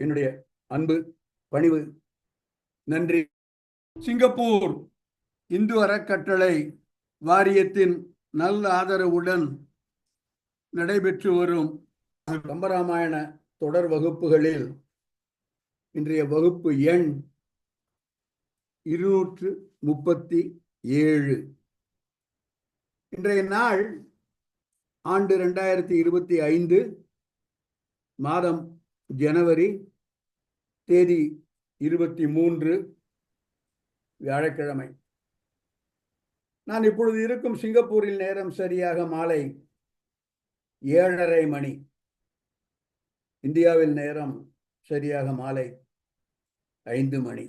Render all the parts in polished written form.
என்னுடைய அன்பு பணிவு நன்றி. சிங்கப்பூர் இந்து அறக்கட்டளை வாரியத்தின் நல்ல ஆதரவுடன் நடைபெற்று வரும் கம்பராமாயண தொடர் வகுப்புகளில் இன்றைய வகுப்பு எண் 237. இன்றைய நாள் ஆண்டு 2025, மாதம் ஜனவரி, தேதி 23, வியாழக்கிழமை. நான் இப்பொழுது இருக்கும் சிங்கப்பூரில் நேரம் சரியாக மாலை 7:30 மணி. இந்தியாவில் நேரம் சரியாக மாலை 5 மணி.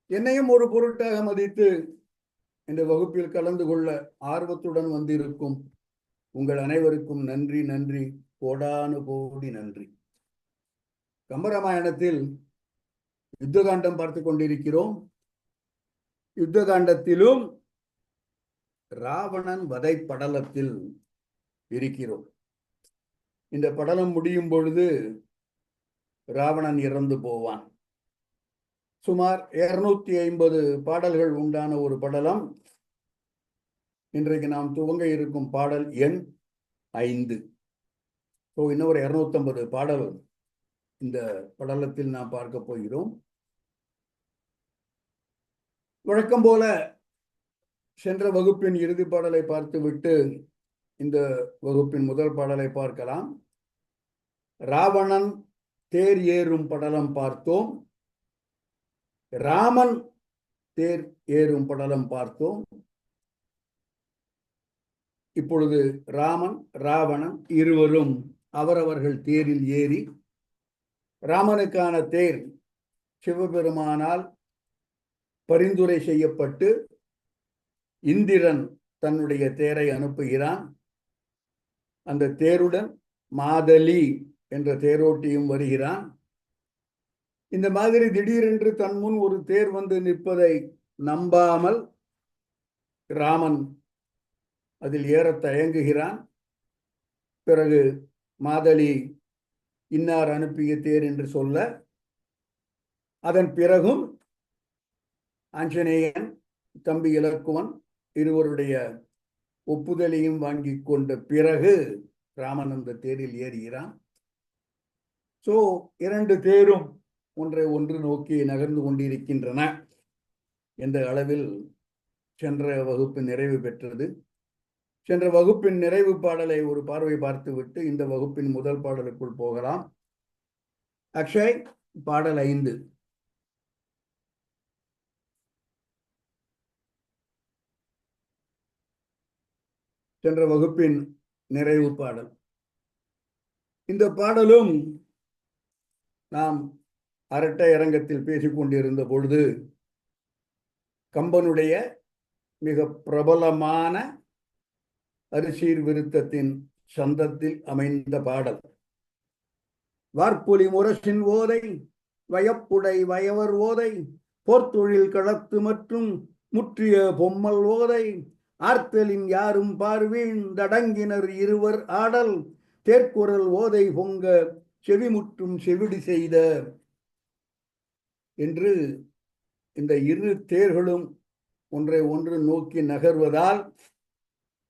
என்னையும் ஒரு பொருட்டாக மதித்து இந்த வகுப்பில் கலந்து கொள்ள ஆர்வத்துடன் வந்திருக்கும் உங்கள் அனைவருக்கும் நன்றி நன்றி, கோடானு கோடி நன்றி. கம்பராமாயணத்தில் யுத்தகாண்டம் பார்த்து கொண்டிருக்கிறோம். யுத்தகாண்டத்திலும் ராவணன் வதை படலத்தில் இருக்கிறோம். இந்த படலம் முடியும் பொழுது ராவணன் இறந்து போவான். சுமார் 250 பாடல்கள் உண்டான ஒரு படலம். இன்றைக்கு நாம் துவங்க இருக்கும் பாடல் எண் 5. இன்னும் ஒரு 250 பாடல் இந்த படலத்தில் நாம் பார்க்க போகிறோம். வழக்கம் போல சென்ற வகுப்பின் இறுதி பாடலை பார்த்துவிட்டு இந்த வகுப்பின் முதல் பாடலை பார்க்கலாம். ராவணன் தேர் ஏறும் படலம் பார்த்தோம். ராமன் தேர் ஏறும் படலம் பார்த்தோம். இப்பொழுது ராமன் ராவணன் இருவரும் அவரவர்கள் தேரில் ஏறி, ராமனுக்கான தேர் சிவபெருமானால் பரிந்துரை செய்யப்பட்டு இந்திரன் தன்னுடைய தேரை அனுப்புகிறான். அந்த தேருடன் மாதலி என்ற தேரோட்டியும் வருகிறான். இந்த மாதிரி திடீரென்று தன் முன் ஒரு தேர் வந்து நிற்பதை நம்பாமல் ராமன் அதில் ஏற தயங்குகிறான். பிறகு மாதலி இன்னார் அனுப்பிய தேர் என்று சொல்ல, அதன் பிறகும் ஆஞ்சநேயன், தம்பி இலக்குவன் இருவருடைய ஒப்புதலையும் வாங்கி கொண்ட பிறகு ராமன் அந்த தேரில் ஏறுகிறான். இரண்டு தேரும் ஒன்றை ஒன்று நோக்கி நகர்ந்து கொண்டிருக்கின்றன என்ற அளவில் சென்ற வகுப்பு நிறைவு பெற்றது. சென்ற வகுப்பின் நிறைவு பாடலை ஒரு பார்வை பார்த்துவிட்டு இந்த வகுப்பின் முதல் பாடலுக்குள் போகலாம். அக்ஷய், பாடல் 5. சென்ற வகுப்பின் நிறைவு பாடல். இந்த பாடலும் நாம் அரட்டை அரங்கத்தில் பேசிக் கொண்டிருந்த பொழுது கம்பனுடைய மிக பிரபலமான அரிசீர் விருத்தத்தின் சந்தத்தில் அமைந்த பாடல். வார்பொலி முரசின் ஓதை, வயப்புடை வயவர் ஓதை, போர்த்தொழில் களத்து மற்றும் முற்றிய பொம்மல் ஓதை, ஆர்த்தலின் யாரும் பார்வீன் தடங்கினர் இருவர் ஆடல், தேர்க்குரல் ஓதை பொங்க செவிமுற்றும் செவிடி செய்த என்று இந்த இரு தேர்களும் ஒன்றை ஒன்று நோக்கி நகர்வதால்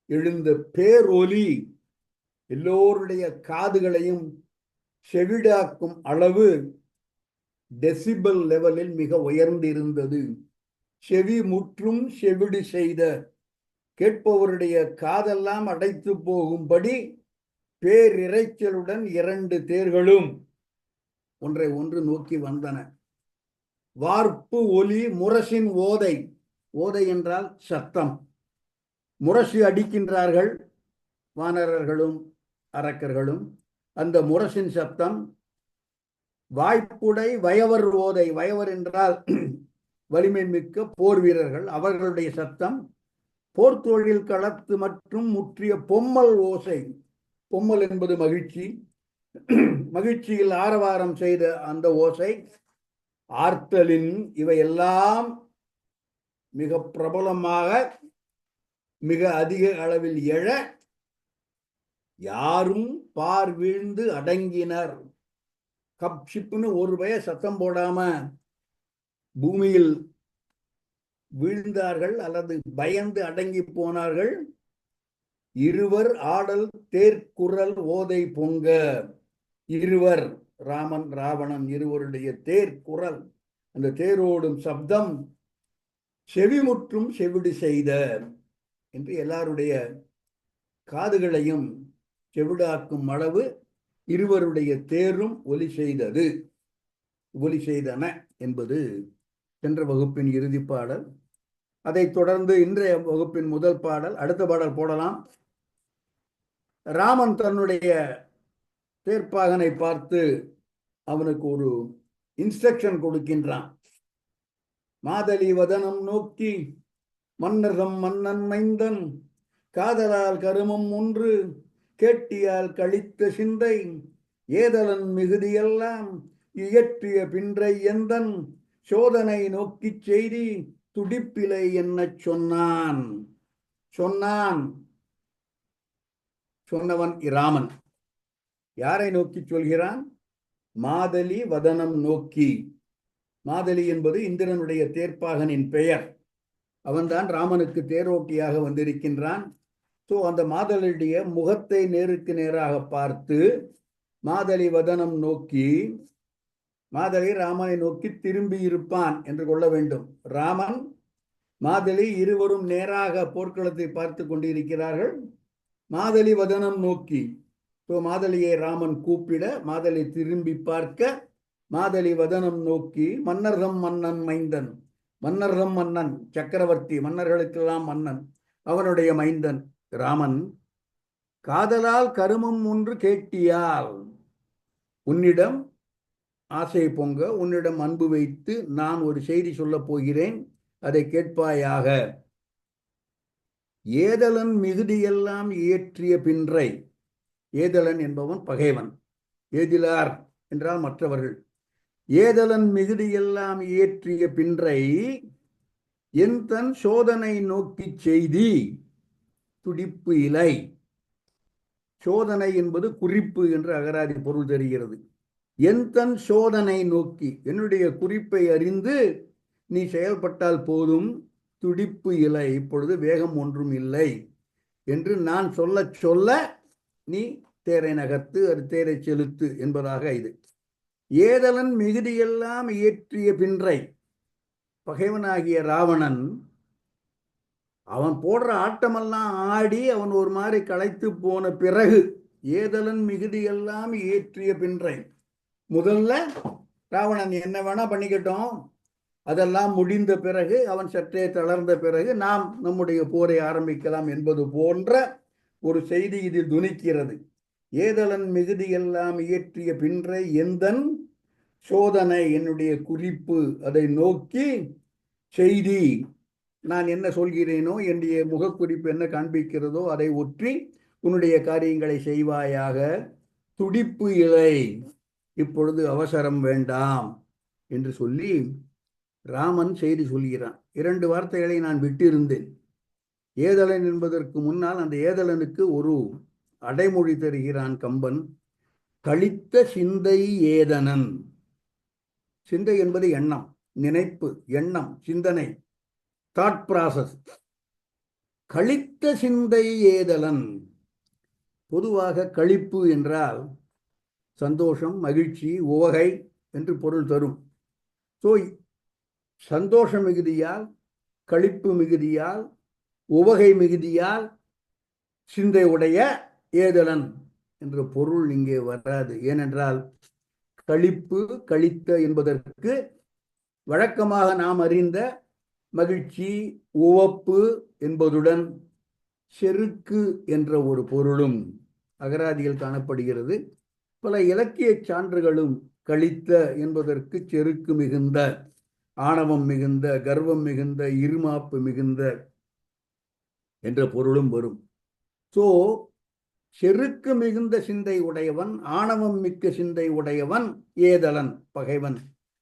எழுந்த பேரொலி எல்லோருடைய காதுகளையும் செவிடாக்கும் அளவு டெசிபல் லெவலில் மிக உயர்ந்திருந்தது. செவி முற்றும் செவிடி செய்த, கேட்பவருடைய காதெல்லாம் அடைத்து போகும்படி பேரிரைச்சலுடன் இரண்டு தேர்களும் ஒன்றை ஒன்று நோக்கி வந்தன. வார்ப்பு ஒலி முரசின் ஓதை. ஓதை என்றால் சத்தம். முரசு அடிக்கின்றார்கள் வானரர்களும் அரக்கர்களும். அந்த முரசின் சத்தம். வாய்ப்புடை வயவர் ஓதை. வயவர் என்றால் வலிமை மிக்க போர் வீரர்கள், அவர்களுடைய சத்தம். போர்த்தொழில் களத்து மற்றும் முற்றிய பொம்மல் ஓசை. பொம்மல் என்பது மகிழ்ச்சி. மகிழ்ச்சியில் ஆரவாரம் செய்த அந்த ஓசை. ஆர்த்தலின் இவையெல்லாம் மிக பிரபலமாக மிக அதிக அளவில் எழ, யாரும் பார் வீழ்ந்து அடங்கினர். கப் ஷிப்னு ஒரு பய சத்தம் போடாம பூமியில் வீழ்ந்தார்கள் அல்லது பயந்து அடங்கி போனார்கள். இருவர் ஆடல் தேர்க்குரல் ஓதை பொங்க. இருவர், ராமன் ராவணன் இருவருடைய தேர்க்குரல், அந்த தேரோடும் சப்தம் செவிமுற்றும் செவிடு செய்த என்று எல்லாருடைய காதுகளையும் செவிடாக்கும் அளவு இருவருடைய தேரும் ஒலி செய்தது, ஒலி செய்தன என்பது சென்ற வகுப்பின் இறுதி பாடல். அதைத் தொடர்ந்து இன்றைய வகுப்பின் முதல் பாடல். அடுத்த பாடல் போடலாம். ராமன் தன்னுடைய தேர்ப்பாகனை பார்த்து அவனுக்கு ஒரு இன்ஸ்ட்ரக்ஷன் கொடுக்கின்றான். மாதலி வதனம் நோக்கி மன்னர்தம் மன்னன் மைந்தன் காதலால் கருமம் ஒன்று கேட்டியால் கழித்த சிந்தை ஏதலன் மிகுதியெல்லாம் இயற்றிய பின்றை எந்தன் சோதனை நோக்கி செய்தி துடிப்பிலை என்ன சொன்னான். சொன்னவன் இராமன். யாரை நோக்கி சொல்கிறான்? மாதலி வதனம் நோக்கி. மாதலி என்பது இந்திரனுடைய தேர்ப்பாகனின் பெயர். அவன்தான் ராமனுக்கு தேரோட்டியாக வந்திருக்கின்றான். ஸோ அந்த மாதலியுடைய முகத்தை நேருக்கு நேராக பார்த்து மாதலி வதனம் நோக்கி, மாதலி ராமனை நோக்கி திரும்பி இருப்பான் என்று கொள்ள வேண்டும். ராமன் மாதலி இருவரும் நேராக போர்க்களத்தை பார்த்து கொண்டிருக்கிறார்கள். மாதலி வதனம் நோக்கி. ஸோ மாதலியை ராமன் கூப்பிட மாதலி திரும்பி பார்க்க, மாதலி வதனம் நோக்கி மன்னர்தம் மன்னன் மைந்தன், மன்னர்தம் மன்னன் சக்கரவர்த்தி, மன்னர்களுக்கெல்லாம் மன்னன், அவனுடைய மைந்தன் ராமன். காதலால் கருமம் ஒன்று கேட்டியால், உன்னிடம் ஆசை பொங்க, உன்னிடம் அன்பு வைத்து நான் ஒரு செய்தி சொல்லப் போகிறேன், அதை கேட்பாயாக. ஏதலன் மிகுதியெல்லாம் இயற்றிய பின்றை. ஏதலன் என்பவன் பகைவன். ஏதிலார் என்றால் மற்றவர்கள். ஏதலன் மிகுதியெல்லாம் இயற்றிய பின்றை என் தன் சோதனை நோக்கி செய்தி துடிப்பு இலை. சோதனை என்பது குறிப்பு என்று அகராதி பொருள் தெரிகிறது. என் தன் சோதனை நோக்கி, என்னுடைய குறிப்பை அறிந்து நீ செயல்பட்டால் போதும், துடிப்பு இலை, இப்பொழுது வேகம் ஒன்றும் இல்லை என்று நான் சொல்ல சொல்ல நீ தேரை நகர்த்து, அது தேரை செலுத்து என்பதாக இது. ஏதலன் மிகுதியெல்லாம் இயற்றிய பின்றை. பகைவனாகிய ராவணன் அவன் போடுற ஆட்டமெல்லாம் ஆடி அவன் ஒரு மாதிரி களைத்து போன பிறகு, ஏதலன் மிகுதியெல்லாம் இயற்றிய பின்றை. முதல்ல ராவணன் என்ன வேணா பண்ணிக்கட்டும், அதெல்லாம் முடிந்த பிறகு, அவன் சற்றே தளர்ந்த பிறகு நாம் நம்முடைய போரை ஆரம்பிக்கலாம் என்பது போன்ற ஒரு செய்தி இதில் துணிக்கிறது. ஏதலன் மிகுதியெல்லாம் இயற்றிய பின்றை எந்தன் சோதனை, என்னுடைய குறிப்பு, அதை நோக்கி செய்தி, நான் என்ன சொல்கிறேனோ, என்னுடைய முகக்குறிப்பு என்ன காண்பிக்கிறதோ அதை ஒற்றி உன்னுடைய காரியங்களை செய்வாயாக. துடிப்பு இலை, இப்பொழுது அவசரம் வேண்டாம் என்று சொல்லி ராமன் செய்தி சொல்கிறான். 2 வார்த்தைகளை நான் விட்டிருந்தேன். ஏதலன் என்பதற்கு முன்னால் அந்த ஏதலனுக்கு ஒரு அடைமொழி தருகிறான் கம்பன். கழித்த சிந்தை ஏதனன். சிந்தை என்பது எண்ணம், நினைப்பு, எண்ணம், சிந்தனை, தாட் ப்ராசஸ். கழித்த சிந்தை ஏதலன். பொதுவாக கழிப்பு என்றால் சந்தோஷம், மகிழ்ச்சி, உவகை என்று பொருள் தரும். ஸோ சந்தோஷ மிகுதியால், களிப்பு மிகுதியால், உவகை மிகுதியால் சிந்தை உடைய ஏதலன் என்ற பொருள் இங்கே வராது. ஏனென்றால் களிப்பு, கழித்த என்பதற்கு வழக்கமாக நாம் அறிந்த மகிழ்ச்சி, உவப்பு என்பதுடன் செருக்கு என்ற ஒரு பொருளும் அகராதியில் காணப்படுகிறது. பல இலக்கிய சான்றுகளும் கழித்த என்பதற்கு செருக்கு மிகுந்த, ஆணவம் மிகுந்த, கர்வம் மிகுந்த, இருமாப்பு மிகுந்த என்ற பொருளும் வரும். ஸோ செருக்கு மிகுந்த சிந்தை உடையவன், ஆணவம் மிக்க சிந்தை உடையவன் ஏதலன், பகைவன்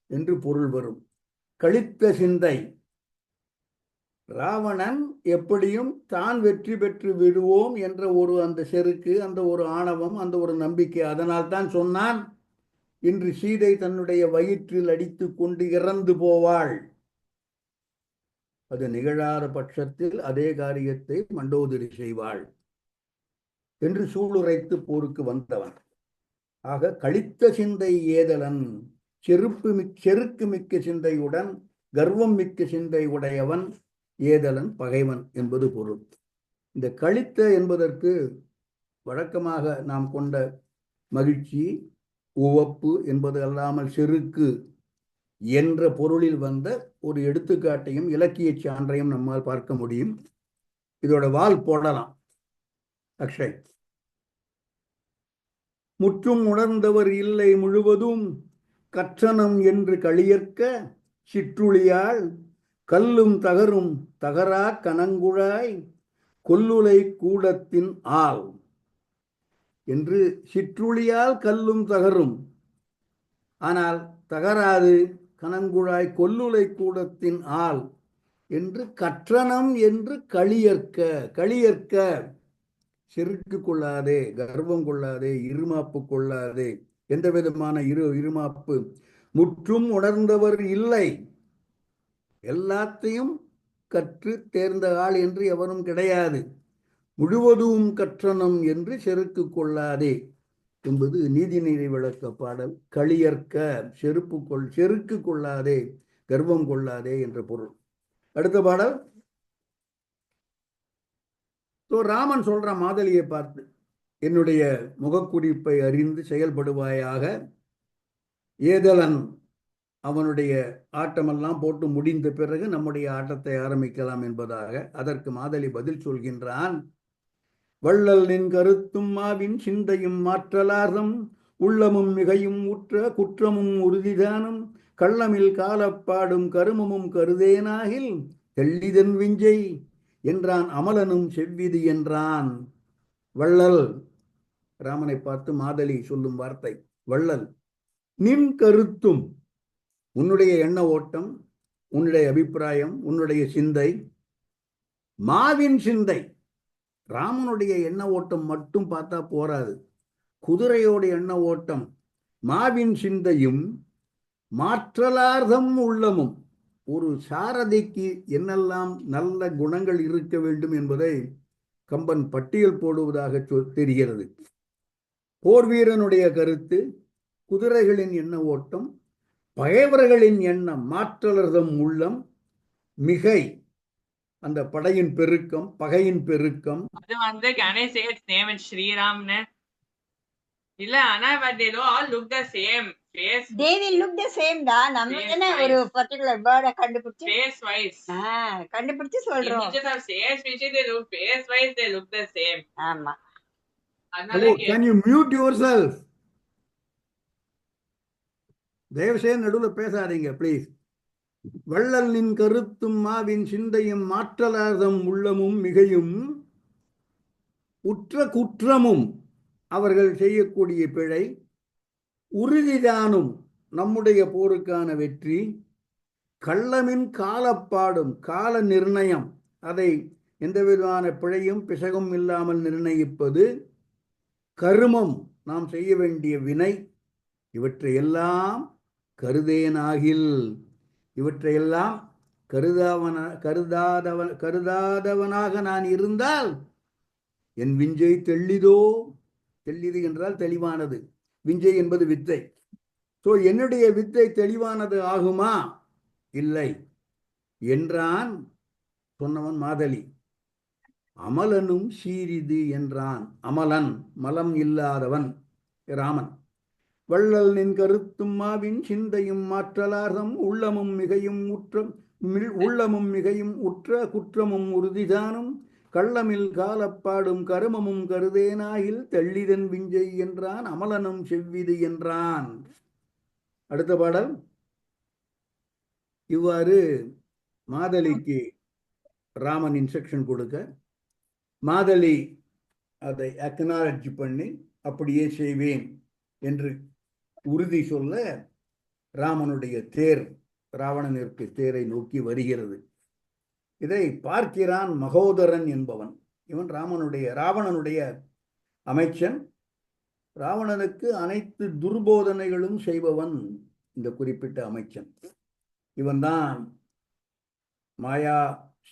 என்று பொருள் வரும். கழித்த சிந்தை, ராவணன் எப்படியும் தான் வெற்றி பெற்று விடுவோம் என்ற ஒரு அந்த செருக்கு, அந்த ஒரு ஆணவம், அந்த ஒரு நம்பிக்கை, அதனால் தான் சொன்னான் இன்று சீதை தன்னுடைய வயிற்றில் அடித்து கொண்டு இறந்து போவாள். அது நிகழாத பட்சத்தில் அதே காரியத்தை மண்டோதரி செய்வாள் என்று சூளுரைத்து போருக்கு வந்தவன். ஆக கழித்த சிந்தை ஏதலன், செருக்கு மிக்க சிந்தையுடன் கர்வம் மிக்க சிந்தை உடையவன் ஏதலன் பகைவன் என்பது பொருள். இந்த கழித்த என்பதற்கு வழக்கமாக நாம் கொண்ட மகிழ்ச்சி, உவப்பு என்பது அல்லாமல் செருக்கு என்ற பொருளில் வந்த ஒரு எடுத்துக்காட்டையும் இலக்கிய சான்றையும் நம்மால் பார்க்க முடியும். இதோட வால் போடலாம். அக்ஷய், முற்றும் உணர்ந்தவர் இல்லை முழுவதும் கற்றனம் என்று களியற்க சிற்றுளியால் கல்லும் தகரும் தகரா கனங்குழாய் கொல்லுலை கூடத்தின் ஆள் என்று. சிற்றுளியால் கல்லும் தகரும், ஆனால் தகராது கனங்குழாய் கொல்லுலை கூடத்தின் ஆள் என்று கற்றனம் என்று களியற்க செருக்கு கொள்ளாதே, கர்வம் கொள்ளாதே, இருமாப்பு கொள்ளாதே, எந்த விதமான இருமாப்பு. முற்றும் உணர்ந்தவர் இல்லை, எல்லாத்தையும் கற்று தேர்ந்த ஆள் என்று எவரும் கிடையாது. முழுவதும் கற்றனம் என்று செருக்கு கொள்ளாதே என்பது நீதிநெறி விளக்க பாடல். களியற்க, செருக்கு கொள்ளாதே, கர்வம் கொள்ளாதே என்ற பொருள். அடுத்த பாடல், ராமன் சொல்ற மாதலியை பார்த்து, என்னுடைய முகக்குறிப்பை அறிந்து செயல்படுவாயாக. ஏதலன் அவனுடைய ஆட்டமெல்லாம் போட்டு முடிந்த பிறகு நம்முடைய ஆட்டத்தை ஆரம்பிக்கலாம் என்பதாக. அதற்கு மாதலி பதில் சொல்கின்றான். வள்ளல் நின் கருத்தும் மாவின் சிந்தையும் மாற்றலார்தம் உள்ளமும் மிகையும் உற்ற குற்றமும் உறுதிதானும் கள்ளமில் காலப்பாடும் கருமமும் கருதேனாகில் தெள்ளிதன் விஞ்சை என்றான் அமலனும் செவ்விதி என்றான். வள்ளல், ராமனை பார்த்து மாதலி சொல்லும் வார்த்தை வள்ளல். நின் கருத்தும், உன்னுடைய எண்ண ஓட்டம், உன்னுடைய அபிப்பிராயம், உன்னுடைய சிந்தை, மாவின் சிந்தை. ராமனுடைய எண்ண ஓட்டம் மட்டும் பார்த்தா போராது, குதிரையோட எண்ண ஓட்டம். மாவின் சிந்தையும் மாற்றலார்தம் உள்ளமும். ஒரு சாரதிக்கு என்னெல்லாம் நல்ல குணங்கள் இருக்க வேண்டும் என்பதை கம்பன் பட்டியல் போடுவதாக தெரிகிறது. போர் வீரனுடைய கருத்து, குதிரைகளின் எண்ண ஓட்டம், பகைவர்களின் எண்ணம், மாற்றலர்தம் உள்ளம், மிகை அந்த படையின் பெருக்கம், பகையின் பெருக்கம். அது வந்து can I say its name in ஸ்ரீராம்னு இல்ல, ஆனா but they all look the same face. They will look the same தான். நம்ம என்ன ஒரு particular bird கண்டுபிடிச்சு face wise கண்டுபிடிச்சு சொல்றோம். Images of same species, they look face wise, they look the same. ஆமா. Hello, can you mute yourself? தயவுசெய்து நடுவில் பேசாதீங்க ப்ளீஸ். வள்ளல் நின் கருத்தும் மாவின் சிந்தையும் மாற்றலார்தம் உள்ளமும் மிகையும் உற்ற குற்றமும் அவர்கள் செய்யக்கூடிய பிழை உறுதிதானும் நம்முடைய போருக்கான வெற்றி கள்ளமின் காலப்பாடும் கால நிர்ணயம், அதை எந்த விதமான பிழையும் பிசகும் இல்லாமல் நிர்ணயிப்பது, கருமம் நாம் செய்ய வேண்டிய வினை, இவற்றையெல்லாம் கருதேனாகில், இவற்றையெல்லாம் கருதாதவனாக நான் இருந்தால் என் விஞ்சை தெள்ளிதோ. தெள்ளிது என்றால் தெளிவானது, விஞ்சை என்பது வித்தை. சோ என்னுடைய வித்தை தெளிவானது ஆகுமா? இல்லை என்றான். சொன்னவன் மாதலி. அமலனும் சீரிது என்றான். அமலன் மலம் இல்லாதவன் ராமன். வள்ளல் நின் கருத்தும் மாவின் சிந்தையும் மாற்றலார்தம் உள்ளமும் மிகையும் உற்ற குற்றமும் உறுதிதானும் கள்ளமில் காலப்பாடும் கருமமும் கருதேனாயில் தெள்ளிதன் விஞ்சை என்றான் அமலனும் செவ்விது என்றான். அடுத்த பாடல். இவ்வாறு மாதலிக்கு ராமன் இன்ஸ்ட்ரக்ஷன் கொடுக்க, மாதலி அதை அக்னாலஜ் பண்ணி அப்படியே செய்வேன் என்று உறுதி சொல்ல, ராமனுடைய தேர் ராவணனிற்கு தேரை நோக்கி வருகிறது. இதை பார்க்கிறான் மகோதரன் என்பவன். இவன் ராவணனுடைய அமைச்சன். ராவணனுக்கு அனைத்து துர்போதனைகளும் செய்பவன் இந்த குறிப்பிட்ட அமைச்சன். இவன்தான் மாயா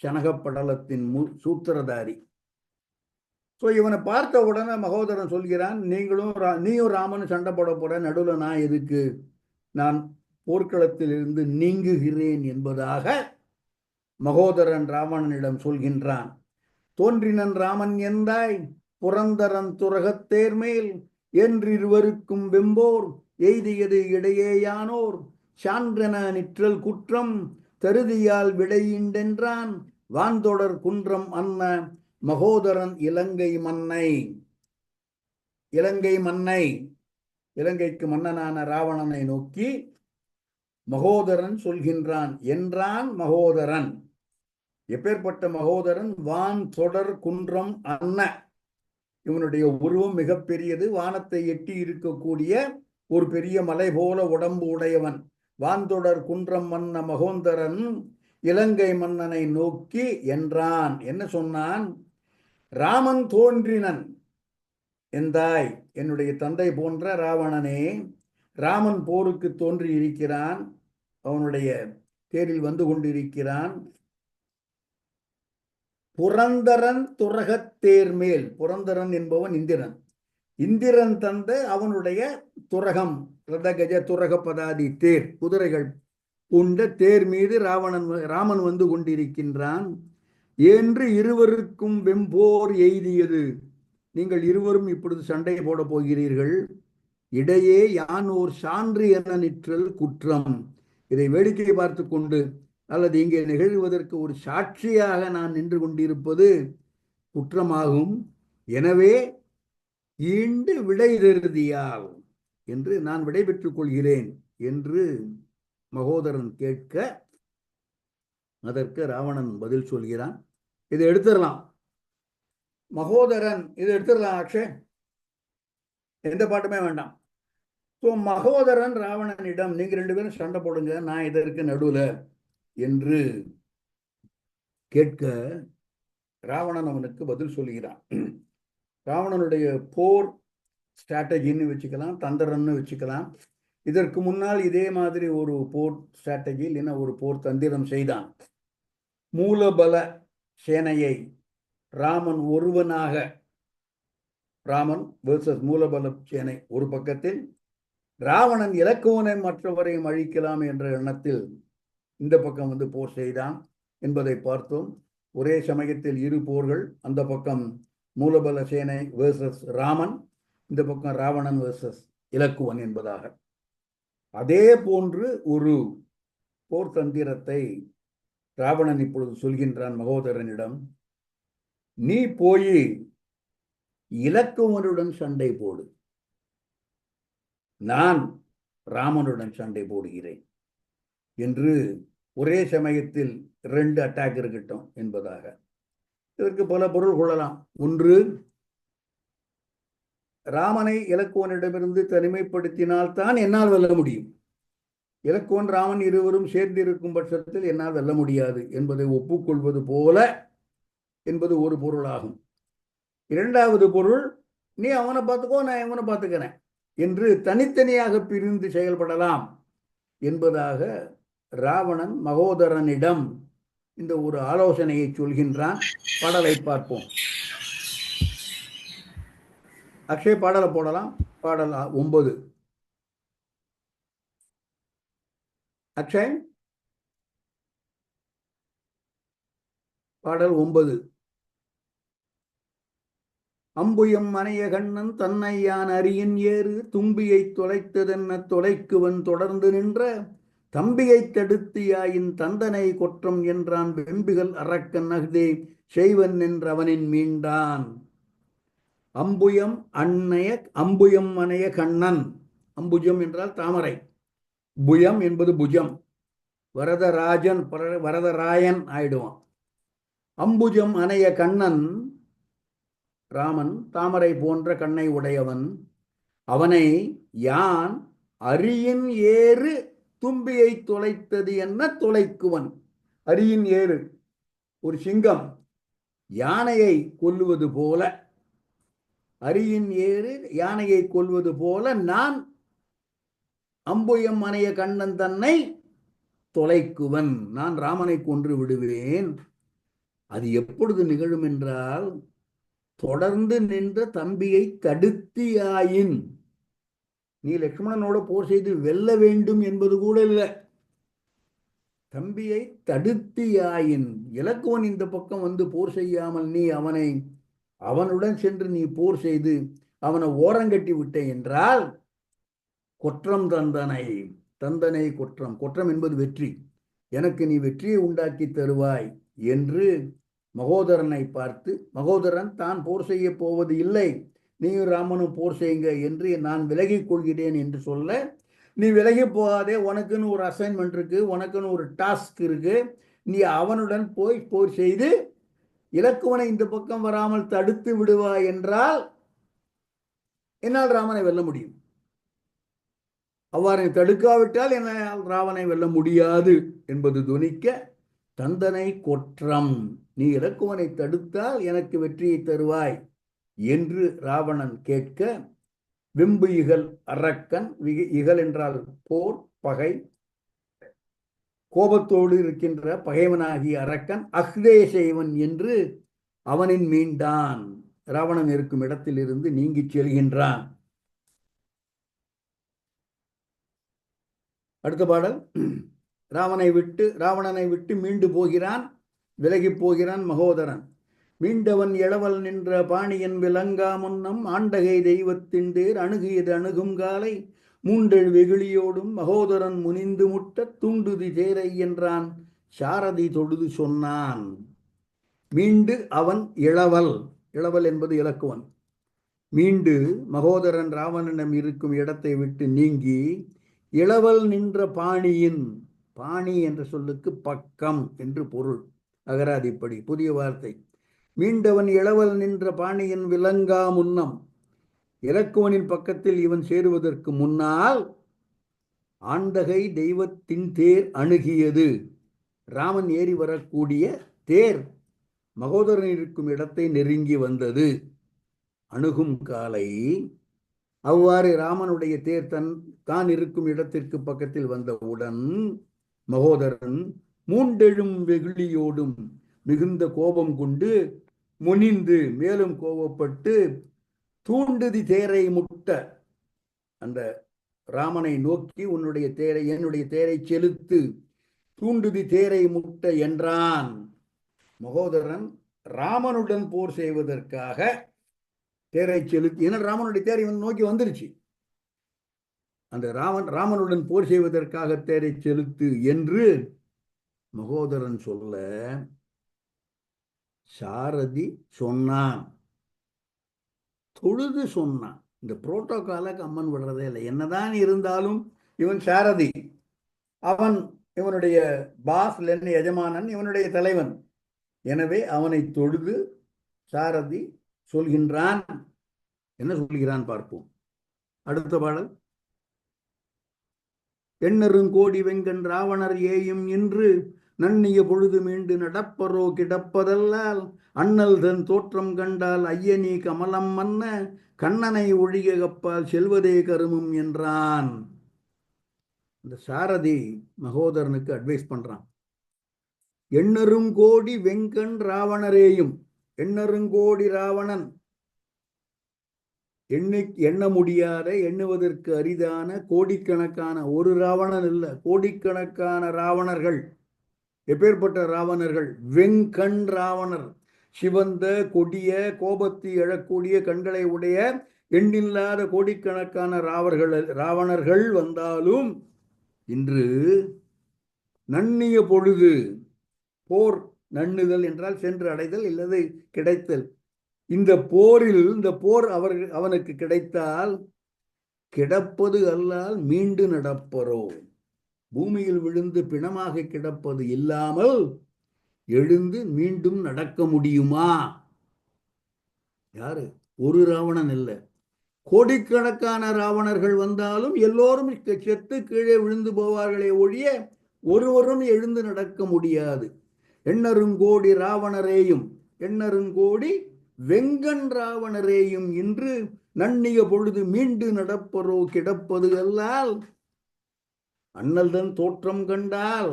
சனகப்படலத்தின் சூத்திரதாரி. ஸோ இவனை பார்த்த உடனே மகோதரன் சொல்கிறான், நீயும் ராமனும் சண்டை போட போற, நடுவில் நான் எதுக்கு, நான் போர்க்களத்தில் இருந்து நீங்குகிறேன் என்பதாக மகோதரன் ராவணனிடம் சொல்கின்றான். தோன்றினன் ராமன் எந்தாய் புரந்தரன் துரகத்தேர்மேல் என்றிருவருக்கும் வெம்போர் எய்தியது இடையேயானோர் சான்றென நிற்றல் குற்றம் தருதியால் விடையின்றென்றான் வான்தொடர் குன்றம் அன்ன மகோதரன் இலங்கை மன்னை இலங்கைக்கு மன்னனான ராவணனை நோக்கி மகோதரன் சொல்கின்றான். என்றான் மகோதரன். எப்பேற்பட்ட மகோதரன்? வான் தொடர் குன்றம் அன்ன. இவனுடைய உருவம் மிகப்பெரியது, வானத்தை எட்டி இருக்கக்கூடிய ஒரு பெரிய மலை போல உடம்பு உடையவன். வான்தொடர் குன்றம் மன்ன மகோதரன் இலங்கை மன்னனை நோக்கி என்றான். என்ன சொன்னான்? ராமன் தோன்றினன் எந்தாய், என்னுடைய தந்தை போன்ற ராவணனே, ராமன் போருக்கு தோன்றி இருக்கிறான், அவனுடைய தேரில் வந்து கொண்டிருக்கிறான். புரந்தரன் துரகத்தேர் மேல், புரந்தரன் என்பவன் இந்திரன், இந்திரன் தந்த அவனுடைய துரகம், ரதகஜ துரக பதாதி தேர், குதிரைகள் உண்ட தேர் மீது ராமன் வந்து கொண்டிருக்கின்றான். என்று இருவருக்கும் வெம்போர் எய்தியது, நீங்கள் இருவரும் இப்பொழுது சண்டை போட போகிறீர்கள், இடையே யான் ஓர் சான்று என நிற்றல் குற்றம். இதை வேடிக்கை பார்த்து கொண்டு அல்லது இங்கே நிகழ்வதற்கு ஒரு சாட்சியாக நான் நின்று கொண்டிருப்பது குற்றமாகும். எனவே ஈண்டு விடை தருதியால் என்று நான் விடை பெற்றுக் கொள்கிறேன் என்று மகோதரன் கேட்க, அதற்கு ராவணன் பதில் சொல்கிறான். இதை எடுத்துடலாம் மகோதரன், இதை எடுத்துடலாம் அக்ஷய், எந்த பாட்டுமே வேண்டாம். ஸோ மகோதரன் ராவணனிடம், நீங்க 2 பேரும் சண்டை போடுங்க, நான் இதற்கு நடுவில் என்று கேட்க, ராவணன் அவனுக்கு பதில் சொல்கிறான். ராவணனுடைய போர் ஸ்ட்ராட்டஜின்னு வச்சுக்கலாம், தந்திரன்னு வச்சுக்கலாம். இதற்கு முன்னால் இதே மாதிரி ஒரு போர் ஸ்ட்ராட்டஜி இல்லைன்னா ஒரு போர் தந்திரம் செய்தான். மூலபல சேனையை ராமன் ஒருவனாக, ராமன் வெர்சஸ் மூலபல சேனை ஒரு பக்கத்தில், ராவணன் இலக்குவனை மற்றவரையும் அழிக்கலாம் என்ற எண்ணத்தில் இந்த பக்கம் வந்து போர் செய்தான் என்பதை பார்த்தோம். ஒரே சமயத்தில் 2 போர்கள், அந்த பக்கம் மூலபல சேனை வெர்சஸ் ராமன், இந்த பக்கம் ராவணன் வெர்சஸ் இலக்குவன் என்பதாக. அதே போன்று ஒரு போர் தந்திரத்தை ராவணன் இப்பொழுது சொல்கின்றான் மகோதரனிடம். நீ போய் இலக்குவனுடன் சண்டை போடு, நான் ராமனுடன் சண்டை போடுகிறேன் என்று ஒரே சமயத்தில் 2 அட்டாக் இருக்கட்டும் என்பதாக. இதற்கு பல பொருள் கொள்ளலாம். ஒன்று, ராமனை இலக்குவனிடமிருந்து தனிமைப்படுத்தினால்தான் என்னால் வெல்ல முடியும். இலக்குவன் ராமன் இருவரும் சேர்ந்திருக்கும் பட்சத்தில் என்னால் வெல்ல முடியாது என்பதை ஒப்புக்கொள்வது போல என்பது ஒரு பொருளாகும். 2வது பொருள், நீ அவனை பார்த்துக்கோ, நான் இவனை பார்த்துக்கிறேன் என்று தனித்தனியாக பிரிந்து செயல்படலாம் என்பதாக ராவணன் மகோதரனிடம் இந்த ஒரு ஆலோசனையை சொல்கின்றான். பாடலை பார்ப்போம். அக்ஷய் பாடலை போடலாம். பாடல் 9. அக்ஷய், பாடல் 9. அம்புயம் மனைய கண்ணன் தன்னை யான் அரியின் ஏறு தும்பியை தொலைத்ததென்ன தொலைக்குவன் தொடர்ந்து நின்ற தம்பியை தடுத்தியாயின் தந்தனை கொற்றம் என்றான் வெம்பிகள் அரக்கன் அஃதே செய்வன் என்றவனின் மீண்டான். அம்புயம் அணைய கண்ணன். அம்புஜம் என்றால் தாமரை, புயம் என்பது புஜம், வரதராயன் ஆயிடுவான். அம்புஜம் அணைய கண்ணன் ராமன் தாமரை போன்ற கண்ணை உடையவன். அவனை யான் அரியின் ஏறு தும்பியை தொலைத்தது என்ன தொலைக்குவன். அரியின் ஏறு, ஒரு சிங்கம் யானையை கொல்லுவது போல அரியின் ஏறு யானையை கொல்வது போல நான் அம்புயம் அணைய கண்ணன் தன்னை தொலைக்குவன். நான் ராமனை கொன்று விடுவேன். அது எப்பொழுது நிகழும் என்றால், தொடர்ந்து நின்ற தம்பியை தடுத்தியாயின். நீ லக்ஷ்மணனோட போர் செய்து வெல்ல வேண்டும் என்பது கூட இல்லை. தம்பியை தடுத்தியாயின், இலக்குவன் இந்த பக்கம் வந்து போர் செய்யாமல் நீ அவனுடன் சென்று நீ போர் செய்து அவனை ஓரங்கட்டி விட்ட என்றால், குற்றம் தந்தனை. தந்தனை குற்றம். குற்றம் என்பது வெற்றி. எனக்கு நீ வெற்றியை உண்டாக்கி தருவாய் என்று மகோதரனை பார்த்து, மகோதரன் தான் போர் செய்ய போவது இல்லை, நீயும் ராமனும் போர் செய்யுங்க என்று நான் விலகிக் கொள்கிறேன் என்று சொல்ல, நீ விலகி போகாதே, உனக்குன்னு ஒரு அசைன்மெண்ட் இருக்கு, உனக்குன்னு ஒரு டாஸ்க் இருக்கு, நீ அவனுடன் போய் போர் செய்து இலக்குவனை இந்த பக்கம் வராமல் தடுத்து விடுவாய் என்றால் என்னால் ராமனை வெல்ல முடியும். அவ்வாறு தடுக்காவிட்டால் என்னால் ராவனை வெல்ல முடியாது என்பது துணிக்க, தந்தனை குற்றம். நீ இலக்குவனை தடுத்தால் எனக்கு வெற்றியை தருவாய் என்று ராவணன் கேட்க, வெம்பு இகல் அரக்கன். இகல் என்றால் போர், பகை, கோபத்தோடு இருக்கின்ற பகைவனாகிய அரக்கன் அஹ்தே செய்வன் என்று அவனின் மீண்டான். ராவணன் இருக்கும் இடத்திலிருந்து நீங்கி செல்கின்றான். அடுத்த பாடல். ராவணனை விட்டு மீண்டு போகிறான், விலகி போகிறான் மகோதரன். மீண்டவன் எழவல் நின்ற பாணியன் விலங்கா முன்னம் ஆண்டகை தெய்வத்தின் தேர் அணுகியது அணுகும் காலை மூண்டெழு வெகுளியோடும் மகோதரன் முனிந்து முட்ட தூண்டுதி தேரை என்றான் சாரதி தொழுது சொன்னான். மீண்டு அவன் இளவல். இளவல் என்பது இலக்குவன். மீண்டு மகோதரன் ராவணனிடம் இருக்கும் இடத்தை விட்டு நீங்கி இளவல் நின்ற பாணியின், பாணி என்ற சொல்லுக்கு பக்கம் என்று பொருள், அகராதிப்படி புதிய வார்த்தை. மீண்டவன் இளவல் நின்ற பாணியின் விலங்கா முன்னம், இலக்குவனின் பக்கத்தில் இவன் சேருவதற்கு முன்னால் ஆண்டகை தெய்வத்தின் தேர் அணுகியது. ராமன் ஏறி வரக்கூடிய தேர் மகோதரன் இருக்கும் இடத்தை நெருங்கி வந்தது. அணுகும் காலை. அவ்வாறு ராமனுடைய தேர் தான் இருக்கும் இடத்திற்கு பக்கத்தில் வந்தவுடன் மகோதரன் மூண்டெழும் வெகுளியோடும் மிகுந்த கோபம் கொண்டு முனிந்து மேலும் கோபப்பட்டு தூண்டுதி தேரை முட்ட, அந்த ராமனை நோக்கி என்னுடைய தேரை செலுத்து, தூண்டுதி தேரை முட்ட என்றான். மகோதரன் ராமனுடன் போர் செய்வதற்காக தேரை செலுத்தி, ஏன்னா ராமனுடைய தேர் இவன் நோக்கி வந்துருச்சு. அந்த ராமனுடன் போர் செய்வதற்காக தேரை செலுத்து என்று மகோதரன் சொல்ல சாரதி சொன்னான், தொழுது சொன்னான். இந்த புரோட்டோகால அம்மன் விடுறதே இல்லை. என்னதான் இருந்தாலும் இவன் சாரதி, அவன் இவனுடைய பாஸ், எஜமானன், இவனுடைய தலைவன். எனவே அவனை தொழுது சாரதி சொல்கின்றான். என்ன சொல்கிறான் பார்ப்போம். அடுத்த பாடல். எண்ணருங்கோடி வெங்கன் ராவணர் ஏயும் என்று நன்னிய பொழுது மீண்டு நடப்பரோ கிடப்பதல்லால் அண்ணல் தன் தோற்றம் கண்டால் ஐயனி கமலம் மன்ன கண்ணனை ஒழிய கப்பால் செல்வதே கருமம் என்றான். இந்த சாரதி மகோதரனுக்கு அட்வைஸ் பண்றான். எண்ணருங்கோடி வெங்கன் ராவணரேயும். எண்ணருங்கோடி ராவணன், எண்ண முடியாத, எண்ணுவதற்கு அரிதான கோடிக்கணக்கான, ஒரு ராவணன் இல்ல, கோடிக்கணக்கான ராவணர்கள். எப்பேற்பட்ட ராவணர்கள்? வெங்கண் ராவணர், சிவந்த கொடிய கோபத்தை எழக்கூடிய கண்களை உடைய எண்ணில்லாத கோடிக்கணக்கான ராவணர்கள் வந்தாலும் இன்று நன்னிய பொழுது, போர் நண்ணுதல் என்றால் சென்று அடைதல் இல்லது கிடைத்தல். இந்த போர் அவனுக்கு கிடைத்தால் கிடப்பது அல்லால் மீண்டு நடப்பரோ, பூமியில் விழுந்து பிணமாக கிடப்பது இல்லாமல் எழுந்து மீண்டும் நடக்க முடியுமா? யாரு? ஒரு ராவணன் இல்லை, கோடிக்கணக்கான ராவணர்கள் வந்தாலும் எல்லோரும் செத்து கீழே விழுந்து போவார்களே ஒழிய ஒருவரும் எழுந்து நடக்க முடியாது. எண்ணருங்கோடி ராவணரேயும், எண்ணருங்கோடி வெங்கண் ராவணரேயும் இன்று நன்னிய பொழுது மீண்டு நடப்பரோ கிடப்பது அல்லால் அண்ணல்தன் தோற்றம் கண்டால்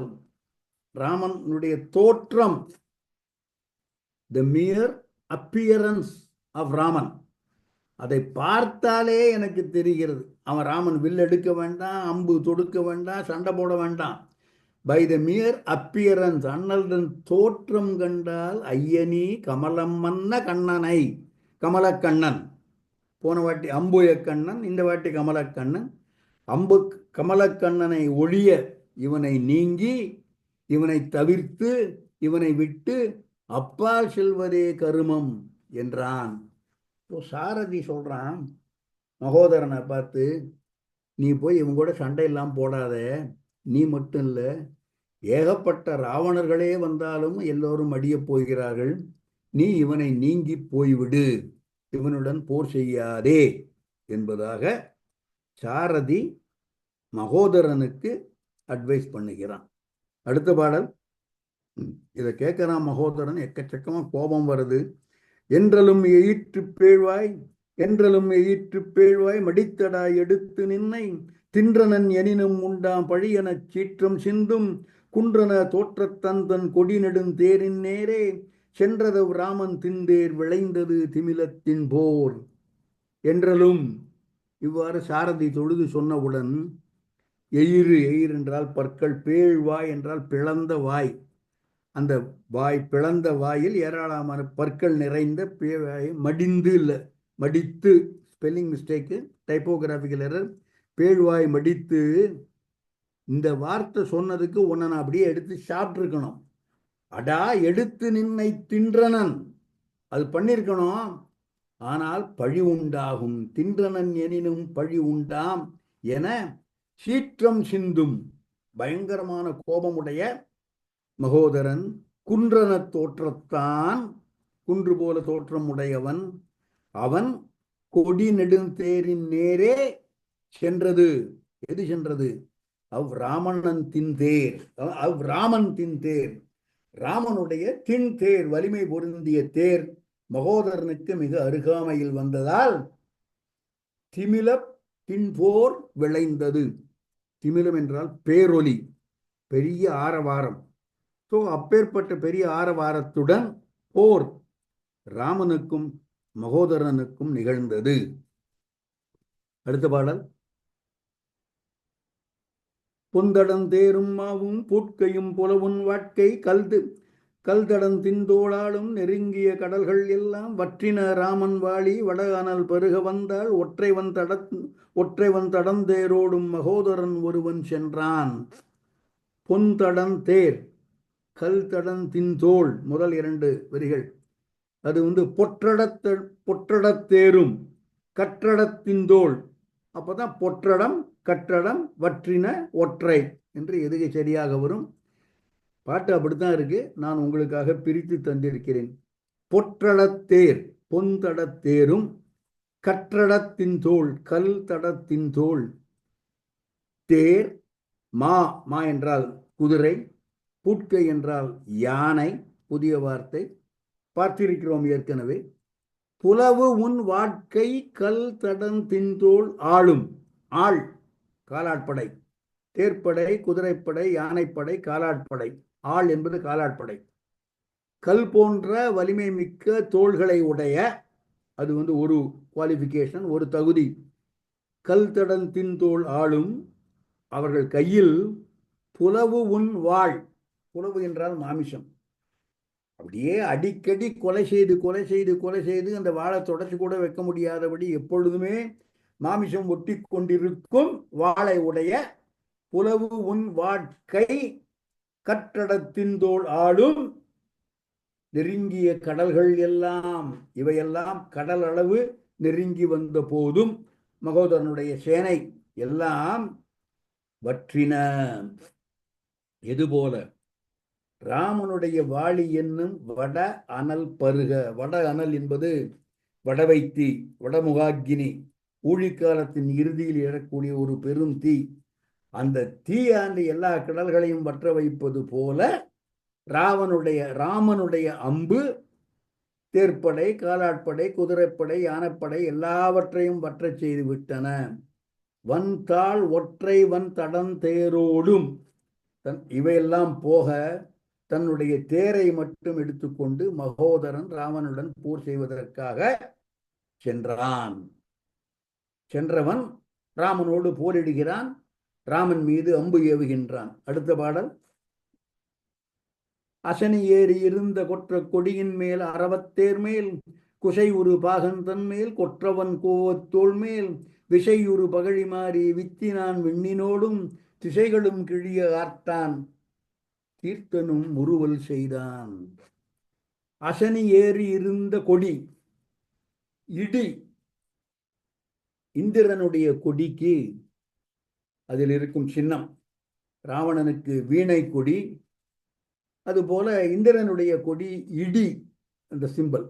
ராமனுடைய தோற்றம், the mere appearance of Raman, அதை பார்த்தாலே எனக்கு தெரிகிறது அவன் ராமன் வில் எடுக்க வேண்டாம், அம்பு தொடுக்க வேண்டாம், சண்டை போட வேண்டாம். பை த மியர் அப்பியரன்ஸ், அண்ணல்தன் தோற்றம் கண்டால் ஐயனி கமலம் மன்ன கண்ணனை, கமலக்கண்ணன். போன வாட்டி அம்புய கண்ணன், இந்த வாட்டி கமலக்கண்ணன். அம்பு கமலக்கண்ணனை ஒழிய இவனை நீங்கி, இவனை தவிர்த்து, இவனை விட்டு அப்பால் செல்வதே கருமம் என்றான். சாரதி சொல்றான் மகோதரனை பார்த்து, நீ போய் இவங்க கூட சண்டையெல்லாம் போடாத, நீ மட்டும் இல்லை, ஏகப்பட்ட ராவணர்களே வந்தாலும் எல்லோரும் அடியப் போகிறார்கள், நீ இவனை நீங்கி போய்விடு, இவனுடன் போர் செய்யாதே என்பதாக சாரதி மகோதரனுக்கு அட்வைஸ் பண்ணுகிறான். அடுத்த பாடல். இதை கேட்கிறான் மகோதரன், எக்கச்சக்கமா கோபம் வருது. என்றலும் எயிற்று பேழ்வாய், என்றலும் எயிற்று பேழ்வாய், மடித்தடாய் எடுத்து நின்னை தின்றனன் எனினும் உண்டாம் பழியனச் சீற்றம் சிந்தும் குன்றன தோற்றத்தந்தன் கொடி நெடுந்தேரின் நேரே சென்றதவ் ராமன் திந்தேர் விளைந்தது திமிலத்தின் போர். என்றலும் இவ்வாறு சாரதி தொழுது சொன்னவுடன், எயிறு, எயிர் என்றால் பற்கள், பேழ்வாய் என்றால் பிளந்த வாய், அந்த வாய் பிளந்த வாயில் ஏராளமான பற்கள் நிறைந்த பேழ்வாய், மடிந்து இல்லை மடித்து, ஸ்பெல்லிங் மிஸ்டேக்கு, டைப்போகிராஃபிக்கல் எரர், பேழ்வாய் மடித்து. இந்த வார்த்தை சொன்னதுக்கு உன்னை நான் அப்படியே எடுத்து சாப்பிட்ருக்கணும். அடா எடுத்து நின்னை தின்றனன், அது பண்ணியிருக்கணும். ஆனால் பழி உண்டாகும், தின்றனன் எனினும் பழி உண்டாம் என சீற்றம் சிந்தும் பயங்கரமான கோபமுடைய மகோதரன், குன்றன தோற்றத்தான், குன்று போல தோற்றம் உடையவன், அவன் கொடி நெடுந்தேரின் நேரே சென்றது. எது சென்றது? அவ் ராமணன் தின்தேர், அவ் ராமன் தின்தேர், ராமனுடைய தின்தேர், வலிமை பொருந்திய தேர் மகோதரனுக்கு மிக அருகாமையில் வந்ததால் திமில தின்போர் விளைந்தது. திமிலம் என்றால் பேரொலி, பெரிய ஆரவாரம். ஸோ அப்பேற்பட்ட பெரிய ஆரவாரத்துடன் போர் ராமனுக்கும் மகோதரனுக்கும் நிகழ்ந்தது. அடுத்த பாடல். பொந்தடம் தேரும் மாவும் பூட்கையும் புலவுன் வாட்கை கல்தடம் தின்தோளாலும் நெருங்கிய கடல்கள் எல்லாம் வற்றின ராமன் வாழி வட அனல் பருக வந்தால் ஒற்றைவன் தடந்தேரோடும் மகோதரன் ஒருவன் சென்றான். பொந்தடம் தேர், கல்தடம் தின்தோள், முதல் 2 வரிகள். அது பொற்றடத்தேரும் கற்றடத்தின்தோள். அப்பதான் பொற்றடம், கற்றடம், வற்றின, ஒற்றை என்று எதுகை சரியாக வரும். பாட்டு அப்படித்தான் இருக்கு, நான் உங்களுக்காக பிரித்து தந்திருக்கிறேன். பொற்றடத்தேர், பொந்தடத்தேரும் கற்றடத்தின் தோள், கல் தடத்தின் தோள். தேர், மா என்றால் குதிரை, பூட்கை என்றால் யானை, புதிய வார்த்தை, பார்த்திருக்கிறோம் ஏற்கனவே. புலவு உன் வாட்கை கல் தடம் தின்தோள் ஆளும், ஆள் காலாட்படை, தேர்ப்படை, குதிரைப்படை, யானைப்படை, காலாட்படை. ஆள் என்பது காலாட்படை. கல் போன்ற வலிமை மிக்க தோள்களை உடைய, அது ஒரு குவாலிஃபிகேஷன், ஒரு தகுதி. கல் தடம் தின்தோள் ஆளும், அவர்கள் கையில் புலவு உன் வாழ், புலவு என்றால் மாமிசம், அப்படியே அடிக்கடி கொலை செய்து அந்த வாழை தொடச்சு கூட வைக்க முடியாதபடி எப்பொழுதுமே மாமிசம் ஒட்டி கொண்டிருக்கும் வாளை உடைய புலவு உன் வாட்கை கற்றடத்தின்தோள் ஆளும் நெருங்கிய கடல்கள் எல்லாம். இவையெல்லாம் கடல் அளவு நெருங்கி வந்த போதும் மகோதரனுடைய சேனை எல்லாம் வற்றின. எதுபோல? ராமனுடைய வாளி என்னும் வட அனல் பருக. வட அனல் என்பது வடவைத்தீ, வடமுகாக்கினி, ஊழிக்காலத்தின் இறுதியில் எழக்கூடிய ஒரு பெரும் தீ. அந்த தீயாண்டு எல்லா கடல்களையும் வற்ற வைப்பது போல ராமனுடைய அம்பு தேர்ப்படை, காலாட்படை, குதிரைப்படை, யானைப்படை எல்லாவற்றையும் வற்றச் செய்து விட்டன. வன்தாள் ஒற்றை வன் தடம் தேரோடும், இவையெல்லாம் போக தன்னுடைய தேரை மட்டும் எடுத்துக்கொண்டு மகோதரன் ராமனுடன் போர் செய்வதற்காக சென்றான். சென்றவன் ராமனோடு போரிடுகிறான். ராமன் மீது அம்பு ஏவுகின்றான். அடுத்த பாடல். அசனி ஏறி இருந்த கொற்ற கொடியின் மேல் அறவத்தேர் மேல் குசை உரு பாகன் தன்மேல் கொற்றவன் கோவத்தோள் மேல் விசை உரு பகழி மாறி வித்தினான் விண்ணினோடும் திசைகளும் கிழிய ஆர்த்தான் தீர்த்தனும் முறுவல் செய்தான். அசனி ஏறி இருந்த கொடி, இடி. இந்திரனுடைய கொடிக்கு அதில் இருக்கும் சின்னம். ராவணனுக்கு வீணை கொடி, அதுபோல இந்திரனுடைய கொடி இடி, அந்த சிம்பல்.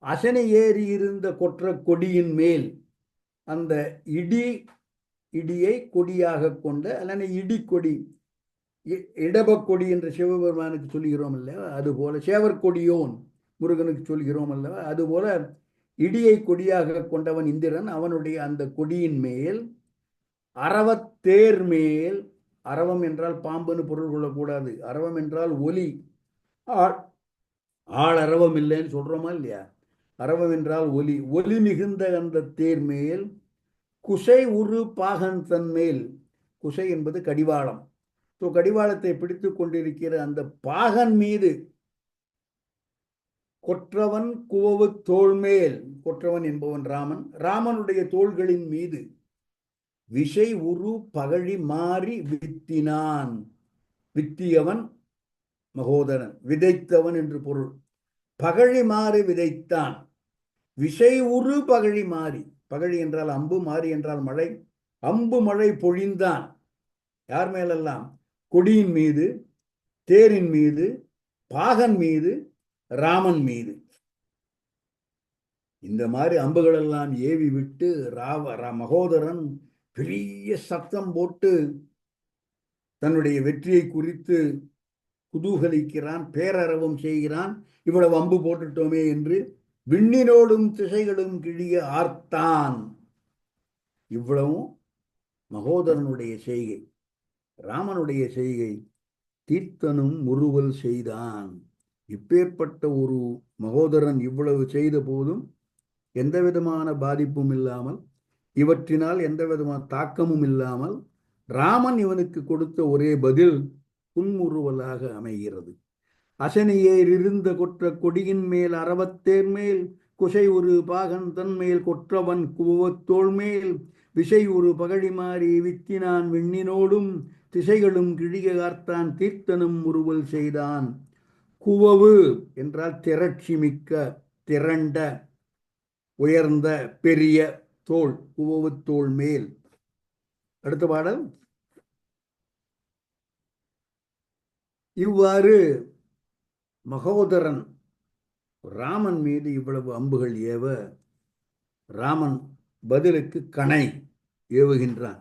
அசனை ஏறி இருந்த கொற்ற கொடியின் மேல், அந்த இடியை கொடியாக கொண்ட அல்லது இடி கொடி, இடபக்கொடி என்று சிவபெருமானுக்கு சொல்கிறோம் அல்லவா, அதுபோல சேவற்கொடியோன் முருகனுக்கு சொல்கிறோம் அல்லவா, அதுபோல இடியை கொடியாக கொண்டவன் இந்திரன். அவனுடைய அந்த கொடியின் மேல் அரவத்தேர் மேல், அரவம் என்றால் பாம்புன்னு பொருள் கொள்ளக்கூடாது, அரவம் என்றால் ஒலி. ஆள் அரவம் இல்லைன்னு சொல்றோமா இல்லையா? அரவம் என்றால் ஒலி. ஒலி மிகுந்த அந்த தேர் மேல் குசை உரு பாகன் தன் மேல், குசை என்பது கடிவாளம். ஸோ கடிவாளத்தை பிடித்து கொண்டிருக்கிற அந்த பாகன் மீது, கொற்றவன் குவவு தோள் மேல், கொற்றவன் என்பவன் ராமன், ராமனுடைய தோள்களின் மீது விசை உரு பகழி மாறி வித்தினான். வித்தியவன் மகோதரன், விதைத்தவன் என்று பொருள். பகழி மாறி விதைத்தான். விசை உரு பகழி மாறி, பகழி என்றால் அம்பு, மாறி என்றால் மழை. அம்பு மழை பொழிந்தான். யார் மேலெல்லாம்? கொடியின் மீது, தேரின் மீது, பாகன் மீது, ராமன் மீது. இந்த மாதிரி அம்புகளெல்லாம் ஏவி விட்டு மகோதரன் பெரிய சத்தம் போட்டு தன்னுடைய வெற்றியை குறித்து குதூகலிக்கிறான், பேரரவம் செய்கிறான். இவ்வளவு அம்பு போட்டுட்டோமே என்று விண்ணினோடும் திசைகளும் கிழிய ஆர்த்தான். இவ்வளவும் மகோதரனுடைய செய்கை. ராமனுடைய செய்கை தீர்த்தனும் முறுவல் செய்தான். இப்பேற்பட்ட ஒரு மகோதரன் இவ்வளவு செய்த போதும் எந்த விதமான பாதிப்பும் இல்லாமல், இவற்றினால் எந்த விதமான தாக்கமும் இல்லாமல் ராமன் இவனுக்கு கொடுத்த ஒரே பதில் புன்முறுவலாக அமைகிறது. அசனியேர் இருந்த கொற்ற கொடியின் மேல் அரவத்தேர் மேல் குசை ஒரு பாகன் தன்மேல் கொற்றவன் குவத்தோள் மேல் விசை ஒரு பகழி மாறி வித்தினான் விண்ணினோடும் திசைகளும் கிழிய கார்த்தான் தீர்த்தனும் முறுவல் செய்தான். குவவு என்றால் திரட்சி மிக்க, திரண்ட, உயர்ந்த, பெரிய தோள், குவவு தோள் மேல். அடுத்த பாடல். இவ்வாறு மகோதரன் ராமன் மீது இவ்வளவு அம்புகள் ஏவ, ராமன் பதிலுக்கு கணை ஏவுகின்றான்.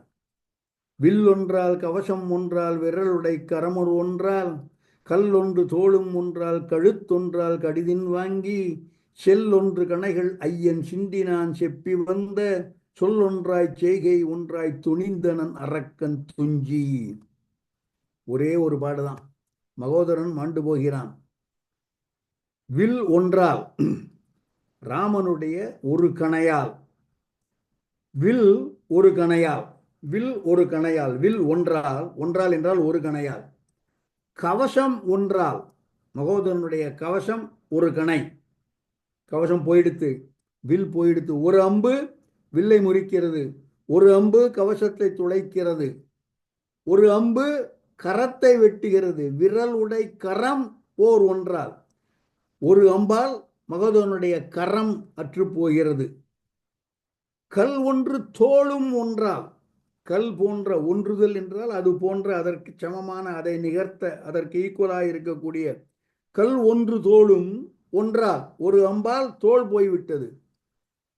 வில் ஒன்றால் கவசம் ஒன்றால் விரலுடை கரமொரு ஒன்றால் கல்லொன்று தோளும் ஒன்றால் கழுத்தொன்றால் கடிதின் வாங்கி செல்லொன்று கணைகள் ஐயன் சிந்தினான் செப்பி வந்த சொல்லொன்றாய் செய்கை ஒன்றாய் துணிந்தனன் அரக்கன் துஞ்சி. ஒரே ஒரு பாடுதான். மகோதரன் மாண்டு போகிறான். வில் ஒன்றால், ராமனுடைய ஒரு கணையால், வில் ஒரு கணையால், வில் ஒரு கணையால், வில் ஒன்றால், ஒன்றால் என்றால் ஒரு கணையால். கவசம் ஒன்றால், மகோதரனுடைய கவசம் ஒரு கணை, கவசம் போயிடுத்து, வில் போயிடுத்து. ஒரு அம்பு வில்லை முறிக்கிறது, ஒரு அம்பு கவசத்தை துளைக்கிறது, ஒரு அம்பு கரத்தை வெட்டுகிறது. விரல் உடை கரம் போர் ஒன்றால், ஒரு அம்பால் மகோதரனுடைய கரம் அற்று போகிறது. கல் ஒன்று தோளும் ஒன்றால், கல் போன்ற, ஒன்றுதல் என்றால் அது போன்ற, அதற்கு சமமான, அதை நிகர்த்த, அதற்கு ஈக்குவலாக இருக்கக்கூடிய கல் ஒன்று தோளும் ஒன்றால், ஒரு அம்பால் தோல் போய்விட்டது,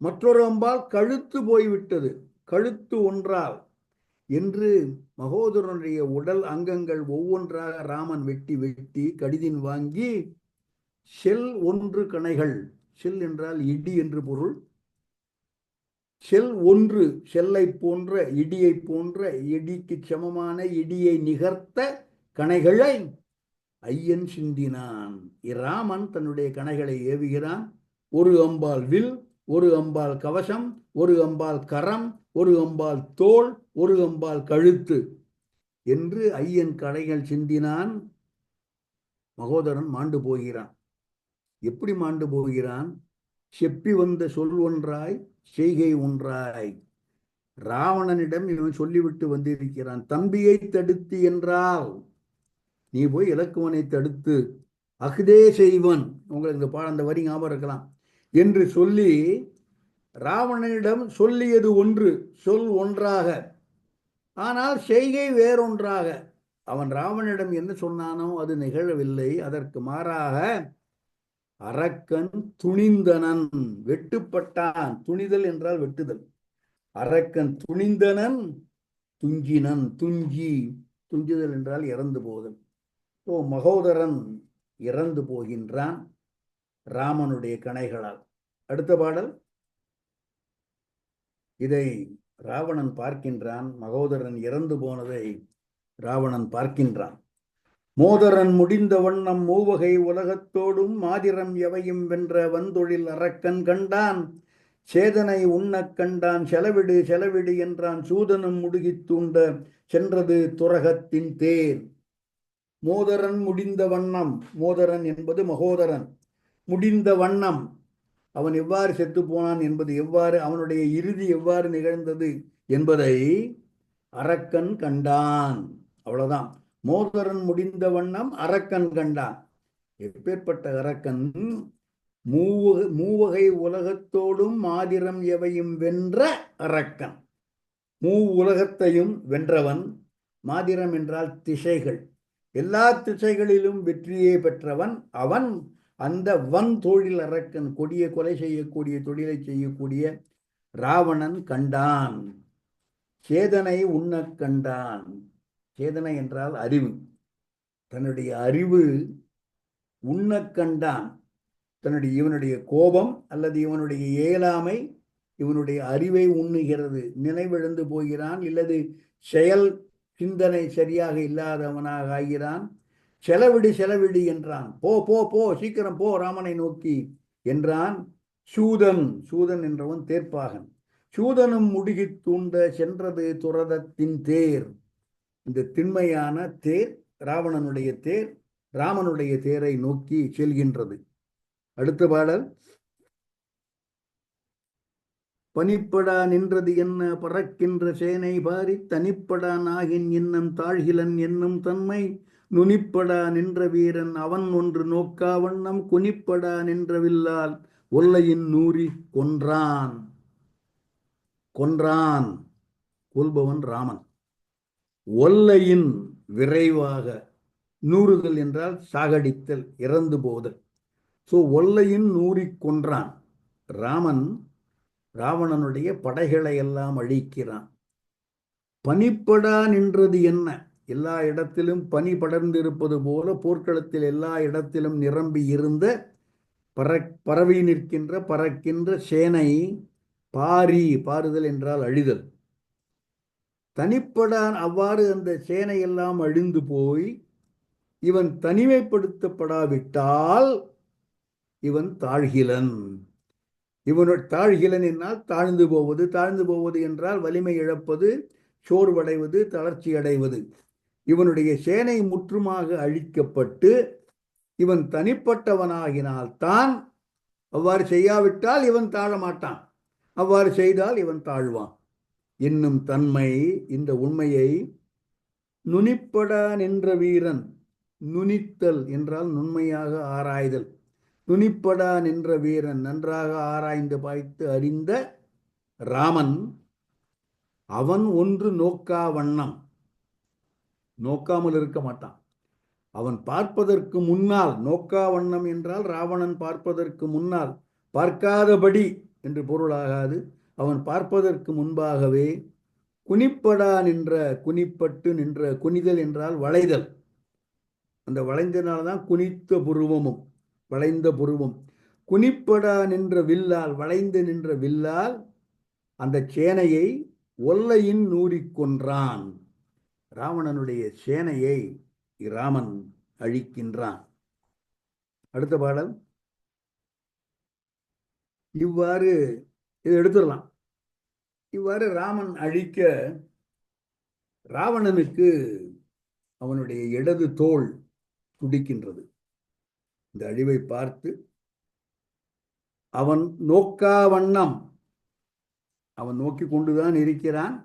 மற்றொரு அம்பால் கழுத்து போய்விட்டது. கழுத்து ஒன்றால் என்று மகோதரனுடைய உடல் அங்கங்கள் ஒவ்வொன்றாக ராமன் வெட்டி வெட்டி கடிதின் வாங்கி செல் ஒன்று கணைகள், செல் என்றால் இடி என்று பொருள். செல் ஒன்று, செல்லை போன்ற இடியை போன்ற இடிக்கு சமமான இடியை நிகர்த்த கணைகளை ஐயன் சிந்தினான். ராமன் தன்னுடைய கணைகளை ஏவுகிறான். ஒரு அம்பால் வில், ஒரு அம்பால் கவசம், ஒரு அம்பால் கரம், ஒரு அம்பால் தோள், ஒரு அம்பால் கழுத்து என்று ஐயன் கணைகள் சிந்தினான். மகோதரன் மாண்டு போகிறான். எப்படி மாண்டு போகிறான்? செப்பி வந்த சொல் ஒன்றாய் செய்கை ஒன்றாய். ராவணனிடம் இவன் சொல்லிவிட்டு வந்திருக்கிறான், தம்பியை தடுத்து என்றால் நீ போய் இலக்குவனை தடுத்து அஃதே செய்வன். உங்களுக்கு இந்த அந்த வரி ஞாபகம் இருக்கலாம் என்று சொல்லி ராவணனிடம் சொல்லியது ஒன்று, சொல் ஒன்றாக, ஆனால் செய்கை வேறொன்றாக. அவன் ராவணனிடம் என்ன சொன்னானோ அது நிகழவில்லை. அதற்கு மாறாக அரக்கன் துணிந்தனன், வெட்டுப்பட்டான். துணிதல் என்றால் வெட்டுதல். அரக்கன் துணிந்தனன், துஞ்சினன், துஞ்சி, துஞ்சுதல் என்றால் இறந்து போதல். மகோதரன் இறந்து போகின்றான் ராமனுடைய கணைகளால். அடுத்த பாடல். இதை ராவணன் பார்க்கின்றான். மகோதரன் இறந்து போனதை ராவணன் பார்க்கின்றான். மோதரன் முடிந்த வண்ணம் மூவகை உலகத்தோடும் மாதிரம் எவையும் வென்ற வந்தொழில் அரக்கன் கண்டான். சேதனை உண்ணக் கண்டான், செலவிடு செலவிடு என்றான். சூதனும் முடுகித் தூண்ட சென்றது துரகத்தின் தேர். மோதரன் முடிந்த வண்ணம், மோதரன் என்பது மகோதரன். முடிந்த வண்ணம், அவன் எவ்வாறு செத்து போனான் என்பது, எவ்வாறு அவனுடைய இறுதி எவ்வாறு நிகழ்ந்தது என்பதை அரக்கன் கண்டான். அவ்வளவுதான். மோதரன் முடிந்த வண்ணம் அரக்கன் கண்டான். எப்பேற்பட்ட அரக்கன்? மூவகை உலகத்தோடும் மாதிரம் எவையும் வென்ற அரக்கன். உலகத்தையும் வென்றவன். மாதிரம் என்றால் திசைகள், எல்லா திசைகளிலும் வெற்றியே பெற்றவன் அவன். அந்த தொழில் அரக்கன், கொடிய கொலை செய்யக்கூடிய தொழிலை செய்யக்கூடிய ராவணன் கண்டான். சேதனை உண்ணக் கண்டான். சேதனை என்றால் அறிவு. தன்னுடைய அறிவு உண்ணக் கண்டான். இவனுடைய கோபம் அல்லது இவனுடைய இயலாமை இவனுடைய அறிவை உண்ணுகிறது. நினைவிழந்து போகிறான், இல்லது செயல் சிந்தனை சரியாக இல்லாதவனாக ஆகிறான். செலவிடு செலவிடு என்றான். போ போ போ, சீக்கிரம் போ ராமனை நோக்கி என்றான். சூதன் என்றவன் தேர்ப்பாகன். சூதனும் முடுகி தூண்ட சென்றது துரதத்தின் தேர். இந்த திண்மையான தேர், ராவணனுடைய தேர், ராமனுடைய தேரை நோக்கி செல்கின்றது. அடுத்த பாடல். பனிப்படா நின்றது என்ன பறக்கின்ற சேனை பாரி, தனிப்படா நாகின் இன்னம் தாழ்கிலன் என்னும் தன்மை, நுனிப்படா நின்ற வீரன் அவன் ஒன்று நோக்கா வண்ணம், குனிப்படா நின்றவில்லால் ஒல்லையின் நூறி கொன்றான். கொல்பவன் ராமன். ஒல்லையின் விரைவாக, நூறுதல் என்றால் சாகடித்தல், இறந்து போதல். ஒல்லையின் நூறி கொன்றான். ராமன் ராவணனுடைய படைகளை எல்லாம் அழிக்கிறான். பனிப்படா நின்றது என்ன? எல்லா இடத்திலும் பனி படர்ந்திருப்பது போல போர்க்களத்தில் எல்லா இடத்திலும் நிரம்பி இருந்த பரவி நிற்கின்ற பறக்கின்ற சேனை பாறுதல் என்றால் அழிதல். தனிப்படான், அவ்வாறு அந்த சேனை எல்லாம் அழிந்து போய் இவன் தனிமைப்படுத்தப்படாவிட்டால் இவன் தாழ்கிலன். தாழ்கிலன் என்னால் தாழ்ந்து போவது என்றால் வலிமை இழப்பது, சோர்வடைவது, தளர்ச்சி அடைவது. இவனுடைய சேனை முற்றுமாக அழிக்கப்பட்டு இவன் தனிப்பட்டவனாகினால் தான். அவ்வாறு செய்யாவிட்டால் இவன் தாழ மாட்டான், அவ்வாறு செய்தால் இவன் தாழ்வான் என்னும் தன்மை. இந்த உண்மையை நுனிப்படா நின்ற வீரன், நுனித்தல் என்றால் நுண்மையாக ஆராய்தல். நுனிப்படா நின்ற வீரன், நன்றாக ஆராய்ந்து பாய்த்து அறிந்த ராமன் அவன் ஒன்று நோக்கா வண்ணம், நோக்காமல் இருக்க மாட்டான். அவன் பார்ப்பதற்கு முன்னால், நோக்கா வண்ணம் என்றால் ராவணன் பார்ப்பதற்கு முன்னால், பார்க்காதபடி என்று பொருளாகாது. அவன் பார்ப்பதற்கு முன்பாகவே குனிப்படா நின்ற, குனிப்பட்டு நின்ற, குனிதல் என்றால் வளைதல். அந்த வளைந்தனால்தான் குனித்த புருவமும், வளைந்த புருவம். குனிப்படா நின்ற வில்லால், வளைந்து நின்ற வில்லால் அந்த சேனையை ஒல்லையின் நூறிக் கொன்றான். ராவணனுடைய சேனையை ராமன் அழிக்கின்றான். அடுத்த பாடல். இவ்வாறு இதை எடுத்துடலாம். இவ்வாறு ராமன் அழிக்க ராவணனுக்கு அவனுடைய இடது தோள் துடிக்கின்றது. இந்த அழிவை பார்த்து அவன் நோக்கா வண்ணம், அவன் நோக்கி கொண்டுதான் இருக்கிறான்.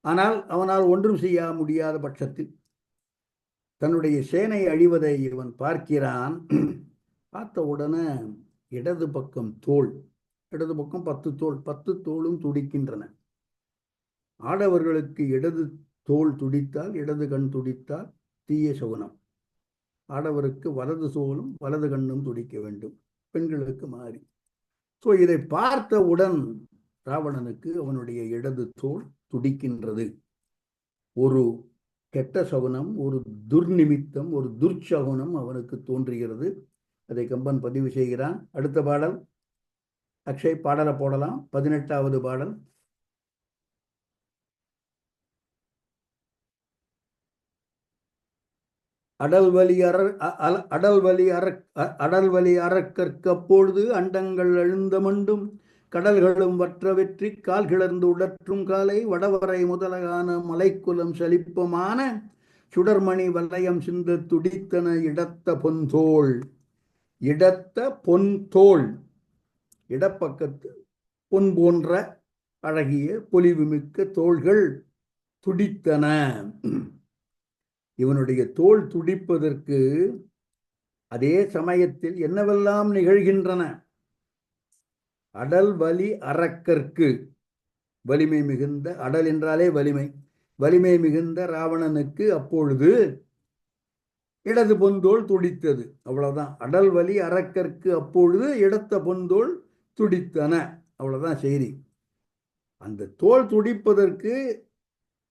ஆனால் அவனால் ஒன்றும் செய்ய முடியாத பட்சத்தில் தன்னுடைய சேனை அழிவதை இவன் பார்க்கிறான். பார்த்த உடனே இடது பக்கம் தோள், இடது பக்கம் 10 தோள், 10 தோளும் துடிக்கின்றன. ஆடவர்களுக்கு இடது தோள் துடித்தால், இடது கண் துடித்தால் தீய சகுனம். ஆடவருக்கு வலது தோளும் வலது கண்ணும் துடிக்க வேண்டும், பெண்களுக்கு மாறி. ஸோ இதை பார்த்தவுடன் ராவணனுக்கு அவனுடைய இடது தோள் துடிக்கின்றது. ஒரு கெட்ட சகுனம், ஒரு துர்நிமித்தம், ஒரு துர்ச்சகுனம் அவனுக்கு தோன்றுகிறது. அதை கம்பன் பதிவு செய்கிறான். அடுத்த பாடல். அக்ஷய் பாடலை போடலாம். 18வது பாடல். அடல்வலி அறக்கற்பொழுது அண்டங்கள் அழுந்தமண்டும் கடல்களும் வற்ற வெற்றி கால் கிளர்ந்து உடற்றும் காலை வடவரை முதலகான மலைக்குலம் சலிப்பமான சுடர்மணி வலயம் சிந்த துடித்தன இடத்த பொன்தோள். இடத்த பொன்தோள், இடப்பக்கத்து பொன் போன்ற அழகிய பொலிவுமிக்க தோள்கள் துடித்தன. இவனுடைய தோள் துடிப்பதற்கு அதே சமயத்தில் என்னவெல்லாம் நிகழ்கின்றன? அடல் வலி அறக்கற்கு, வலிமை மிகுந்த, அடல் என்றாலே வலிமை, வலிமை மிகுந்த ராவணனுக்கு அப்பொழுது இடது பொன்தோள் துடித்தது. அவ்வளவுதான். அடல் வலி அறக்கற்கு அப்பொழுது இடத்த பொன்தோள் துடித்தன. அவ்வளவுதான் செய்தி. அந்த தோள் துடிப்பதற்கு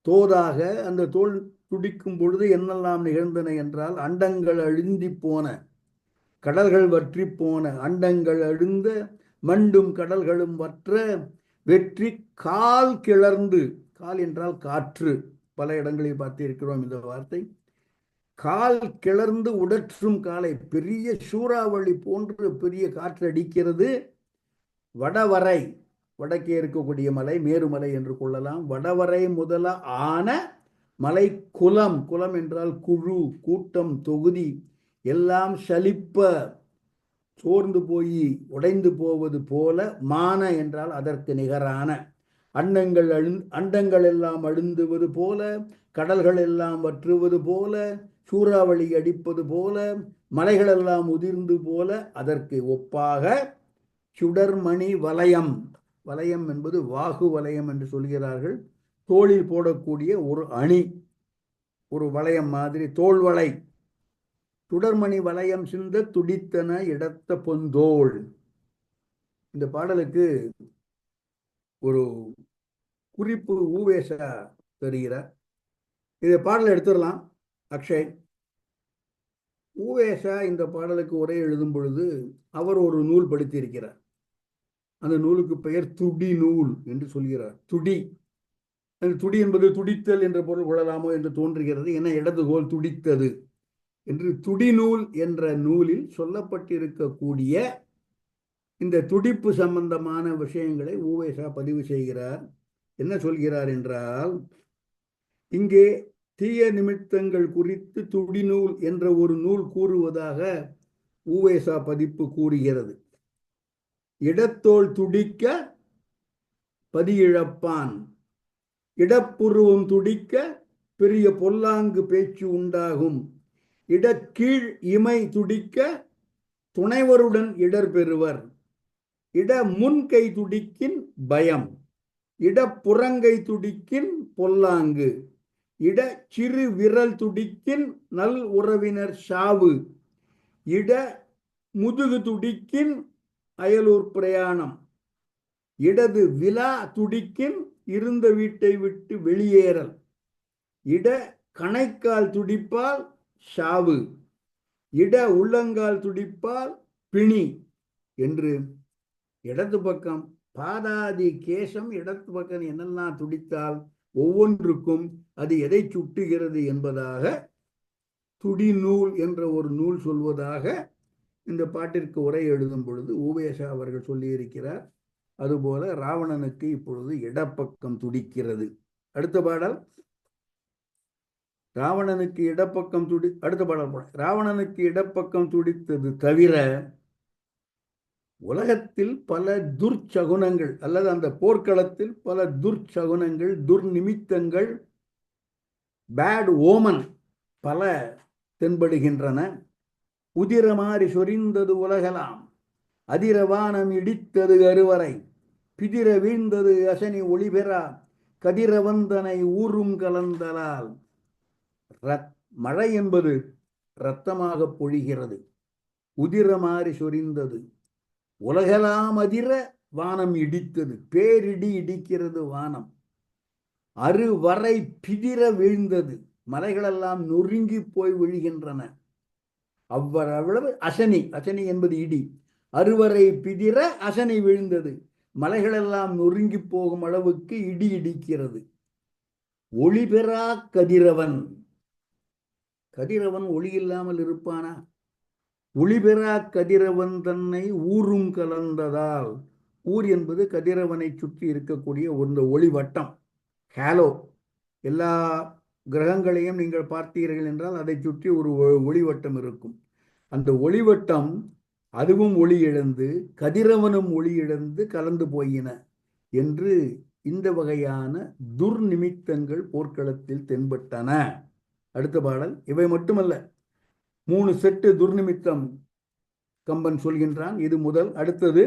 தோதாக அந்த தோள் துடிக்கும் பொழுது என்னெல்லாம் நிகழ்ந்தன என்றால், அண்டங்கள் அழுந்தி போன, கடல்கள் வற்றி போன, அண்டங்கள் அழுந்த மண்டும் கடல்களும் வற்ற வெற்றி கால் கிளர்ந்து, கால் என்றால் காற்று, பல இடங்களில் பார்த்து இருக்கிறோம் இந்த வார்த்தை. கால் கிளர்ந்து உடற்றும் காலை, பெரிய சூறாவளி போன்று பெரிய காற்று அடிக்கிறது. வடவரை, வடக்கே இருக்கக்கூடிய மலை மேருமலை என்று கொள்ளலாம். வடவரை முதல ஆன மலை குலம், குலம் என்றால் குழு, கூட்டம், தொகுதி எல்லாம் சலிப்ப, சோர்ந்து போய் உடைந்து போவது போல, மான என்றால் அதற்கு நிகரான, அண்டங்கள் எல்லாம் அழுந்துவது போல, கடல்கள் எல்லாம் வற்றுவது போல, சூறாவளி அடிப்பது போல, மலைகள் எல்லாம் உதிர்ந்து போல, அதற்கு ஒப்பாக சுடர்மணி வலயம், வலயம் என்பது வாகு வலயம் என்று சொல்கிறார்கள். தோளில் போடக்கூடிய ஒரு அணி, ஒரு வளையம் மாதிரி, தோல் வளை. சுடர்மணி வலயம் சிந்த துடித்தன இடத்த பொன்தோள். இந்த பாடலுக்கு ஒரு குறிப்பு ஊவேசா தருகிறார். இதை பாடலை எடுத்துடலாம். அக்ஷய், ஊவேசா இந்த பாடலுக்கு உரை எழுதும் பொழுது அவர் ஒரு நூல் படித்திருக்கிறார். அந்த நூலுக்கு பெயர் துடி நூல் என்று சொல்கிறார். துடி, துடி என்பது துடித்தல் என்ற பொருள் கொள்ளலாமோ என்று தோன்றுகிறது. என இடதுகோல் துடித்தது என்று துடிநூல் என்ற நூலில் சொல்லப்பட்டிருக்கக்கூடிய இந்த துடிப்பு சம்பந்தமான விஷயங்களை ஊவேசா பதிவு செய்கிறார். என்ன சொல்கிறார் என்றால், இங்கே தீய நிமித்தங்கள் குறித்து துடிநூல் என்ற ஒரு நூல் கூறுவதாக ஊவேசா பதிப்பு கூறுகிறது. இடத்தோள் துடிக்க பதியிழப்பான், இடப்புருவம் துடிக்க பெரிய பொல்லாங்கு பேச்சு உண்டாகும், இடக்கீழ் இமை துடிக்க துணைவருடன் இடர் பெறுவர், இட முன்கை துடிக்கின் பயம், இடப்புறங்கை துடிக்கின் பொல்லாங்கு, இட சிறு விரல் துடிக்கின் நல் உறவினர் சாவு, இட முதுகு துடிக்கின் அயலூர் பிரயாணம், இடது விலா துடிக்கின் இருந்த வீட்டை விட்டு வெளியேறல், இட கணைக்கால் துடிப்பால் சாவு, இட உள்ளங்கால் துடிப்பால் பிணி என்று இடது பக்கம் பாதாதி கேசம் இடது பக்கம் என்னெல்லாம் துடித்தால் ஒவ்வொன்றுக்கும் அது எதை சுட்டுகிறது என்பதாக துடி நூல் என்ற ஒரு நூல் சொல்வதாக இந்த பாட்டிற்கு உரை எழுதும் பொழுது ஊவேசா அவர்கள் சொல்லியிருக்கிறார். அதுபோல ராவணனுக்கு இப்பொழுது இடப்பக்கம் துடிக்கிறது. அடுத்த பாடல் ராவணனுக்கு இடப்பக்கம் அடுத்த பாடல் ராவணனுக்கு இடப்பக்கம் துடித்தது தவிர உலகத்தில் பல துர்ச்சகுனங்கள் அல்லது அந்த போர்க்களத்தில் பல துர்ச்சகுனங்கள், துர்நிமித்தங்கள், பேட் ஓமன் பல தென்படுகின்றன. உதிரமாறி சொரிந்தது உலகலாம், அதிரவானம் இடித்தது அருவரை, பிதிர வீழ்ந்தது அசனி ஒளிபெறா, கதிரவந்தனை ஊரும் கலந்தலால். மழை என்பது இரத்தமாக பொழிகிறது. உதிரமாறி சொரிந்தது, உலகெல்லாம் அதிர வானம் இடித்தது, பேரிடி இடிக்கிறது வானம். அருவரை பிதிர வீழ்ந்தது, மலைகளெல்லாம் நொறுங்கி போய் விழுகின்றன. அவ்வளவு அசனி, அசனி என்பது இடி. அருவரை பிதிர அசனி விழுந்தது, மலைகளெல்லாம் நொறுங்கி போகும் அளவுக்கு இடி இடிக்கிறது. ஒளிபெறா கதிரவன், கதிரவன் ஒளி இல்லாமல் இருப்பானா? ஒளிபெறா கதிரவன் தன்னை ஊரும் கலந்ததால். ஊர் என்பது கதிரவனை சுற்றி இருக்கக்கூடிய ஒரு ஒளிவட்டம், ஹேலோ. எல்லா கிரகங்களையும் நீங்கள் பார்த்தீர்கள் என்றால் அதை சுற்றி ஒரு ஒளிவட்டம் இருக்கும். அந்த ஒளிவட்டம் அதுவும் ஒளி இழந்து கதிரவனும் ஒளி இழந்து கலந்து போயின என்று இந்த வகையான துர்நிமித்தங்கள் போர்க்களத்தில் தென்பட்டன. அடுத்த பாடல் இவை மட்டுமல்ல, 3 செட்டு துர்நிமித்தம் கம்பன் சொல்கின்றான். இது முதல். அடுத்தது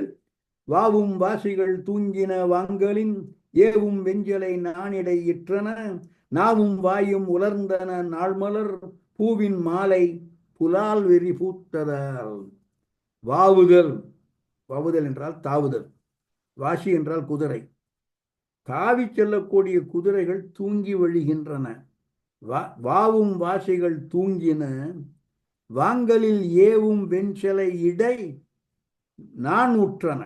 வாவும் வாசிகள் தூங்கின வாங்கலின், ஏவும் வெஞ்சலை நானிடை இற்றன, நாவும் வாயும் உலர்ந்தன நாள்மலர், பூவின் மாலை புலால் வெறி பூத்ததால். வாவுதல், வாவுதல் என்றால் தாவுதல், வாசி என்றால் குதிரை. தாவி செல்லக்கூடிய குதிரைகள் தூங்கி வழிகின்றன. வாவும் வாசிகள் தூங்கின, வாங்கலில் ஏவும் வெண்சிலை இடை நான் உற்றன.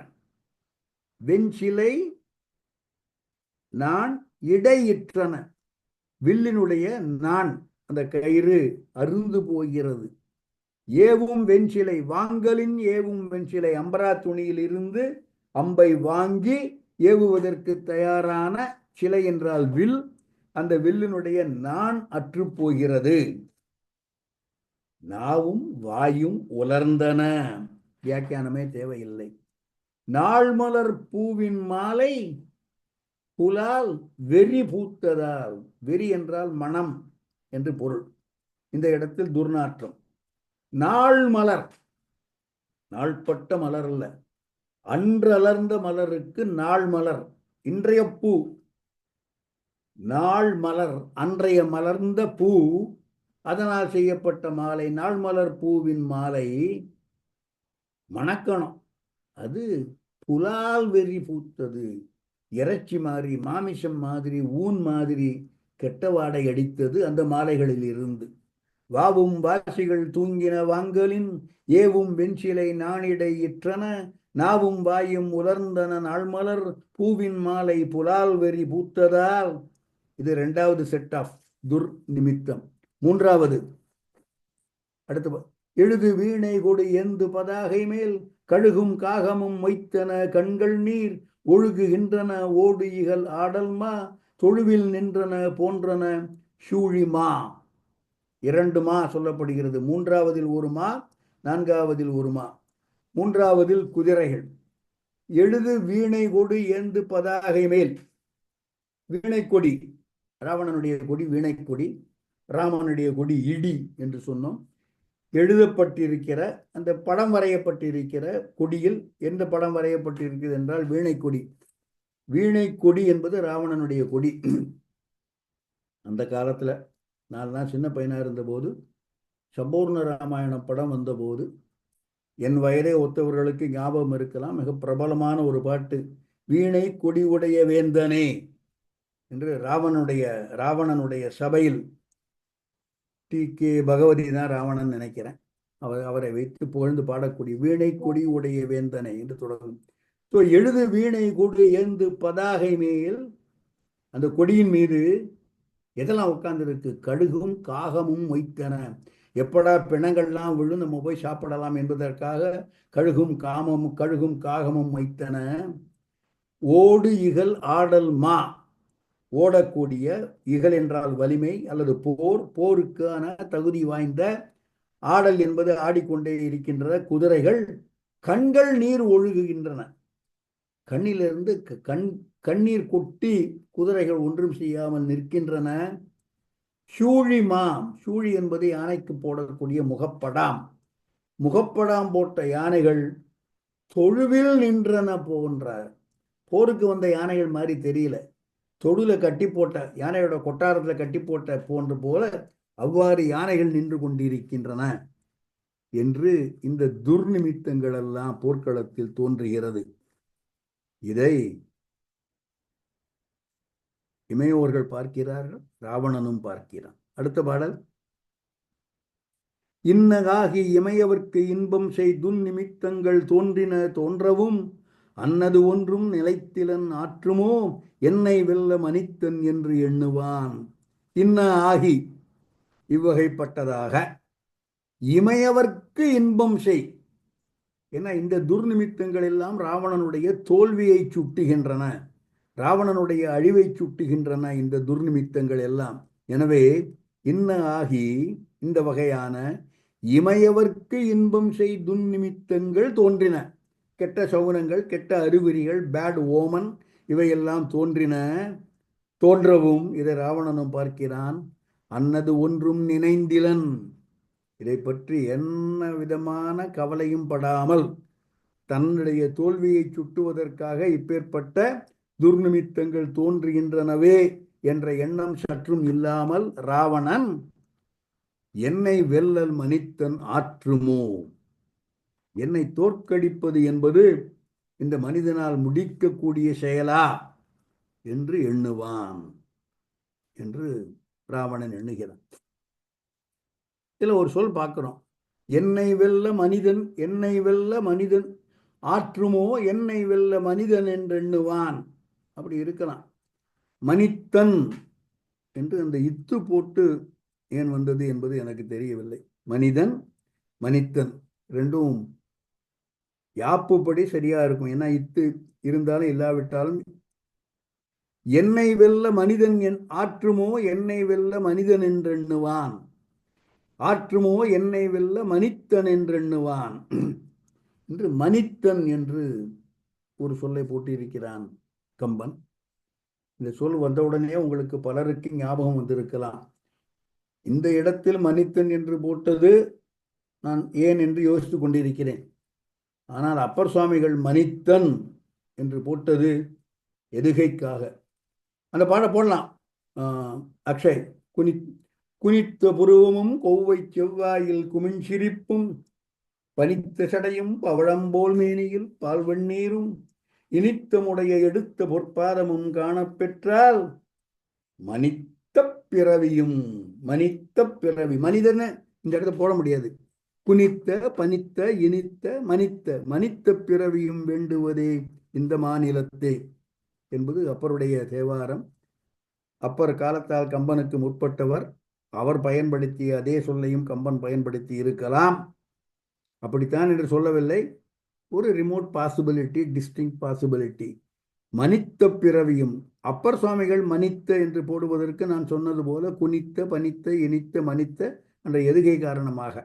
வெண்சிலை நான் இடையிற்றன, வில்லினுடைய நான் அந்த கயிறு அருந்து போகிறது. ஏவும் வெண்சிலை, வாங்கலின் ஏவும் வெண்சிலை, அம்பரா துணியில் இருந்து அம்பை வாங்கி ஏவுவதற்கு தயாரான சிலை என்றால் வில். அந்த வில்லினுடைய நான் அற்று போகிறது. நாவும் வாயும் உலர்ந்தன, வியாக்கியானமே தேவையில்லை. நாள்மலர் பூவின் மாலை புலால் வெறி பூத்ததால். வெறி என்றால் மனம் என்று பொருள். இந்த இடத்தில் துர்நாற்றம். நாள் மலர், நாள்பட்ட மலர் அல்ல, அன்றலர்ந்த மலருக்கு நாள் மலர். இன்றைய பூ நாள் மலர், அன்றைய மலர்ந்த பூ, அதனால் செய்யப்பட்ட மாலை. நாள் மலர் பூவின் மாலை மணக்கணும். அது புலால் வெறி பூத்தது, இறைச்சி மாதிரி, மாமிசம் மாதிரி, ஊன் மாதிரி கெட்ட வாடை அடித்தது அந்த மாலைகளில் இருந்து. வாவும் வாசிகள் தூங்கின வாங்கலின், ஏவும் வெண்சிலை நானிடை இற்றன, நாவும் வாயும் உலர்ந்தன நாள்மலர், பூவின் மாலை புலால் வெறி பூத்ததால். இது 2வது செட் ஆஃப் துர் நிமித்தம். 3வது அடுத்த எழுது வீணை கொடு எந்து பதாகை மேல், கழுகும் காகமும் மொய்த்தன கண்கள் நீர், ஒழுகுகின்றன ஓடு இகல் ஆடல்மா, தொழுவில் நின்றன போன்றன சூழிமா. 2 மா சொல்லப்படுகிறது. 3வதில் ஒரு மா, 4வதில் ஒரு மா. 3வதில் குதிரைகள். எழுது வீணை கொடு எந்து பதாகை மேல். வீணை கொடி, ராவணனுடைய கொடி வீணை கொடி, ராமனுடைய கொடி இடி என்று சொன்னோம். எழுதப்பட்டிருக்கிற அந்த படம் வரையப்பட்டிருக்கிற கொடியில் எந்த படம் வரையப்பட்டிருக்கிறது என்றால் வீணை கொடி. வீணை கொடி என்பது ராவணனுடைய கொடி. அந்த காலத்துல நான் சின்ன பையனா இருந்தபோது சம்பூர்ண ராமாயணம் படம் வந்தபோது, என் வயதை ஒத்தவர்களுக்கு ஞாபகம் இருக்கலாம், மிக பிரபலமான ஒரு பாட்டு, வீணை கொடி உடைய வேந்தனே என்று ராவணனுடைய சபையில், டி.கே. பகவதி தான் ராவணன் நினைக்கிறேன், அவரை வைத்து புகழ்ந்து பாடக்கூடிய வீணை கொடி உடைய வேந்தனை என்று தொடங்கும். ஸோ எழுது வீணை கொடு ஏந்து பதாகை மேல், அந்த கொடியின் மீது எதெல்லாம் உட்கார்ந்துருக்கு? கழுகும் காகமும் மொய்த்தன. எப்படா பிணங்கள்லாம் விழு நம்ம போய் சாப்பிடலாம் என்பதற்காக கழுகும் காகமும் மொய்த்தன. ஓடு இகல் ஆடல் மா, ஓடக்கூடிய, இகல் என்றால் வலிமை அல்லது போருக்கான தகுதி வாய்ந்த, ஆடல் என்பது ஆடிக்கொண்டே இருக்கின்ற குதிரைகள், கண்கள் நீர் ஒழுகுகின்றன. கண்ணிலிருந்து கண்ணீர் கொட்டி குதிரைகள் ஒன்றும் செய்யாமல் நிற்கின்றன. சூழிமாம், சூழி என்பது யானைக்கு போடக்கூடிய முகப்படாம். முகப்படாம் போட்ட யானைகள் தொழுவில் நின்றன போன்ற. போருக்கு வந்த யானைகள் மாதிரி தெரியல, தொழுல கட்டி போட்ட யானையோட கொட்டாரத்துல கட்டி போட்ட போன்று போல அவ்வாறு யானைகள் நின்று கொண்டிருக்கின்றன என்று இந்த துர்நிமித்தங்கள் எல்லாம் போர்க்களத்தில் தோன்றுகிறது. இதை இமையோர்கள் பார்க்கிறார்கள், ராவணனும் பார்க்கிறான். அடுத்த பாடல். இன்னகாகி இமையவர்க்கு இன்பம் செய் துன்நிமித்தங்கள் தோன்றின தோன்றவும், அன்னது ஒன்றும் நிலைத்திலன் ஆற்றுமோ என்னை வெல்ல மனித்தன் என்று எண்ணுவான். இன்ன ஆகி, இவ்வகைப்பட்டதாக, இமையவர்க்கு இன்பம் செய். ஏன்னா இந்த துர்நிமித்தங்கள் எல்லாம் ராவணனுடைய தோல்வியை சுட்டுகின்றன, ராவணனுடைய அழிவை சுட்டுகின்றன இந்த துர்நிமித்தங்கள் எல்லாம். எனவே இன்ன ஆகி, இந்த வகையான இமையவர்க்கு இன்பம் செய் துன்நிமித்தங்கள் தோன்றின, கெட்ட சகுனங்கள், கெட்ட அறிகுறிகள், பேட் ஓமன், இவையெல்லாம் தோன்றின. தோன்றவும் இதை ராவணனும் பார்க்கிறான். அன்னது ஒன்றும் நினைந்திலன், இதை பற்றி என்ன விதமான கவலையும் படாமல் தன்னுடைய தோல்வியை சுட்டுவதற்காக இப்பேற்பட்ட துர்நிமித்தங்கள் தோன்றுகின்றனவே என்ற எண்ணம் சற்றும் இல்லாமல் ராவணன், என்னை வெல்லல் மனிதன் ஆற்றுமோ, என்னை தோற்கடிப்பது என்பது இந்த மனிதனால் முடிக்கக்கூடிய செயலா என்று எண்ணுவான் என்று ராவணன் எண்ணுகிறான். இதுல ஒரு சொல் பார்க்கிறோம், என்னை வெல்ல மனிதன், என்னை வெல்ல மனிதன் ஆற்றுமோ என்னை வெல்ல மனிதன் என்று எண்ணுவான். அப்படி இருக்கலாம். மனிதன் என்று அந்த இத்து போட்டு ஏன் வந்தது என்பது எனக்கு தெரியவில்லை. மனிதன், மனிதன் ரெண்டும் யாப்புப்படி சரியா இருக்கும். ஏன்னா இத்து இருந்தாலும் இல்லாவிட்டாலும் என்னை வெல்ல மனிதன் ஆற்றுமோ என்னை வெல்ல மனிதன் என்றெண்ணுவான், ஆற்றுமோ என்னை வெல்ல மனிதன் என்றெண்ணுவான் என்று மனிதன் என்று ஒரு சொல்லை போட்டிருக்கிறான் கம்பன். இந்த சொல் வந்தவுடனே உங்களுக்கு பலருக்கு ஞாபகம் வந்திருக்கலாம். இந்த இடத்தில் மனிதன் என்று போட்டது நான் ஏன் என்று யோசித்துக் கொண்டிருக்கிறேன். ஆனால் அப்பர் சுவாமிகள் மனிதன் என்று போட்டது எதுகைக்காக. அந்த பாட போடலாம். அக்ஷய், குனித்த புருவமும் கொவ்வை செவ்வாயில் குமிஞ்சிரிப்பும் பனித்த சடையும் பவழம்போல் மேனியில் பால் வெண்ணீரும் இனித்தமுடைய எடுத்த பொற்பாதமும் காணப்பெற்றால் மனித்த பிறவியும், மனித்த பிறவி, மனிதன இந்த இடத்துல போட முடியாது. குனித்த பனித்த இனித்த மனித்த, மனித்த பிறவியும் வேண்டுவதே இந்த மாநிலத்தே என்பது அப்பருடைய தேவாரம். அப்பர் காலத்தால் கம்பனுக்கு முற்பட்டவர். அவர் பயன்படுத்திய அதே சொல்லையும் கம்பன் பயன்படுத்தி இருக்கலாம். அப்படித்தான் என்று சொல்லவில்லை. ஒரு ரிமோட் பாசிபிலிட்டி, டிஸ்டிங்க் பாசிபிலிட்டி. மனித்த பிறவியும், அப்பர் சுவாமிகள் மனித்த என்று போடுவதற்கு நான் சொன்னது போல குனித்த பனித்த இனித்த மனித்த என்ற எதுகை காரணமாக.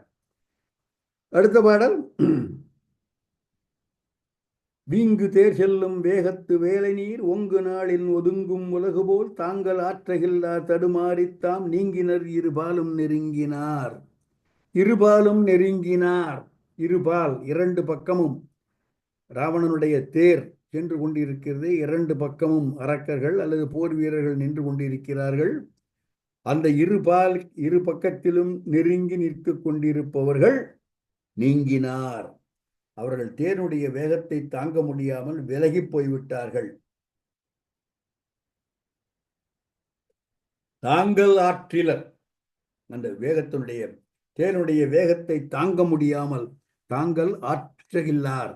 அடுத்த பாடல். வீங்கு தேர் செல்லும் வேகத்து வேலை நீர் ஒங்கு நாளின் ஒதுங்கும் உலகு போல் தாங்கள் ஆற்றகில்லார் தடுமாறித்தாம் நீங்கினர் இருபாலும் நெருங்கினார். இருபாலும் நெருங்கினார், இருபால் இரண்டு பக்கமும் ராவணனுடைய தேர் சென்று கொண்டிருக்கிறது. இரண்டு பக்கமும் அரக்கர்கள் அல்லது போர் வீரர்கள் நின்று கொண்டிருக்கிறார்கள். அந்த இரு பக்கத்திலும் நெருங்கி நிற்க கொண்டிருப்பவர்கள் நீங்கினார். அவர்கள் தேனுடைய வேகத்தை தாங்க முடியாமல் விலகி போய்விட்டார்கள். தாங்கள் ஆற்றிலர், அந்த வேகத்தினுடைய தேனுடைய வேகத்தை தாங்க முடியாமல் தாங்கள் ஆற்றுகில்லார்.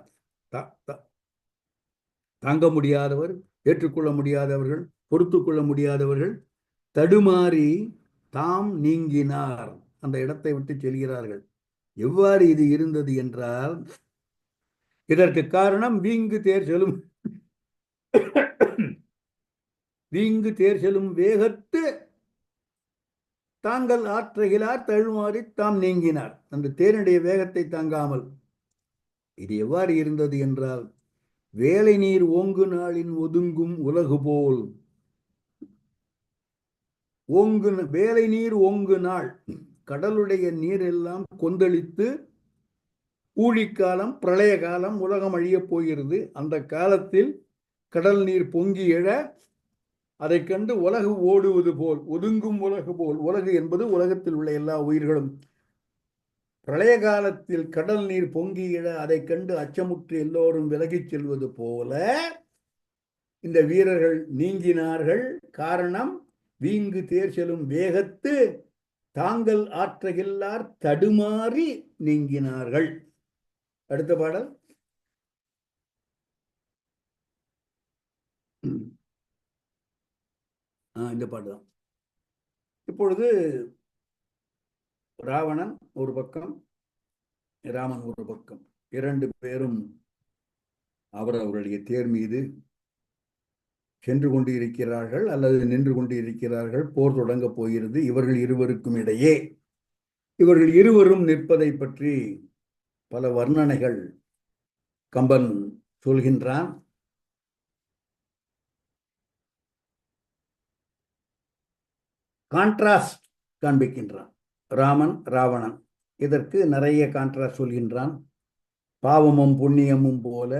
தாங்க முடியாதவர், ஏற்றுக்கொள்ள முடியாதவர்கள், பொறுத்து கொள்ள முடியாதவர்கள் தடுமாறி தாம் நீங்கினார், அந்த இடத்தை விட்டு செல்கிறார்கள். எவ்வாறு இது இருந்தது என்றால், இதற்கு காரணம் வீங்கு தேர் செல்லும் வேகத்து தாங்கள் ஆற்றுகிறார், தழுமாறி தாம் நீங்கினார். அந்த தேனுடைய வேகத்தை தாங்காமல். இது எவ்வாறு இருந்தது என்றால், வேலை நீர் ஓங்கு நாளின் ஒதுங்கும் உலகு போல். வேலை நீர் ஓங்கு நாள், கடலுடைய நீர் எல்லாம் கொந்தளித்து ஊழிக்காலம், பிரளய காலம், உலகம் அழியப் போகிறது. அந்த காலத்தில் கடல் நீர் பொங்கி எழ அதை கண்டு உலகு ஓடுவது போல், ஒதுங்கும் உலகு போல். உலகு என்பது உலகத்தில் உள்ள எல்லா உயிர்களும். பிரளய காலத்தில் கடல் நீர் பொங்கி எழ அதை கண்டு அச்சமுற்று எல்லோரும் விலகிச் செல்வது போல இந்த வீரர்கள் நீங்கினார்கள். காரணம், வீங்கு தேர் செல்லும் வேகத்து தாங்கள் ஆற்றுகில்லார், தடுமாறி நீங்கினார்கள். அடுத்த பாடல். இந்த பாட்டுதான். இப்பொழுது ராவணன் ஒரு பக்கம், ராமன் ஒரு பக்கம், இரண்டு பேரும் அவர்களுடைய தேர் மீது சென்று கொண்டு இருக்கிறார்கள் அல்லது நின்று கொண்டு இருக்கிறார்கள். போர் தொடங்க போகிறது. இவர்கள் இருவருக்கும் இடையே இவர்கள் இருவரும் நிற்பதை பற்றி பல வர்ணனைகள் கம்பன் சொல்கின்றான். கான்ட்ராஸ்ட் காண்பிக்கின்றான். ராமன் ராவணன், இதற்கு நிறைய கான்ட்ராஸ்ட் சொல்கின்றான். பாவமும் புண்ணியமும் போல,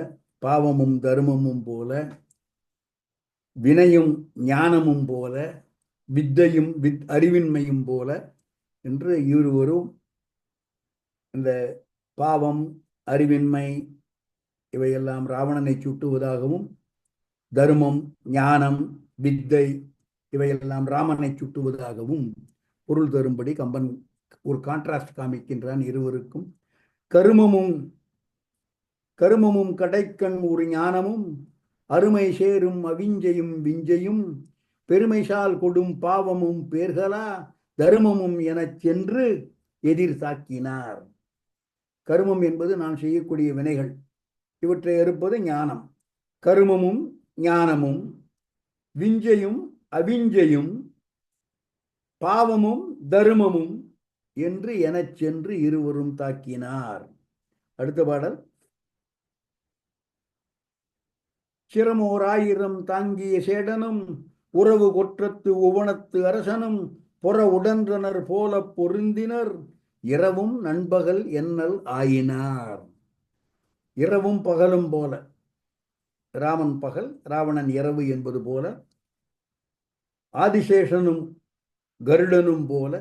பாவமும் தர்மமும் போல, வினையும் ஞானமும் போல, வித்தையும் அறிவின்மையும் போல என்று இருவரும் இந்த பாவம், அறிவின்மை இவையெல்லாம் ராவணனை சுட்டுவதாகவும், தர்மம், ஞானம், வித்தை இவையெல்லாம் ராமனை சுட்டுவதாகவும் பொருள் தரும்படி கம்பன் ஒரு கான்ட்ராஸ்ட் காமிக்கின்றான் இருவருக்கும். கருமமும் கடைக்கண் ஒரு ஞானமும், அருமை சேரும் அவிஞ்சையும் விஞ்சையும், பெருமைசால் கொடும் பாவமும் பேர்களா தர்மமும் எனச் சென்று எதிர் தாக்கினார். கருமம் என்பது நாம் செய்யக்கூடிய வினைகள், இவற்றை அறுப்பது ஞானம். கருமமும் ஞானமும், விஞ்சையும் அவிஞ்சையும், பாவமும் தர்மமும் என்று எனச் சென்று இருவரும் தாக்கினார். அடுத்த பாடல். சிரமோர் ஆயிரம் தாங்கிய சேடனும், உறவு கொற்றத்து உவனத்து அரசனும், புற உடன்றனர் போல பொருந்தினர், இரவும் நண்பகல் என்னல் ஆயினார். இரவும் பகலும் போல, ராமன் பகல், ராவணன் இரவு என்பது போல, ஆதிசேஷனும் கருடனும் போல,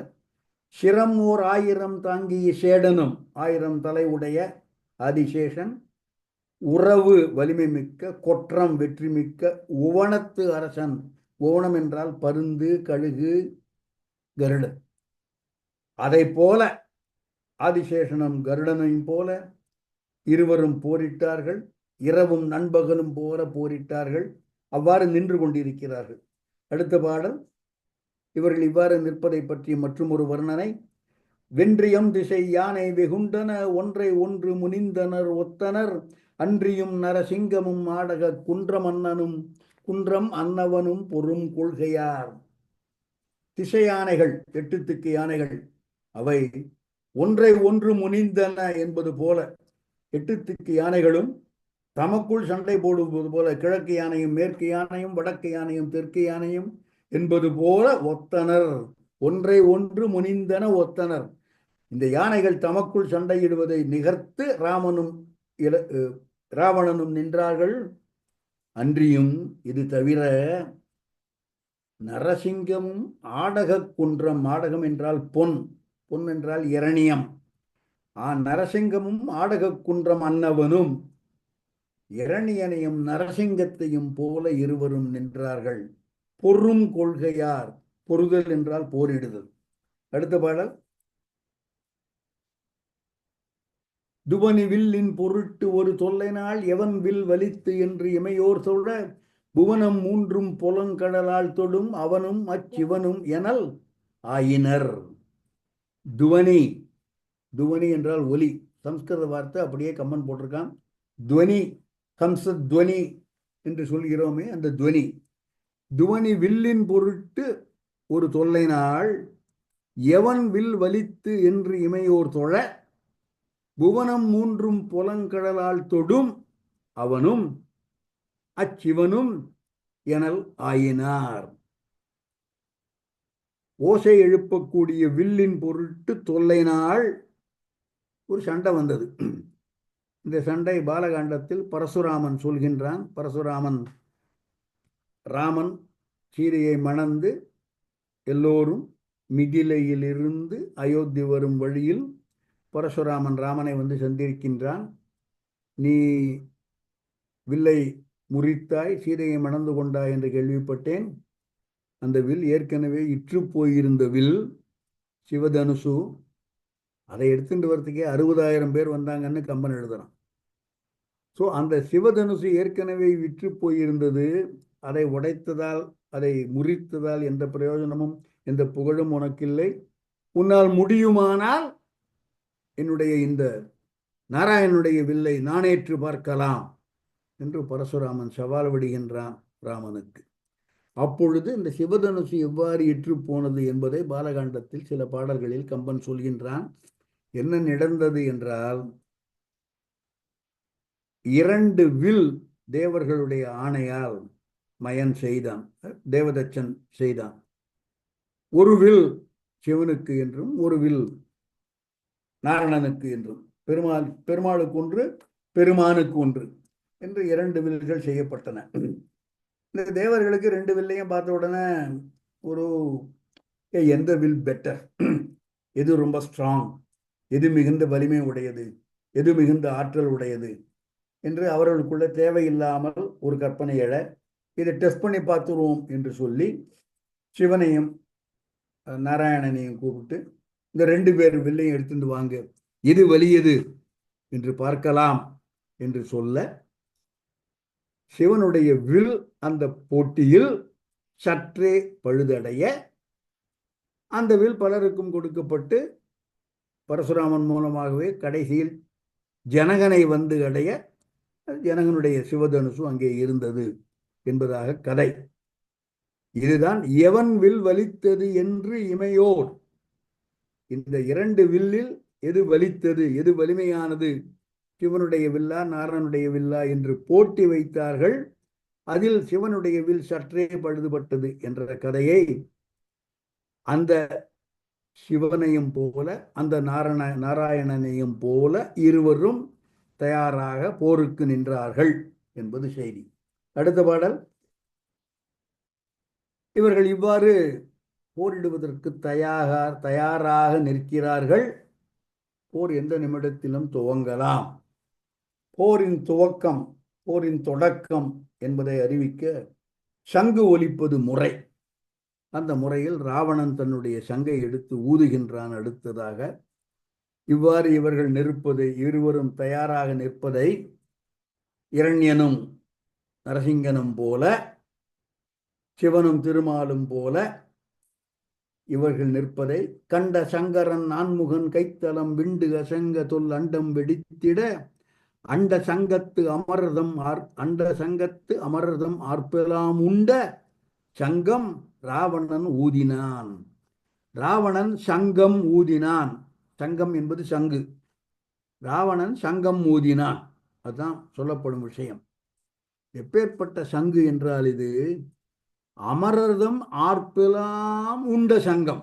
சிரம் ஓர் ஆயிரம் தாங்கிய சேடனும், 1000 தலை உடைய ஆதிசேஷன், உறவு வலிமை மிக்க, கொற்றம் வெற்றி மிக்க, உவனத்து அரசன். உவனம் என்றால் பருந்து, கழுகு, கருடன். அதை போல ஆதிசேஷனும் கருடனையும் போல இருவரும் போரிட்டார்கள். இரவும் நண்பகலும் போல போரிட்டார்கள். அவ்வாறு நின்று கொண்டிருக்கிறார்கள். அடுத்த பாடல். இவர்கள் இவ்வாறு நிற்பதை பற்றி மற்றும் ஒரு வர்ணனை. வென்றியம் திசை யானை வெகுண்டன, ஒன்றை ஒன்று முனிந்தனர் ஒத்தனர், அன்றியும் நரசிங்கமும் ஆடக குன்றம் அன்னவனும் பொறும் கொள்கையார். திசை யானைகள், 8 திக்கு யானைகள், அவை ஒன்றை ஒன்று முனிந்தன என்பது போல, 8 திக்கு யானைகளும் தமக்குள் சண்டை போடுவது போல, கிழக்கு யானையும் மேற்கு யானையும் வடக்கு யானையும் தெற்கு யானையும் என்பது போல ஒத்தனர், ஒன்றை ஒன்று முனிந்தன ஒத்தனர். இந்த யானைகள் தமக்குள் சண்டையிடுவதை நிகர்த்து ராவணனும் நின்றார்கள். அன்றியும் இது தவிர நரசிங்கமும் ஆடக குன்றம், ஆடகம் என்றால் பொன், பொன் என்றால் இரணியம், நரசிங்கமும் ஆடக குன்றம் அன்னவனும் இரணியனையும் நரசிங்கத்தையும் போல இருவரும் நின்றார்கள். பொறும் கொள்கையார், பொறுதல் என்றால் போரிடுதல். அடுத்த பாடல். துவனி வில்லின் பொருட்டு ஒரு தொல்லை நாள் எவன் வில் வலித்து என்று இமையோர் தொழ புவனம் மூன்றும் புலங்கடலால் தொடும் அவனும் அச்சிவனும் எனல் ஆயினர். துவனி, துவனி என்றால் ஒலி. சம்ஸ்கிருத வார்த்தை அப்படியே கம்மன் போட்டிருக்கான். துவனி, ஹம்சத் துவனி என்று சொல்கிறோமே அந்த துவனி. துவனி வில்லின் பொருட்டு ஒரு தொல்லை நாள் எவன் வில் வலித்து என்று இமையோர் தொழ புவனம் மூன்றும் புலங்கடலால் தொடும் அவனும் அச்சிவனும் எனல் ஆயினார். ஓசை எழுப்பக்கூடிய வில்லின் பொருட்டு தொல்லை நாள் ஒரு சண்டை வந்தது. இந்த சண்டை பாலகாண்டத்தில் பரசுராமன் சொல்கின்றான். பரசுராமன் ராமன் சீதையை மணந்து எல்லோரும் மிதிலையிலிருந்து அயோத்தி வரும் வழியில் பரசுராமன் ராமனை வந்து சந்திருக்கின்றான். நீ வில்லை முறித்தாய், சீதையை மணந்து கொண்டாய் என்று கேள்விப்பட்டேன். அந்த வில் ஏற்கனவே இற்று போயிருந்த வில், சிவதனுசு. அதை எடுத்துட்டு வரத்துக்கே 60,000 பேர் வந்தாங்கன்னு கம்பன் எழுதுறான். ஸோ அந்த சிவதனுசு ஏற்கனவே விற்று போயிருந்தது. அதை உடைத்ததால், அதை முறித்ததால் எந்த பிரயோஜனமும் எந்த புகழும் உனக்கில்லை. உன்னால் முடியுமானால் என்னுடைய இந்த நாராயணனுடைய வில்லை நானேற்று பார்க்கலாம் என்று பரசுராமன் சவால் விடுகின்றான் ராமனுக்கு. அப்பொழுது இந்த சிவதனுசு எவ்வாறு இற்று போனது என்பதை பாலகாண்டத்தில் சில பாடல்களில் கம்பன் சொல்கின்றான். என்ன நடந்தது என்றால், 2 வில் தேவர்களுடைய ஆணையால் மயன் செய்தான், தேவதச்சன் செய்தான். ஒரு வில் சிவனுக்கு என்றும் ஒரு வில் நாரணனுக்கு என்றும், பெருமாளுக்கு ஒன்று பெருமானுக்கு ஒன்று என்று 2 வில்கள் செய்யப்பட்டன. இந்த தேவர்களுக்கு 2 வில்லையும் பார்த்த உடனே ஒரு எந்த வில் பெட்டர், எது ரொம்ப ஸ்ட்ராங், எது மிகுந்த வலிமை உடையது, எது மிகுந்த ஆற்றல் உடையது என்று அவர்களுக்குள்ள தேவையில்லாமல் ஒரு கற்பனை எழ, இதை டெஸ்ட் பண்ணி பார்த்துருவோம் என்று சொல்லி சிவனையும் நாராயணனையும் கூப்பிட்டு இந்த 2 பேர் வில்லையும் எடுத்துட்டு வாங்க, எது வலியது என்று பார்க்கலாம் என்று சொல்ல, சிவனுடைய வில் அந்த போட்டியில் சற்றே பழுதடைய அந்த வில் பலருக்கும் கொடுக்கப்பட்டு பரசுராமன் மூலமாகவே கடைசியில் ஜனகனை வந்து அடைய ஜனகனுடைய சிவதனுசு அங்கே இருந்தது என்பதாக கதை. இதுதான் எவன் வில் வலித்தது என்று இமையோர். இந்த 2 வில்லில் எது வலித்தது, எது வலிமையானது, சிவனுடைய வில்லா நாராயணனுடைய வில்லா என்று போட்டி வைத்தார்கள். அதில் சிவனுடைய வில் சற்றே பழுதுபட்டது என்ற கதையை அந்த சிவனையும் போல அந்த நாராயணனையும் போல இருவரும் தயாராக போருக்கு நின்றார்கள் என்பது செய்தி. அடுத்த பாடல். இவர்கள் இவ்வாறு போரிடுவதற்கு தயாராக நிற்கிறார்கள். போர் எந்த நிமிடத்திலும் துவங்கலாம். போரின் துவக்கம், போரின் தொடக்கம் என்பதை அறிவிக்க சங்கு ஒலிப்பது முறை. அந்த முறையில் ராவணன் தன்னுடைய சங்கை எடுத்து ஊதுகின்றான். அடுத்ததாக இவ்வாறு இவர்கள் நிற்பதை, இருவரும் தயாராக நிற்பதை இரண்யனும் நரசிங்கனும் போல, சிவனும் திருமாலும் போல இவர்கள் நிற்பதை கண்ட சங்கரன் நான்முகன் கைத்தலம் விண்டு அசங்க தொல் அண்டம் வெடித்திட அண்ட சங்கத்து அமரதம் ஆர்ப்பெலாம் உண்ட சங்கம் ராவணன் ஊதினான். ராவணன் சங்கம் ஊதினான். சங்கம் என்பது சங்கு. ராவணன் சங்கம் ஊதினான். அதுதான் சொல்லப்படும் விஷயம். எப்பேற்பட்ட சங்கு என்றால் இது அமரர்தம் ஆர்ப்பெலாம் உண்ட சங்கம்.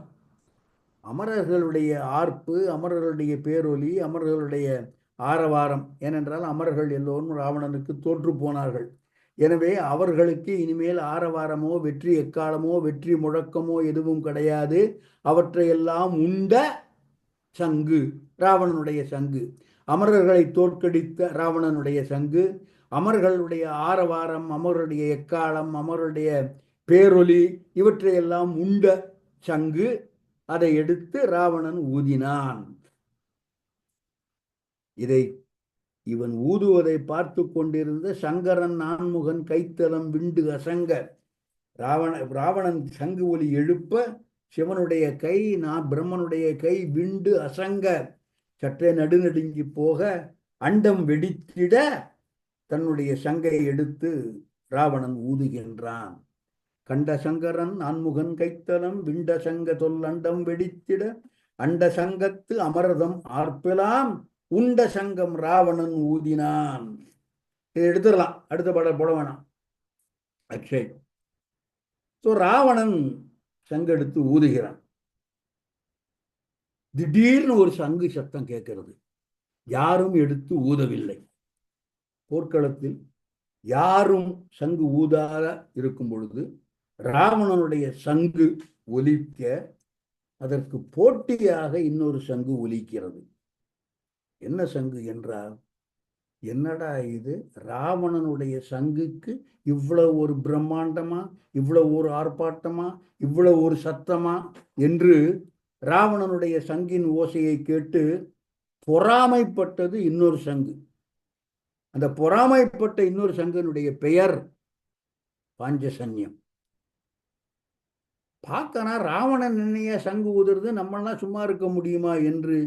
அமரர்களுடைய ஆர்ப்பு, அமரர்களுடைய பேரொலி, அமரர்களுடைய ஆரவாரம். ஏனென்றால் அமரர்கள் எல்லோரும் ராவணனுக்கு தோற்று போனார்கள். எனவே அவர்களுக்கு இனிமேல் ஆரவாரமோ வெற்றி எக்காலமோ வெற்றி முழக்கமோ எதுவும் கிடையாது. அவற்றையெல்லாம் உண்ட சங்கு ராவணனுடைய சங்கு. அமரர்களை தோற்கடித்த ராவணனுடைய சங்கு, அமர்களுடைய ஆரவாரம், அமருடைய எக்காலம், அமருடைய பேரொலி, இவற்றையெல்லாம் உண்ட சங்கு. அதை எடுத்து ராவணன் ஊதினான். இதை இவன் ஊதுவதை பார்த்து கொண்டிருந்த சங்கரன் நான்முகன் கைத்தலம் விண்டு அசங்க. ராவணன் சங்கு ஒலி எழுப்ப சிவனுடைய கை பிரம்மனுடைய கை விண்டு அசங்க சற்றே நடுநடுங்கி போக அண்டம் வெடித்திட தன்னுடைய சங்கை எடுத்து ராவணன் ஊதுகின்றான். கண்ட சங்கரன் நான்முகன் கைத்தலம் விண்ட சங்க தொல் அண்டம் வெடித்திட அண்ட சங்கத்து அமரதம் ஆர்ப்பலாம் உண்ட சங்கம் ராவணன் ஊதினான். இதை எடுத்துடலாம், அடுத்த பாடல் போட வேணாம். அக்ஷய். ராவணன் சங்கெடுத்து ஊதுகிறான். திடீர்னு ஒரு சங்கு சத்தம் கேட்கிறது. யாரும் எடுத்து ஊதவில்லை. போர்க்களத்தில் யாரும் சங்கு ஊதாத இருக்கும் பொழுது ராவணனுடைய சங்கு ஒலிக்க அதற்கு போட்டியாக இன்னொரு சங்கு ஒலிக்கிறது. என்ன சங்கு என்றால், என்னடா இது, ராவணனுடைய சங்குக்கு இவ்வளவு ஒரு பிரம்மாண்டமா, இவ்வளவு ஒரு ஆர்ப்பாட்டமா, இவ்வளவு ஒரு சத்தமா என்று ராவணனுடைய சங்கின் ஓசையை கேட்டு பொறாமைப்பட்டது இன்னொரு சங்கு. அந்த பொறாமைப்பட்ட இன்னொரு சங்கனுடைய பெயர் பாஞ்சசன்யம். பார்க்கனா ராவணன் என்னைய சங்கு ஊதுறது, நம்மளாம் சும்மா இருக்க முடியுமா என்று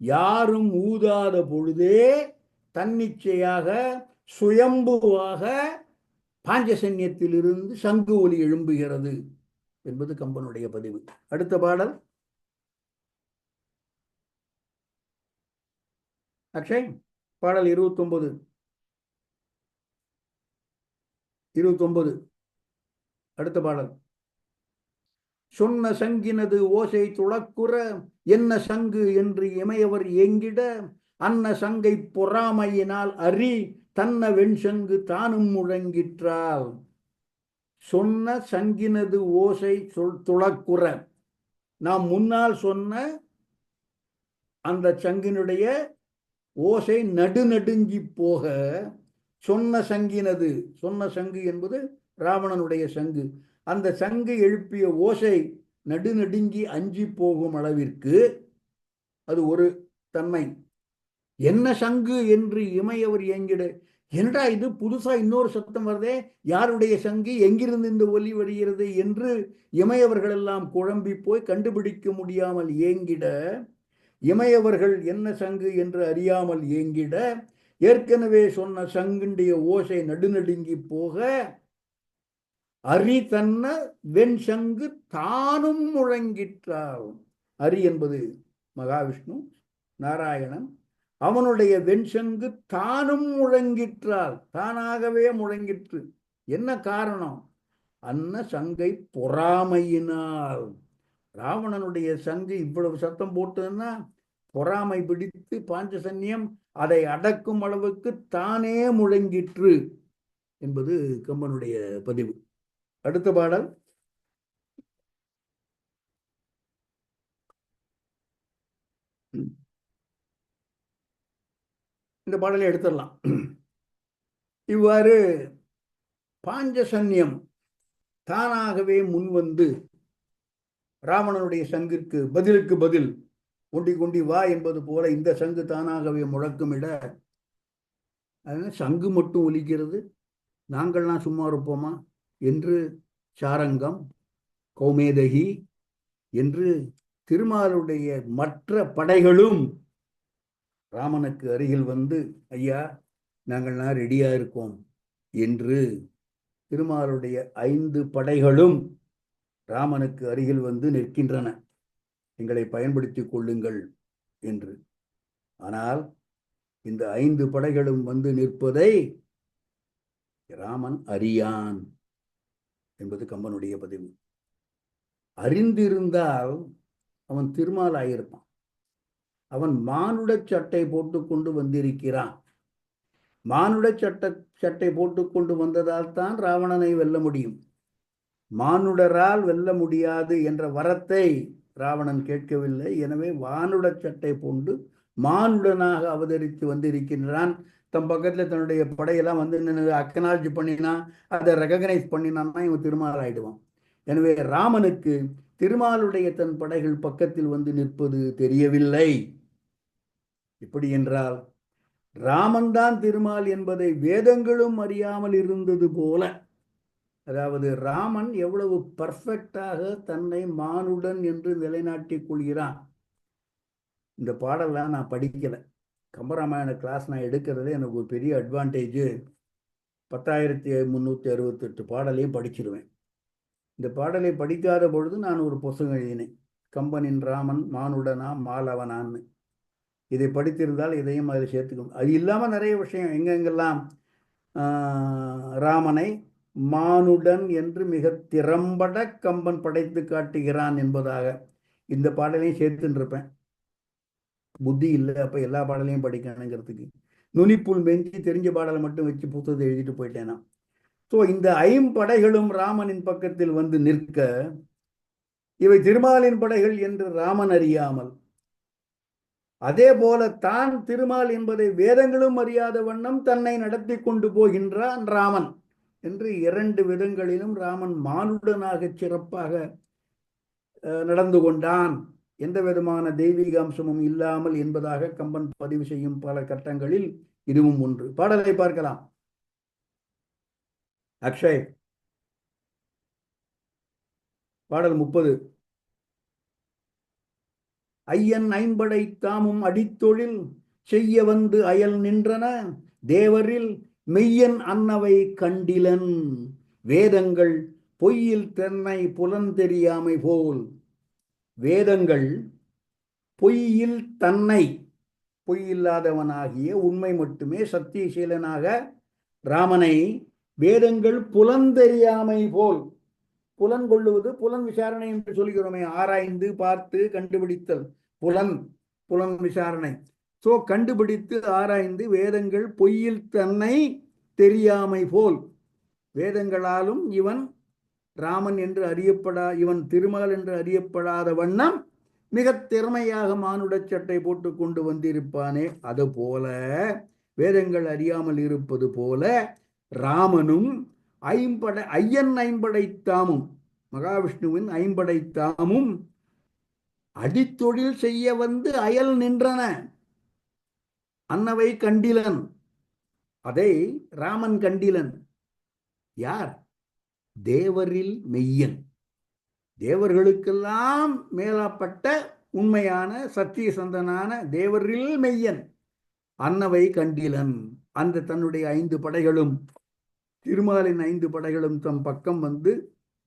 யாரும் ஊதாத பொழுதே தன்னிச்சையாக சுயம்புவாக பாஞ்சசன்யத்திலிருந்து சங்கு ஒலி எழும்புகிறது என்பது கம்பனுடைய பதிவு. அடுத்த பாடல் அக்ஷய், பாடல் 29. அடுத்த பாடல். சொன்ன சங்கினது ஓசை துளக்குற என்ன சங்கு என்று இமையவர் ஏங்கிட அன்ன சங்கை பொறாமையினால் அறி தன்ன வெண்சங்கு தானும் முழங்கிற்றால். சொன்ன சங்கினது ஓசை துளக்குற, நாம் முன்னால் சொன்ன அந்த சங்கினுடைய ஓசை நடுநடுங்கி போக, சொன்ன சங்கினது, சொன்ன சங்கு என்பது ராவணனுடைய சங்கு, அந்த சங்கு எழுப்பிய ஓசை நடுநடுங்கி அஞ்சி போகும் அளவிற்கு அது ஒரு தன்மை. என்ன சங்கு என்று இமையவர் ஏங்கிட, என்னடா இது புதுசா இன்னொரு சத்தம் வருதே, யாருடைய சங்கு, எங்கிருந்து இந்த ஒலி வருகிறது என்று இமையவர்கள் எல்லாம் குழம்பி போய் கண்டுபிடிக்க முடியாமல் ஏங்கிட, இமையவர்கள் என்ன சங்கு என்று அறியாமல் ஏங்கிட, ஏற்கனவே சொன்ன சங்குடைய ஓசை நடுநடுங்கி போக அரி தன்ன வெண் சங்கு தானும் முழங்கிற்றார். அரி என்பது மகாவிஷ்ணு நாராயணன், அவனுடைய வெண்சங்கு தானும் முழங்கிற்றால், தானாகவே முழங்கிற்று. என்ன காரணம்? அன்ன சங்கை பொறாமையினால். ராவணனுடைய சங்கு இவ்வளவு சத்தம் போட்டதுன்னா பொறாமை பிடித்து பாஞ்சசன்யம் அதை அடக்கும் அளவுக்கு தானே முழங்கிற்று என்பது கம்பனுடைய பதிவு. அடுத்த பாடல் இந்த பாடலை எடுத்துடலாம். இவ்வாறு பாஞ்சசன்யம் தானாகவே முன்வந்து ராவணனுடைய சங்கிற்கு பதிலுக்கு பதில் கொண்டி கொண்டி வா என்பது போல இந்த சங்கு தானாகவே முழக்கமிட, சங்கு மட்டும் ஒலிக்கிறது, நாங்கள்லாம் சும்மா இருப்போமா என்று சாரங்கம், கௌமேதகி என்று திருமாலுடைய மற்ற படைகளும் ராமனுக்கு அருகில் வந்து, ஐயா நாங்கள்லாம் ரெடியா இருக்கோம் என்று திருமாலுடைய 5 படைகளும் ராமனுக்கு அருகில் வந்து நிற்கின்றன, எங்களை பயன்படுத்திக் கொள்ளுங்கள் என்று. ஆனால் இந்த 5 படைகளும் வந்து நிற்பதை ராமன் அறியான் என்பது கம்பனுடைய பதிவு. அறிந்திருந்தால் அவன் திருமால் ஆயிருப்பான். அவன் மானுட சட்டை போட்டுக்கொண்டு வந்திருக்கிறான். மானுட சட்டை போட்டுக்கொண்டு வந்ததால் தான் ராவணனை வெல்ல முடியும். மானுடரால் வெல்ல முடியாது என்ற வரத்தை ராவணன் கேட்கவில்லை. எனவே வானுட சட்டை போண்டு மானுடனாக அவதரித்து வந்திருக்கின்றான். தன் பக்கத்துல தன்னுடைய படையெல்லாம் வந்து அக்னாலஜி பண்ணினா, அதை ரெகக்னைஸ் பண்ணினான்னா இவன் திருமால் ஆயிடுவான். எனவே ராமனுக்கு திருமாலுடைய தன் படைகள் பக்கத்தில் வந்து நிற்பது தெரியவில்லை. இப்படி என்றால் ராமன் தான் திருமால் என்பதை வேதங்களும் அறியாமல் இருந்தது போல, அதாவது ராமன் எவ்வளவு பர்ஃபெக்டாக தன்னை மானுடன் என்று நிலைநாட்டிக் கொள்கிறான். இந்த பாடலாம் நான் படிக்கல. கம்பராமாயண கிளாஸ் நான் எடுக்கிறதுல எனக்கு ஒரு பெரிய அட்வான்டேஜ். 10,368 பாடலையும் படிச்சிருவேன். இந்த பாடலை படிக்காத பொழுது நான் ஒரு புத்தகம் எழுதினேன், கம்பனின் ராமன் மானுடனா மாலவனான்னு. இதை படித்திருந்தால் இதையும் அதில் சேர்த்துக்கணும். அது இல்லாமல் நிறைய விஷயம் எங்கெங்கெல்லாம் ராமனை மானுடன் என்று மிக திறம்பட கம்பன் படைத்து காட்டுகிறான் என்பதாக இந்த பாடலையும் சேர்த்துருப்பேன். புத்தி இல்லை, அப்போ எல்லா பாடலையும் படிக்கணுங்கிறதுக்கு நுனிப்புள் மெஞ்சி தெரிஞ்ச பாடலை மட்டும் வச்சு புத்தகத்தை எழுதிட்டு போயிட்டேனா. ஸோ இந்த ஐம்படைகளும் ராமனின் பக்கத்தில் வந்து நிற்க, இவை திருமாலின் படைகள் என்று ராமன் அறியாமல், அதே போல தான் திருமால் என்பதை வேதங்களும் அறியாத வண்ணம் தன்னை நடத்தி கொண்டு போகின்றான் ராமன் என்று இரண்டு விதங்களிலும் ராமன் மானுடனாக சிறப்பாக நடந்து கொண்டான், எந்த விதமான தெய்வீக அம்சமும் இல்லாமல் என்பதாக கம்பன் பதிவு செய்யும் பல கட்டங்களில் இதுவும் ஒன்று. பாடலை பார்க்கலாம். அக்ஷய், பாடல் 30. ஐயன் ஐம்படை தாமும் அடித்தொழில் செய்ய வந்து அயல் நின்றன தேவரில் மெய்யன் அன்னவை கண்டிலன் வேதங்கள் பொய்யில் தென்னை புலந்தெரியாமை போல். வேதங்கள் பொய்யில் தன்னை, பொய்யில்லாதவனாகிய உண்மை மட்டுமே சத்தியசீலனாக ராமனை வேதங்கள் புலந்தெரியாமை போல், புலன் கொள்ளுவது புலன் விசாரணை என்று சொல்கிறோமே, ஆராய்ந்து பார்த்து கண்டுபிடித்தல் புலன், புலன் விசாரணை. சோ கண்டுபிடித்து ஆராய்ந்து வேதங்கள் பொய்யில் தன்னை தெரியாமை போல், வேதங்களாலும் இவன் ராமன் என்று இவன் திருமால் என்று அறியப்படாத வண்ணம் மிக திறமையாக மானுட சட்டை போட்டு கொண்டு வந்திருப்பானே, அது போல வேதங்கள் அறியாமல் இருப்பது போல ராமனும் ஐயன் ஐம்படை தாமும், மகாவிஷ்ணுவின் ஐம்படை தாமும் அடித்தொழில் செய்ய வந்து அயல் நின்றன அன்னவை கண்டிலன். அதை ராமன் கண்டிலன். யார்? தேவரில் மெய்யன், தேவர்களுக்கெல்லாம் மேலாப்பட்ட உண்மையான சத்திய சந்தனான தேவரில் மெய்யன் அன்னவை கண்டிலன். அந்த தன்னுடைய 5 படைகளும், திருமாலின் 5 படைகளும் தம் பக்கம் வந்து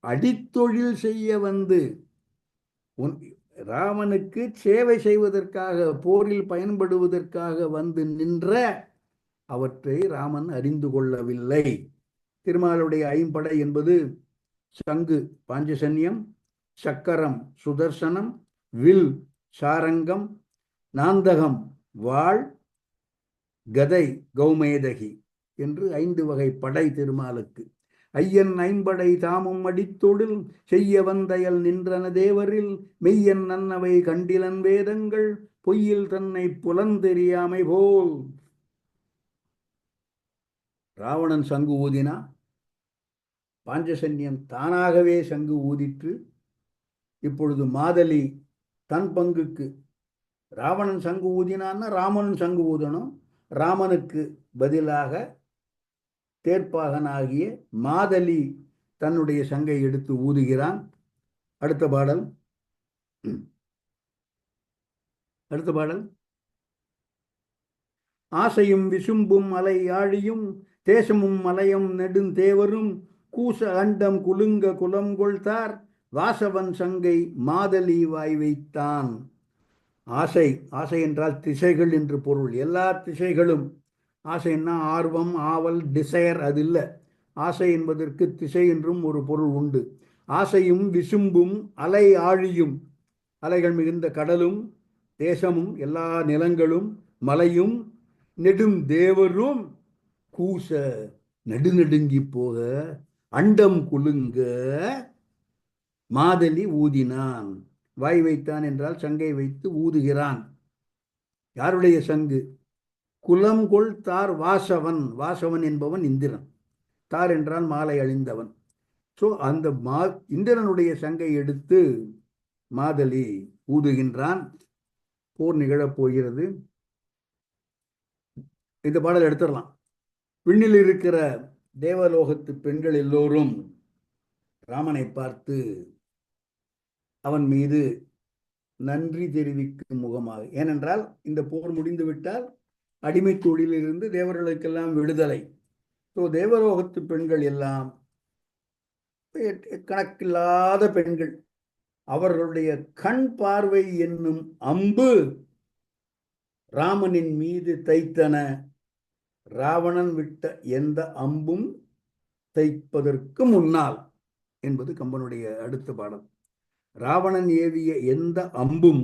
அடித்தொழில் செய்ய வந்து, ராமனுக்கு சேவை செய்வதற்காக, போரில் பயன்படுவதற்காக வந்து நின்ற அவற்றை ராமன் அறிந்து கொள்ளவில்லை. திருமாலுடைய 5 படை என்பது சங்கு பாஞ்சசன்யம், சக்கரம் சுதர்சனம், வில் சாரங்கம், நாந்தகம் வாள், கதை கௌமேதகி என்று 5 வகை படை திருமாலுக்கு. ஐயன் ஐம்படை தாமும் அடித்தொழில் செய்ய வந்தயல் நின்றன தேவரில் மெய்யன் நன்னவை கண்டிலன் வேதங்கள் பொய்யில் தன்னை புலந்தெரியாமை போல். ராவணன் சங்கு ஊதினா, பாஞ்சசன்யம் தானாகவே சங்கு ஊதிற்று. இப்பொழுது மாதலி தன் பங்குக்கு, ராவணன் சங்கு ஊதினான்னா ராமனும் சங்கு ஊதணும், ராமனுக்கு பதிலாக தேர்ப்பாகனாகிய மாதலி தன்னுடைய சங்கை எடுத்து ஊதுகிறான். அடுத்த பாடல் ஆசையும் விசும்பும் அலை ஆழியும் தேசமும் மலையும் நெடுந்தேவரும் கூச அண்டம் குலுங்க குலம் கொள்தார் வாசவன் சங்கை மாதலி வாய் வைத்தான். ஆசை, ஆசை என்றால் திசைகள் என்று பொருள். எல்லா திசைகளும், ஆசைன்னா ஆர்வம், ஆவல், டிசையர், அது இல்லை. ஆசை என்பதற்கு திசை என்றும் ஒரு பொருள் உண்டு. ஆசையும் விசும்பும் அலை ஆழியும், அலைகள் மிகுந்த கடலும் தேசமும் எல்லா நிலங்களும் மலையும் நெடும் தேவரும் கூச நடுநடுங்கி போக அண்டம் குலுங்க மாதலி ஊதினான். வாய் வைத்தான் என்றால் சங்கை வைத்து ஊதுகிறான். யாருடைய சங்கு? குலம்கொள் தார் வாசவன். வாசவன் என்பவன் இந்திரன். தார் என்றால் மாலை அழிந்தவன். ஸோ அந்த இந்திரனுடைய சங்கை எடுத்து மாதலி ஊதுகின்றான். போர் நிகழப் போகிறது. இந்த பாடல் எடுத்துடலாம். விண்ணில் இருக்கிற தேவலோகத்து பெண்கள் எல்லோரும் ராமனை பார்த்து அவன் மீது நன்றி தெரிவிக்கும் முகமாக, ஏனென்றால் இந்த போர் முடிந்துவிட்டால் அடிமை தொழிலிருந்து தேவர்களுக்கெல்லாம் விடுதலை. ஸோ தேவலோகத்து பெண்கள் எல்லாம் கணக்கில்லாத பெண்கள், அவர்களுடைய கண் பார்வை என்னும் அம்பு ராமனின் மீது தைத்தன. ராவணன் விட்ட எந்த அம்பும் தைப்பதற்கு முன்னால் என்பது கம்பனுடைய அடுத்த பாடல். ராவணன் ஏவிய எந்த அம்பும்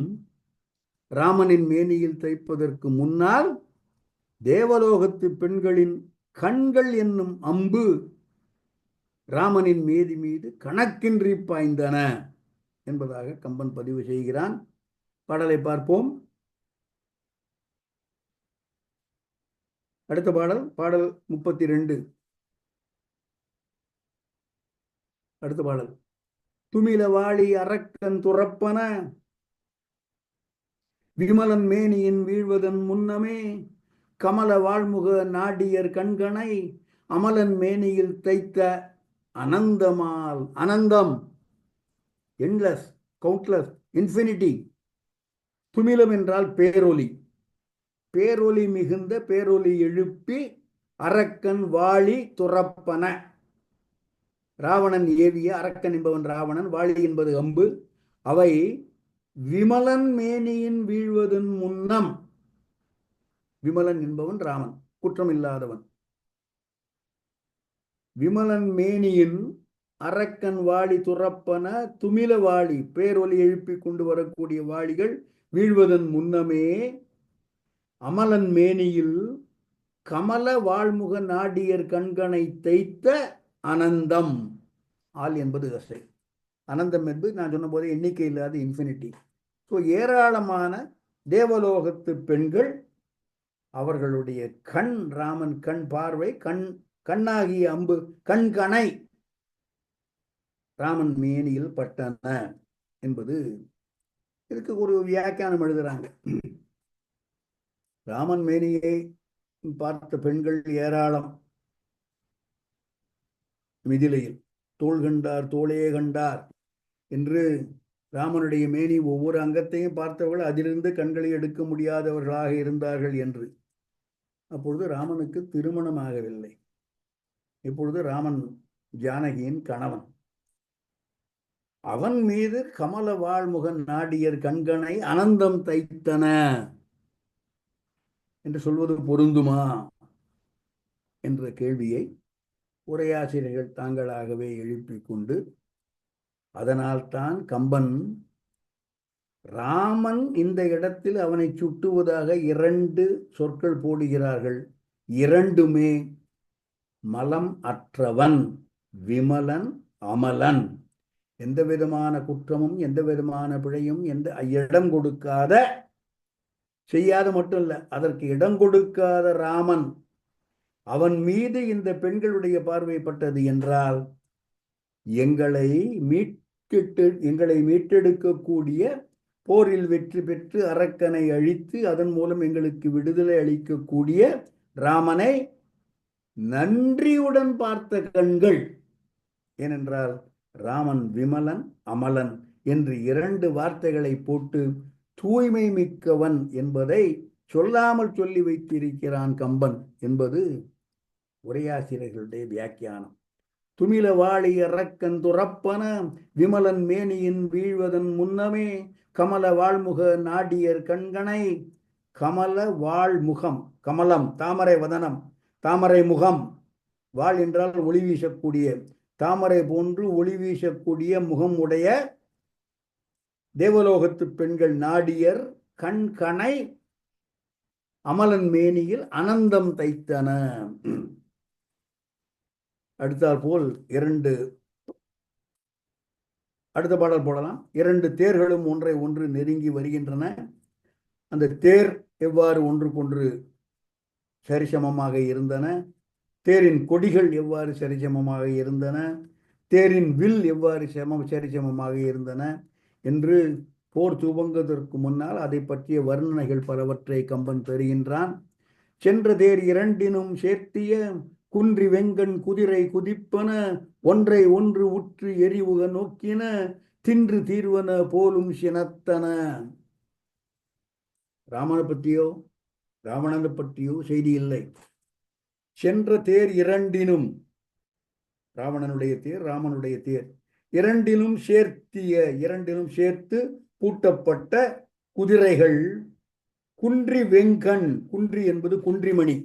ராமனின் மேனியில் தைப்பதற்கு முன்னால் தேவலோகத்து பெண்களின் கண்கள் என்னும் அம்பு ராமனின் மேதி மீது கணக்கின்றி பாய்ந்தன என்பதாக கம்பன் பதிவு செய்கிறான். பாடலை பார்ப்போம். அடுத்த பாடல், பாடல் 32. அடுத்த பாடல், துமில வாழி அரக்கன் துறப்பன விமலன் மேனியின் வீழ்வதன் முன்னமே கமல வாழ்முக நாடியர் கண்கணை அமலன் மேனியில் தைத்த அனந்தமால். அனந்தம், என்லெஸ், கவுண்ட்லெஸ், இன்ஃபினிட்டி. துமிலம் என்றால் பேரொலி. பேரொலி மிகுந்த பேரொலி எழுப்பி அரக்கன் வாழி துறப்பன. ராவணன் ஏவிய, அரக்கன் என்பவன் ராவணன், வாழி என்பது அம்பு, அவை விமலன் மேனியின் வீழ்வதன் முன்னம். விமலன் என்பவன் ராமன், குற்றம் இல்லாதவன். விமலன் மேனியின் அரக்கன் வாழி துறப்பன துமில வாழி, பேரொலி எழுப்பி கொண்டு வரக்கூடிய வாளிகள் வீழ்வதன் முன்னமே அமலன் மேனியில் கமல வாழ்முக நாடியர் கண்கணை தைத்த அனந்தம். ஆல் என்பது அசை, அனந்தம் என்பது நான் சொன்ன போதே எண்ணிக்கை இல்லாத இன்ஃபினிட்டி. ஸோ ஏராளமான தேவலோகத்து பெண்கள் அவர்களுடைய கண், ராமன் கண் பார்வை, கண்ணாகிய அம்பு, கண்கணை ராமன் மேனியில் பட்டன என்பது. இதுக்கு ஒரு வியாக்கியானம் எழுதுறாங்க. ராமன் மேனியை பார்த்த பெண்கள் ஏராளம். மிதிலையில் தோள் கண்டார் தோளே கண்டார் என்று ராமனுடைய மேனி ஒவ்வொரு அங்கத்தையும் பார்த்தவர்கள் அதிலிருந்து கண்களை எடுக்க முடியாதவர்களாக இருந்தார்கள் என்று. அப்பொழுது ராமனுக்கு திருமணம் ஆகவில்லை. இப்பொழுது ராமன் ஜானகியின் கணவன். அவன் மீது கமல வாழ்முகன் நாடியர் கண்கணை அனந்தம் தைத்தன என்று சொல்வது பொருந்துமா என்ற கேள்வியை உரையாசிரியர்கள் தாங்களாகவே எழுப்பிக் கொண்டு, அதனால்தான் கம்பன் ராமன் இந்த இடத்தில் அவனை சுட்டுவதாக 2 சொற்கள் போடுகிறார்கள். இரண்டுமே மலம் அற்றவன், விமலன், அமலன். எந்த விதமான குற்றமும் எந்த விதமான பிழையும் எந்த இடம் கொடுக்காத, செய்யாத மட்டும் இல்ல, அதற்கு இடம் கொடுக்காத ராமன், அவன் மீது இந்த பெண்களுடைய பார்வைப்பட்டது என்றால் எங்களை மீட்டெடுக்கக்கூடிய, போரில் வெற்றி பெற்று அரக்கனை அழித்து அதன் மூலம் எங்களுக்கு விடுதலை அளிக்கக்கூடிய ராமனை நன்றியுடன் பார்த்த கண்கள். ஏனென்றால் ராமன் விமலன், அமலன் என்று 2 வார்த்தைகளை போட்டு தூய்மை மிக்கவன் என்பதை சொல்லாமல் சொல்லி வைத்திருக்கிறான் கம்பன் என்பது உரையாசிரியர்களுடைய வியாக்கியானம். துமில வாழி அரக்கன் துறப்பன விமலன் மேனியின் வீழ்வதன் முன்னமே கமல வாழ்முக நாடியர் கண்கணை. கமல வாழ்முகம், கமலம் தாமரை வதனம், தாமரை முகம். வாழ் என்றால் ஒளி வீசக்கூடிய, தாமரை போன்று ஒளி வீசக்கூடிய முகம் உடைய தேவலோகத்து பெண்கள் நாடியர் கண்கணை அமலன் மேனியில் அனந்தம் தைத்தன. அடுத்தால் போல் 2 அடுத்த பாடல் போடலாம். 2 தேர்களும் ஒன்றை ஒன்று நெருங்கி வருகின்றன. அந்த தேர் எவ்வாறு ஒன்றுக்கொன்று சரிசமமாக இருந்தன, தேரின் கொடிகள் எவ்வாறு சரிசமமாக இருந்தன, தேரின் வில் எவ்வாறு சரிசமமாக இருந்தன என்று போர் துவங்குவதற்கு முன்னால் அதை பற்றிய வர்ணனைகள் பலவற்றை கம்பன் தருகின்றான். சென்ற தேர் இரண்டினும் சேர்த்திய குன்றி வெங்கண் குதிரை குதிப்பன ஒன்றை ஒன்று உற்று எரிவுக நோக்கின தின்று தீர்வன போலும் சினத்தன. ராமனை பற்றியோ ராவணனை பற்றியோ செய்தி இல்லை. சென்ற தேர் இரண்டினும், ராவணனுடைய தேர் ராமனுடைய தேர், இரண்டிலும் சேர்த்திய, இரண்டிலும் சேர்த்து பூட்டப்பட்ட குதிரைகள் குன்றி வெங்கண், குன்றி என்பது குன்றிமணி,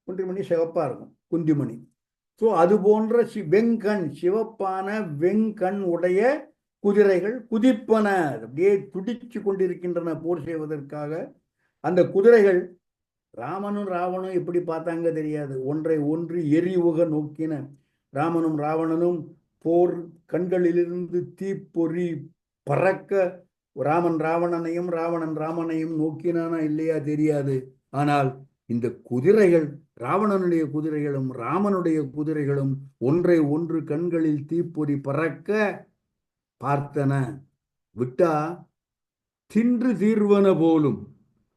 குன்றிமணி சிவப்பா இருக்கும், குந்திமணி. ஸோ அது போன்ற வெங்கண், சிவப்பான வெங்கண் உடைய குதிரைகள் குதிப்பன, அப்படியே துடிச்சு கொண்டிருக்கின்றன போர் செய்வதற்காக. அந்த குதிரைகள் ராமனும் ராவணும் எப்படி பார்த்தாங்க தெரியாது, ஒன்றை ஒன்று எரிவுக நோக்கின. ராமனும் ராவணனும் போர் கண்களிலிருந்து தீப்பொறி பறக்க ராமன் ராவணனையும் ராவணன் ராமனையும் நோக்கினானா இல்லையா தெரியாது. ஆனால் இந்த குதிரைகள், ராவணனுடைய குதிரைகளும் ராமனுடைய குதிரைகளும் ஒன்றை ஒன்று கண்களில் தீப்பொறி பறக்க பார்த்தன. விட்டா தின்று தீர்வன போலும்,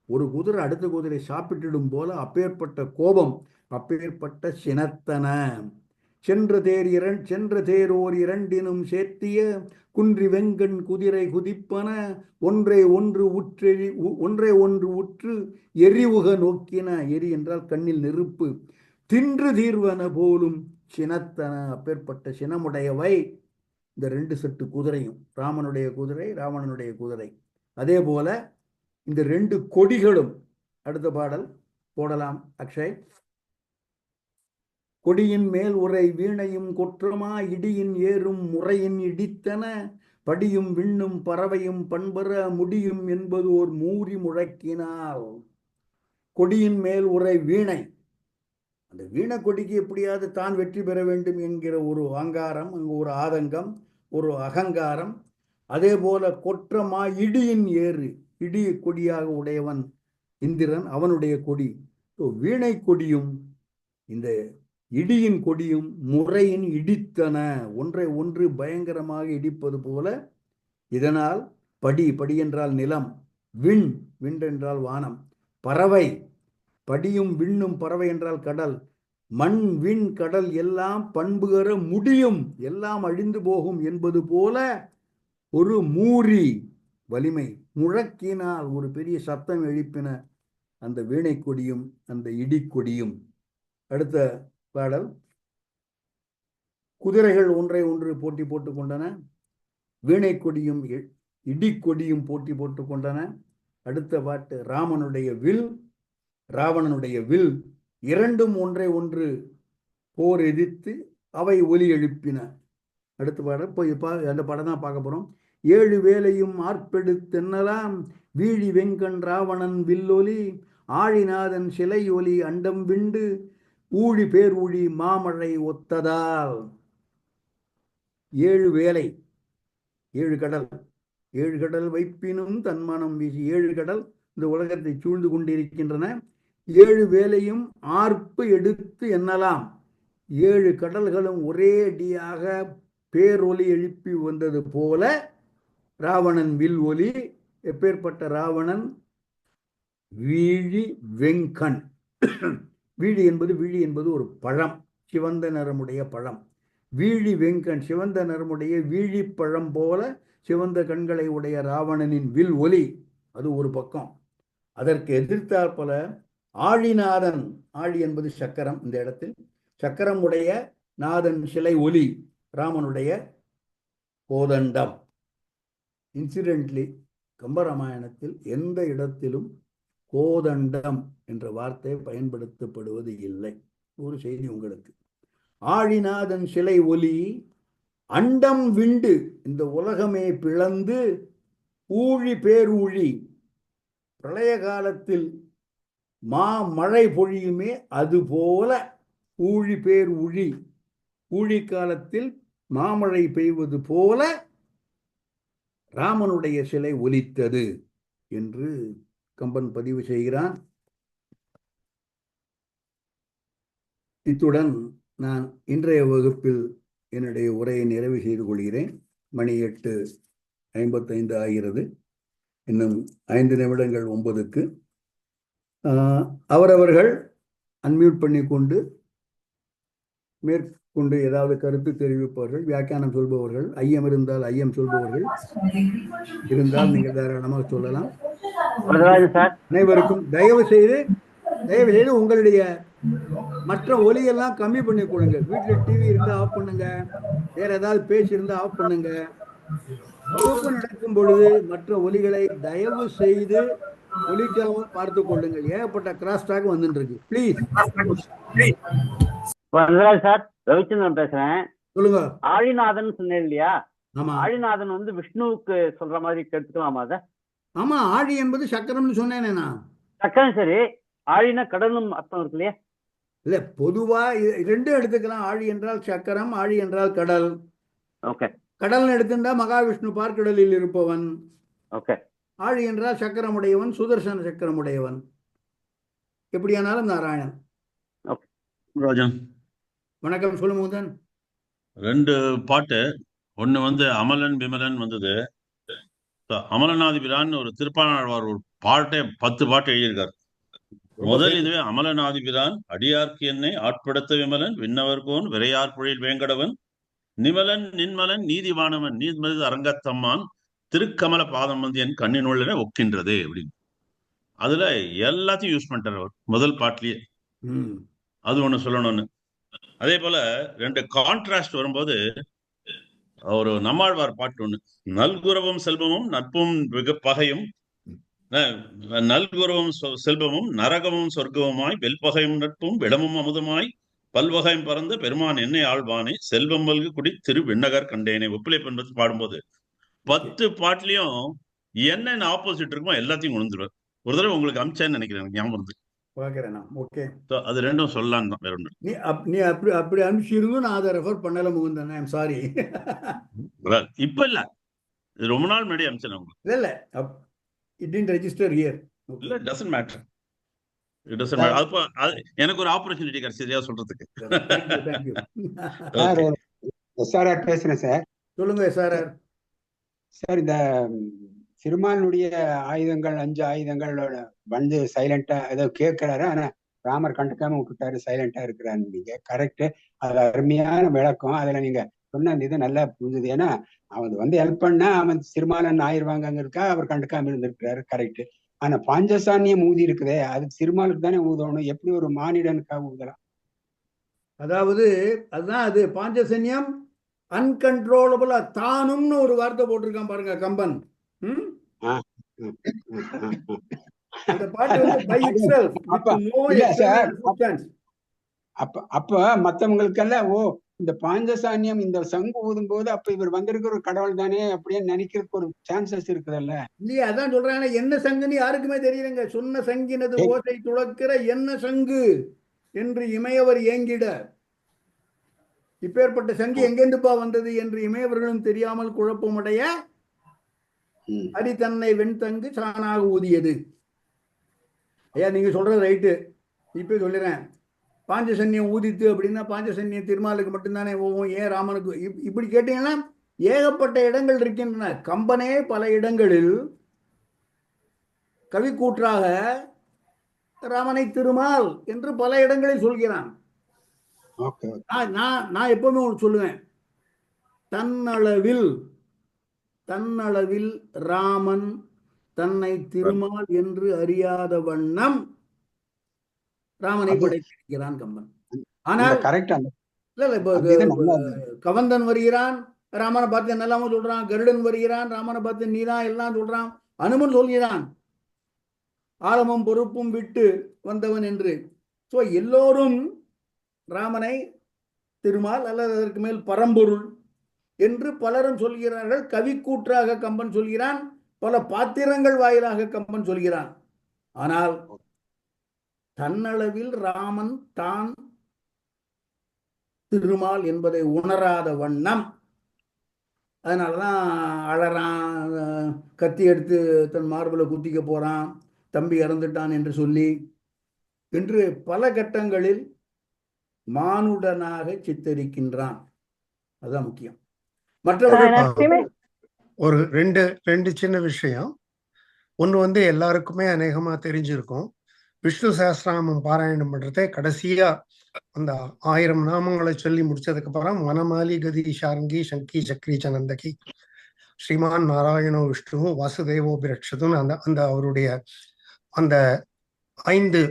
ஒரு குதிரை அடுத்த குதிரை சாப்பிட்டிடும் போல அப்பேற்பட்ட கோபம், அப்பேற்பட்ட சினத்தன. சென்ற தேரோர் இரண்டினும் சேர்த்திய குன்றி வெங்கண் குதிரை குதிப்பன ஒன்றை ஒன்று உற்று எரிவுக நோக்கின. எரி என்றால் கண்ணில் நெருப்பு. தின்று தீர்வன போலும் சினத்தன, அப்பேற்பட்ட சினமுடையவை இந்த ரெண்டு செட்டு குதிரையும், ராமனுடைய குதிரை ராவணனுடைய குதிரை. அதே போல இந்த ரெண்டு கொடிகளும், அடுத்த பாடல் போடலாம் அக்ஷய். கொடியின் மேல் உரை வீணையும் கொற்றமா இடியின் ஏறும் முறையின் இடித்தன படியும் விண்ணும் பறவையும் பண்பற முடியும் என்பது ஓர் மூறி முழக்கினால். கொடியின் மேல் உரை வீணை, அந்த வீணை கொடிக்கு எப்படியாவது தான் வெற்றி பெற வேண்டும் என்கிற ஒரு அங்காரம், அங்கு ஒரு ஆதங்கம், ஒரு அகங்காரம். அதே போல கொற்றமா இடியின் ஏறு, இடி கொடியாக உடையவன் இந்திரன், அவனுடைய கொடி. வீணை கொடியும் இந்த இடியின் கொடியும் முறையின் இடித்தன, ஒன்றை ஒன்று பயங்கரமாக இடிப்பது போல. இதனால் படி, படி என்றால் நிலம், விண், விண் என்றால் வானம், பறவை, படியும் விண்ணும் பறவை என்றால் கடல், மண் விண் கடல் எல்லாம் பண்புகர முடியும், எல்லாம் அழிந்து போகும் என்பது போல ஒரு மூரி வலிமை முழக்கினால், ஒரு பெரிய சத்தம் எழுப்பின அந்த வீணை கொடியும் அந்த இடிக்கொடியும். அடுத்த பாடல். குதிரைகள் ஒன்றை ஒன்று போட்டி போட்டுக் கொண்டன, வீணை கொடியும் இடிக்கொடியும் போட்டி போட்டுக் கொண்டன. அடுத்த பாட்டு. ராமனுடைய வில் ராவணனுடைய வில் இரண்டும் ஒன்றை ஒன்று போர் எதிர்த்து அவை ஒலி எழுப்பின. அடுத்த பாடல் போய் அந்த படம் தான் பார்க்க போறோம். ஏழு வேலையும் ஆர்ப்பெடுத்தென்னலாம் வீழி வெங்கண் ராவணன் வில்லொலி ஆழிநாதன் சிலை ஒலி அண்டம் விண்டு ஊழி பேர் ஊழி மாமழை ஒத்ததால். ஏழு வேலை, ஏழு கடல், ஏழு கடல் வைப்பினும் தன்மானம் வீசி, ஏழு கடல் இந்த உலகத்தை சூழ்ந்து கொண்டிருக்கின்றன. ஏழு வேலையும் ஆர்ப்பு எடுத்து எண்ணலாம், ஏழு கடல்களும் ஒரே அடியாக பேரொலி எழுப்பி வந்தது போல ராவணன் வில் ஒலி. எப்பேற்பட்ட ராவணன்? வீழி வெங்கண். வீழி என்பது ஒரு பழம், சிவந்த நிறமுடைய பழம். வீழி வெங்கண், சிவந்த நிறமுடைய வீழி பழம் போல சிவந்த கண்களை உடைய ராவணனின் வில் ஒலி, அது ஒரு பக்கம். அதற்கு எதிர்த்தாற்போல ஆழிநாதன், ஆழி என்பது சக்கரம், இந்த இடத்தில் சக்கரம் உடைய நாதன் சிலை ஒலி, ராமனுடைய கோதண்டம். இன்சிடென்ட்லி கம்பராமாயணத்தில் எந்த இடத்திலும் கோதண்டம் என்ற வார்த்தை பயன்படுத்தப்படுவது இல்லை. ஒரு செய்தி உங்களுக்கு. ஆழிநாதன் சிலை ஒலி அண்டம் விண்டு, இந்த உலகமே பிளந்து ஊழி பேரூழி, பிரளய காலத்தில் மழை பொழியுமே அதுபோல ஊழி பேர் ஊழி, ஊழி காலத்தில் மாமழை பெய்வது போல ராமனுடைய சிலை ஒலித்தது என்று கம்பன் பதிவு செய்கிறான். இத்துடன் நான் இன்றைய வகுப்பில் என்னுடைய உரையை நிறைவு செய்து கொள்கிறேன். மணி 8:55 ஆகிறது. இன்னும் 5 நிமிடங்கள் 9க்கு அவரவர்கள் அன்மியூட் பண்ணி கொண்டு மேற்கொண்டு ஏதாவது கருத்து தெரிவிப்பவர்கள், வியாக்கியானம் சொல்பவர்கள், ஐயம் இருந்தால் ஐயம் சொல்பவர்கள் இருந்தால் நீங்கள் தாராளமாக சொல்லலாம். அனைவருக்கும் தயவு செய்து உங்களுடைய மற்ற ஒலியெல்லாம் கம்மி பண்ணி கொடுங்க. வீட்டில் டிவி இருந்தா ஆஃப் பண்ணுங்க, வேற ஏதாவது பேச்சு இருந்தா ஆஃப் பண்ணுங்க. வகுப்பு நடக்கும் பொழுது மற்ற ஒலிகளை தயவு செய்து ஒலிக்காமல் பார்த்து கொள்ளுங்கள். ஏகப்பட்ட கிராஸ் டாக் வந்துட்டு இருக்கு. ப்ளீஸ். சார், ரவிச்சந்திரன் பேசுறேன். சொல்லுங்க. ஆழிநாதன் சொன்னேன் இல்லையா? ஆமா, ஆழிநாதன் வந்து விஷ்ணுவுக்கு சொல்ற மாதிரி எடுத்துக்கலாமா அத? ஆமா, ஆழி என்பது சக்கரம்னு சொன்னேனே நான். சக்கரம் சரி, ஆழினா கடலும் அர்த்தம் இருக்கு இல்லையா? இல்ல, பொதுவா ரெண்டும் எடுத்துக்கலாம். ஆழி என்றால் சக்கரம், ஆழி என்றால் கடல். ஓகே. கடல்னு எடுத்துட்டா மகாவிஷ்ணு பார்க்கடலில் இருப்பவன். ஓகே. ஆழி என்றால் சக்கரமுடையவன், சுதர்சன சக்கரமுடையவன். எப்படியானாலும் நாராயணன். ராஜன், வணக்கம். சொல்லுங்க முதன். 2 பாட்டு. ஒண்ணு வந்து அமலன் விமலன் வந்தது. அமலநாதிபிரான் ஒரு திருப்பாணாழ்வார் ஒரு பாட்டே 10 பாட்டு எழுதியிருக்காரு. முதல் இதுவே அமலநாதிபிரான் அடியார்க்கு என்னை ஆட்படுத்த விமலன் விண்ணவர்கோன் விரையார் பொழில் வேங்கடவன் நிமலன் நின்மலன் நீதிவானவன் நீதிமதி அரங்கத்தம்மான் திருக்கமல பாதம் வந்து என் கண்ணினுள்ள ஒக்கின்றது அப்படின்னு. அதுல எல்லாத்தையும் யூஸ் பண்ணிட்டார் அவர் முதல் பாட்டிலேயே. அது ஒண்ணு சொல்லணும்னு. அதே போல 2 கான்ட்ராஸ்ட் வரும்போது ஒரு நம்மாழ்வார் பாட்டு ஒண்ணு. நல்குரவும் செல்வமும் நட்பும் பகையும், நல்குரவும் செல்வமும் நரகமும் சொர்க்கமுமாய் வெல்பகையும் நட்பும் விடமும் அமுதமாய் பல்வகையும் பறந்த பெருமான் என்னை ஆழ்வானே செல்வம் மல்கு குடி திரு விண்ணகர் கண்டேனே. ஒப்பிலை பண்பது பாடும்போது 10 பாட்டுலயும் என்னென்ன ஆப்போசிட் இருக்குமோ எல்லாத்தையும் உணர்ந்துருவார். ஒரு தடவை உங்களுக்கு அமிச்சேன்னு நினைக்கிறேன், எனக்கு ஞாபகம் இருக்கு. அது 2ம் சொல்லலாம் தான், வேற ஒன்று. நீ அப்படி அனுப்பிச்சிருந்தும் நான் அதை ரெஃபர் பண்ணல முகுந்தன். ஐ அம் சாரி. இப்ப இல்ல, இது ரொம்ப நாள் முன்னாடி அமிச்சேன் உங்களுக்கு. இல்ல, it didn't register here. இல்ல, doesn't matter. It doesn't matter. அப்ப எனக்கு ஒரு ஆப்பர்ச்சுனிட்டி கிடைச்சதா சொல்றதுக்கு. Thank you. சார் பேசுறேன் சார். சொல்லுங்க சார். சார், இந்த திருமாலுடைய ஆயுதங்கள் 5 ஆயுதங்கள் வந்து சைலண்டா ஏதோ கேட்கிறாரு, ஆனா ராமர் கண்டுக்காம விட்டுட்டாரு, சைலண்டா இருக்கிறாரு. நீங்க கரெக்ட். அது அருமையான விளக்கம். அதுல நீங்க சொன்ன அந்த இது நல்லா புரிஞ்சுது. ஏன்னா அவன் வந்து ஹெல்ப் பண்ணா அவன் திருமாலன் ஆயிடுவாங்கங்கிறதுக்கா அவர் கண்டுக்காம இருந்திருக்கிறாரு. கரெக்ட். ஆனா பாஞ்சசானியம் ஊதி இருக்குதே, அது திருமாலுக்கு தானே ஊதணும். எப்படி ஒரு மானிடனுக்காக ஊதலாம்? அதாவது அதுதான் அது பாஞ்சசன்யம் அன்கண்ட்ரோலபிளா தானும்னு ஒரு வார்த்தை போட்டிருக்கான் பாருங்க கம்பன். அந்த பாட்டு வந்து by itself, no external. அப்ப மத்தவங்களுக்கெல்லாம் ஓ இந்த பாஞ்சசானியம் இந்த சங்கு ஊதும் போது அப்ப இவர் வந்திருக்கிற ஒரு கடவுள் தானே அப்படின்னு நினைக்கிறதுக்கு ஒரு சான்சஸ் இருக்குதல்ல? இல்லையா? அதான் சொல்றாங்க, என்ன சங்குன்னு யாருக்குமே தெரியலங்க. சொன்ன சங்கினது ஓசை துளக்கிற என்ன சங்கு என்று இமையவர் ஏங்கிட, இப்பேற்பட்ட சங்கு எங்கெந்துப்பா வந்தது என்று இமையவர்களும் தெரியாமல் குழப்பமுடைய அடி தன்னை வெண்தங்கு சாணாக ஊதியது. ஐயா, நீங்க சொல்றது ரைட்டு. இப்ப சொல்லிடுறேன். பாஞ்சசன்யம் ஊதித்து அப்படின்னா பாஞ்சசன்யம் திருமாலுக்கு மட்டும்தானே போவோம், ஏன் ராமனுக்கு? இப்படி கேட்டீங்கன்னா ஏகப்பட்ட இடங்கள் இருக்கின்றன. கம்பனே பல இடங்களில் கவிக்கூற்றாக ராமனை திருமால் என்று பல இடங்களில் சொல்கிறான். நான் எப்பவுமே சொல்லுவேன், தன்னளவில் ராமன் தன்னை திருமால் என்று அறியாத வண்ணம் ராமனை படைத்திருக்கிறான் கம்பன். ஆனால் கவந்தன் வருகிறான், ராமனை பார்த்து என்னெல்லாமோ சொல்றான். கருடன் வருகிறான், ராமனை பார்த்து நீதான் எல்லாம் சொல்றான். அனுமன் சொல்கிறான் ஆழமும் பொறுப்பும் விட்டு வந்தவன் என்று. ஸோ எல்லோரும் ராமனை திருமால் அல்லது அதற்கு மேல் பரம்பொருள் என்று பலரும் சொல்கிறார்கள். கவிக்கூற்றாக கம்பன் சொல்கிறான், பல பாத்திரங்கள் வாயிலாக கம்பன் சொல்கிறான். ஆனால் தன்னளவில் ராமன் தான் திருமால் என்பதை உணராத வண்ணம், அதனாலதான் அழறான், கத்தி எடுத்து தன் மார்புல குத்திக்க போறான், தம்பி இறந்துட்டான் என்று சொல்லி என்று பல கட்டங்களில் மானுடனாக சித்தரிக்கின்றான். அதுதான் முக்கியம். மற்றவர்கள் ஒரு ரெண்டு சின்ன விஷயம். ஒன்று வந்து எல்லாருக்குமே அநேகமா தெரிஞ்சிருக்கும். விஷ்ணு சஹஸ்ரநாமம் பாராயணம் பண்றதே கடைசியா அந்த 1000 நாமங்களை சொல்லி முடிச்சதுக்கு அப்புறம் வனமாலி கதி ஷாரங்கி சங்கி சக்ரி சனந்தகி ஸ்ரீமான் நாராயணோ விஷ்ணு வாசுதேவோ பிரக்ஷதுன்னு அந்த அந்த அவருடைய அந்த 5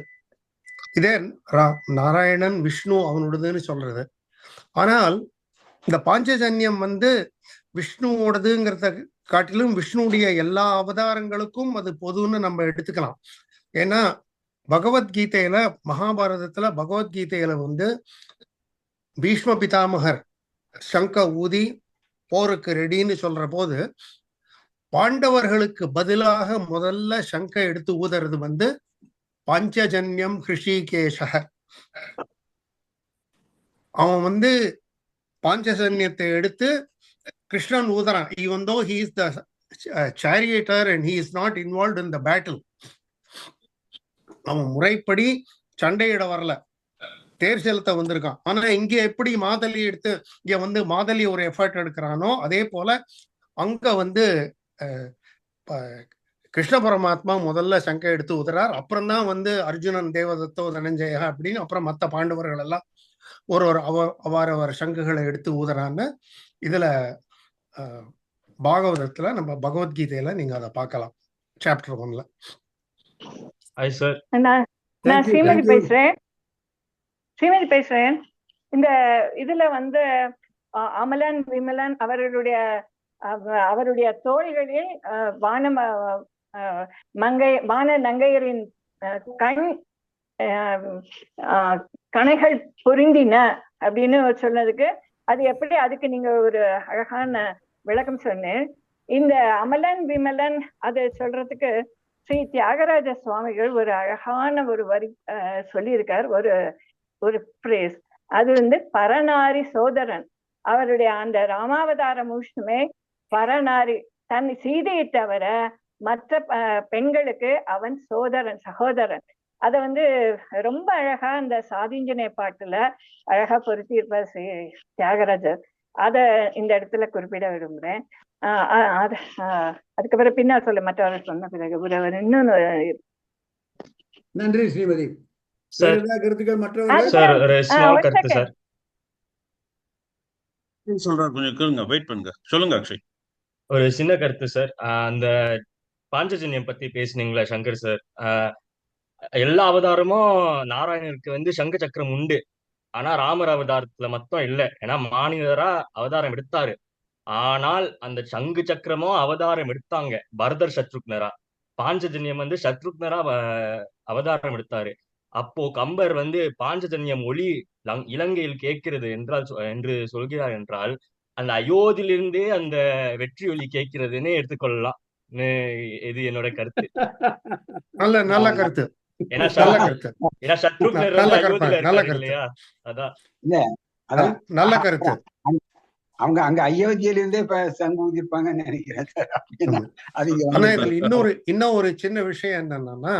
இதே நாராயணன் விஷ்ணு அவனோடதுன்னு சொல்றது. ஆனால் இந்த பாஞ்சஜன்யம் விஷ்ணுவோடதுங்கிறத காட்டிலும் விஷ்ணுடைய எல்லா அவதாரங்களுக்கும் அது பொதுன்னு நம்ம எடுத்துக்கலாம். ஏன்னா பகவத்கீதையில மகாபாரதத்துல பகவத்கீதையில பீஷ்ம பிதாமகர் சங்க ஊதி போருக்கு ரெடின்னு சொல்ற போது பாண்டவர்களுக்கு பதிலாக முதல்ல சங்க எடுத்து ஊதுறது பாஞ்சஜன்யம் ஹிருஷிகேஷக. அவன் பாஞ்சஜன்யத்தை எடுத்து Krishnan ஊதுறான். even though he is the charioteer and he is not involved in the battle. அவன் முறைப்படி சண்டையிட வரல, தேர் செலுத்த வந்திருக்கான். ஆனா இங்க எப்படி மாதலி எடுத்து இங்க மாதலி ஒரு எஃபர்ட் எடுக்கிறானோ அதே போல அங்க கிருஷ்ண பரமாத்மா முதல்ல சங்க எடுத்து உதறார். அப்புறம் தான் அர்ஜுனன் தேவதத்தோ தனஞ்சயா அப்படின்னு அப்புறம் மற்ற பாண்டவர்கள் எல்லாம் ஒரு அவரவர் சங்குகளை எடுத்து ஊதுறான்னு இதுல பாகவதத்துல நம்ம பகவத்கீதையில நீங்க அதை பார்க்கலாம். சாப்டர் 1ல. ஹாய் சார், நான் ஸ்ரீமதி பேசுறேன். இந்த இதுல அமலன் விமலன் அவருடைய தோள்களில் வான நங்கையரின் கணைகள் பொருந்தின அப்படின்னு சொன்னதுக்கு அது எப்படி, அதுக்கு நீங்க ஒரு அழகான விளக்கம் சொன்னேன். இந்த அமலன் விமலன் அதை சொல்றதுக்கு ஸ்ரீ தியாகராஜ சுவாமிகள் ஒரு அழகான ஒரு வரி சொல்லியிருக்கார். ஒரு பிரேஸ் அது பரநாரி சோதரன். அவருடைய அந்த ராமாவதார முழுசுமே பரநாரி, தன் சீதையை தவிர மற்ற பெண்களுக்கு அவன் சகோதரன். அத ரொம்ப அழகா அந்த சாதிஞ்சனை பாட்டுல அழகா பொருத்தியிருப்பார் ஸ்ரீ தியாகராஜர். அத இந்த இடத்துல குறிப்பிட விரும்புறேன். அதுக்கப்புறம் பின்னால் சொல்ல மற்றவர்கள் சொன்ன பிறகு இன்னொன்னு. நன்றி ஸ்ரீமதி. கருத்துக்கள் மற்றவர்கள் சொல்லுங்க அக்ஷய். ஒரு சின்ன கருத்து சார். அந்த பாஞ்சஜன்யம் பத்தி பேசுனீங்களா சங்கர் சார்? எல்லா அவதாரமும் நாராயணருக்கு சங்க சக்கரம் உண்டு. ஆனா ராமர் அவதாரத்துல மட்டும் இல்ல. ஏன்னா மானிடரா அவதாரம் எடுத்தாரு. ஆனால் அந்த சங்கு சக்கரமும் அவதாரம் எடுத்தாங்க பரதர் சத்ருக்னரா. பாஞ்சஜன்யம் சத்ருக்னரா அவதாரம் எடுத்தாரு. அப்போ கம்பர் பாஞ்சஜன்யம் ஒளி இலங்கையில் கேட்கிறது என்று சொல்கிறார் என்றால் அந்த அயோத்தியிலிருந்தே அந்த வெற்றி ஒளி கேட்கிறதுன்னு எடுத்துக்கொள்ளலாம். இது என்னோட கருத்து. நல்ல கருத்து. ஏன்னா சத்ருக்னர் இல்லையா? அதான் நல்ல கருத்து. அவங்க அங்க அயோத்தியில இருந்தே சங்கு ஊதிருப்பாங்கன்னு நினைக்கிறேன். இன்னும் ஒரு சின்ன விஷயம் என்னன்னா,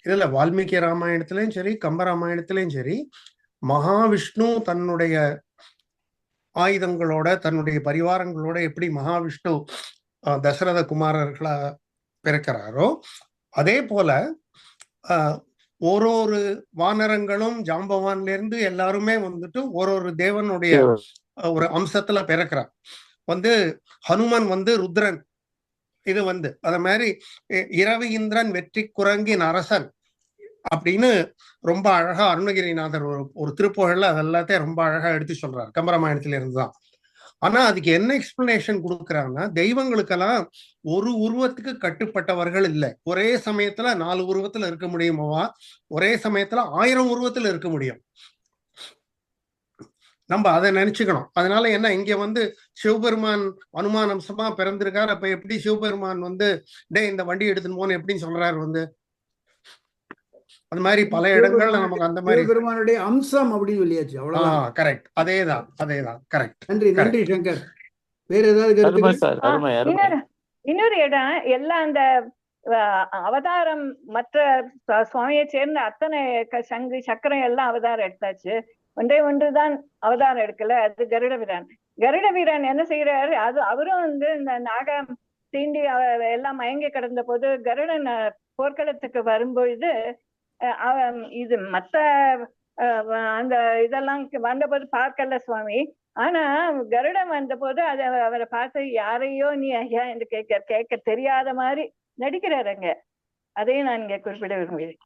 இதுல வால்மீகி ராமாயணத்திலயும் சரி கம்பராமாயணத்திலயும் சரி மகாவிஷ்ணு தன்னுடைய ஆயுதங்களோட தன்னுடைய பரிவாரங்களோட எப்படி மகாவிஷ்ணு தசரத குமாரர்களா பிறக்கிறாரோ அதே போல ஒரு வானரங்களும் ஜாம்பவான்ல இருந்து எல்லாருமே ஒரு தேவனுடைய ஒரு அம்சத்துல பிறக்கிறார். ஹனுமன் ருத்ரன். இது அத மாதிரி இரவி இந்திரன் வெற்றி குரங்கின் அரசன் அப்படின்னு ரொம்ப அழகா அருணகிரிநாதர் ஒரு திருப்புகழ்ல அதெல்லாத்தையும் ரொம்ப அழகா எடுத்து சொல்றாரு கம்பராமாயணத்துல இருந்துதான். ஆனா அதுக்கு என்ன எக்ஸ்பிளனேஷன் கொடுக்குறாங்கன்னா, தெய்வங்களுக்கெல்லாம் ஒரு உருவத்துக்கு கட்டுப்பட்டவர்கள் இல்லை. ஒரே சமயத்துல 4 உருவத்துல இருக்க முடியுமாவா? ஒரே சமயத்துல 1000 உருவத்துல இருக்க முடியும். நம்ம அதை நினைச்சுக்கணும். அதனால என்ன, இங்க சிவபெருமான் அனுமான் அம்சமா பிறந்திருக்காரு. அப்ப எப்படி சிவபெருமான் இந்த வண்டி எடுத்துன்னு போன எப்படின்னு சொல்றாரு? அது மாதிரி பல இடங்கள்ல நமக்கு அந்த மாதிரி பெருமானுடைய அம்சம் அப்படின்னு சொல்லியாச்சு. அவ்வளவுதான். கரெக்ட். அதேதான் கரெக்ட். நன்றி சங்கர். வேற ஏதாவது இன்னொரு இடம் எல்லாம் அந்த அவதாரம் மற்ற சுவாமியை சேர்ந்த அத்தனை சங்கு சக்கரம் எல்லாம் அவதாரம் எடுத்தாச்சு. ஒன்றுதான் அவதாரம் எடுக்கல. அது கருட வீரன் என்ன செய்யறாரு? அவரும் இந்த நாகம் தீண்டி எல்லாம் மயங்கி கிடந்த போது கருடன் போர்க்களத்துக்கு வரும்பொழுது இது மத்த அந்த இதெல்லாம் வந்தபோது பார்க்கல சுவாமி. ஆனா கருடன் வந்தபோது அவரை பார்த்து யாரையோ நீ ஐயா என்று கேட்க தெரியாத மாதிரி நடிக்கிறாருங்க. அதையும் நான் இங்க குறிப்பிட விரும்புகிறேன்.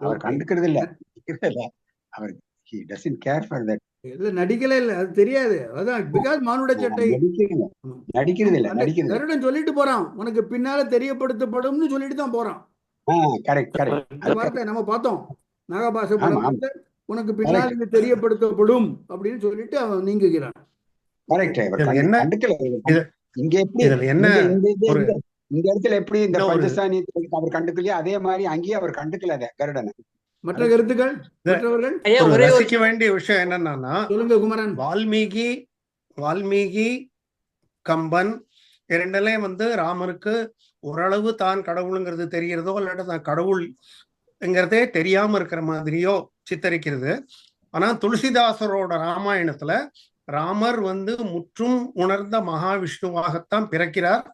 அவர் கண்டுக்கிறது இல்ல, அவர் he doesn't care for that. இல்ல நடிக்கல இல்ல, அது தெரியாது. அதான் பிகாஸ் மானுட சட்டை நடிக்கிறது இல்ல. கருடன் சொல்லிட்டு போறான், உனக்கு பின்னால தெரியப்படுத்தப்படும்னு சொல்லிட்டு தான் போறான். கரெக்ட். வார்த்தை நம்ம பார்த்தோம் நாகபாச படத்துல, உனக்கு பின்னால் இது தெரியப்படுத்தப்படும் அப்படின்னு சொல்லிட்டு அவன் நீங்குகிறான். கரெக்ட். என்ன இங்க எப்படி என்ன இந்த இடத்துல எப்படி இந்த பஞ்சசாணி அவர் கண்டுக்கலையோ அதே மாதிரி அங்கேயே அவர் கண்டுக்கல கருடனை. மற்ற கருத்துக்கள் மற்றவர்கள் ரசிக்க வேண்டிய விஷயம் என்னன்னா, சொல்லுங்க குமரன். வால்மீகி கம்பன் இரண்டிலையும் ராமருக்கு ஓரளவு தான் கடவுளுங்கிறது தெரிகிறதோ இல்லாட்ட தான் கடவுள்ங்கிறதே தெரியாம இருக்கிற மாதிரியோ சித்தரிக்கிறது. ஆனா துளசிதாசரோட ராமாயணத்துல ராமர் முற்றும் உணர்ந்த மகாவிஷ்ணுவாகத்தான் பிறக்கிறார்.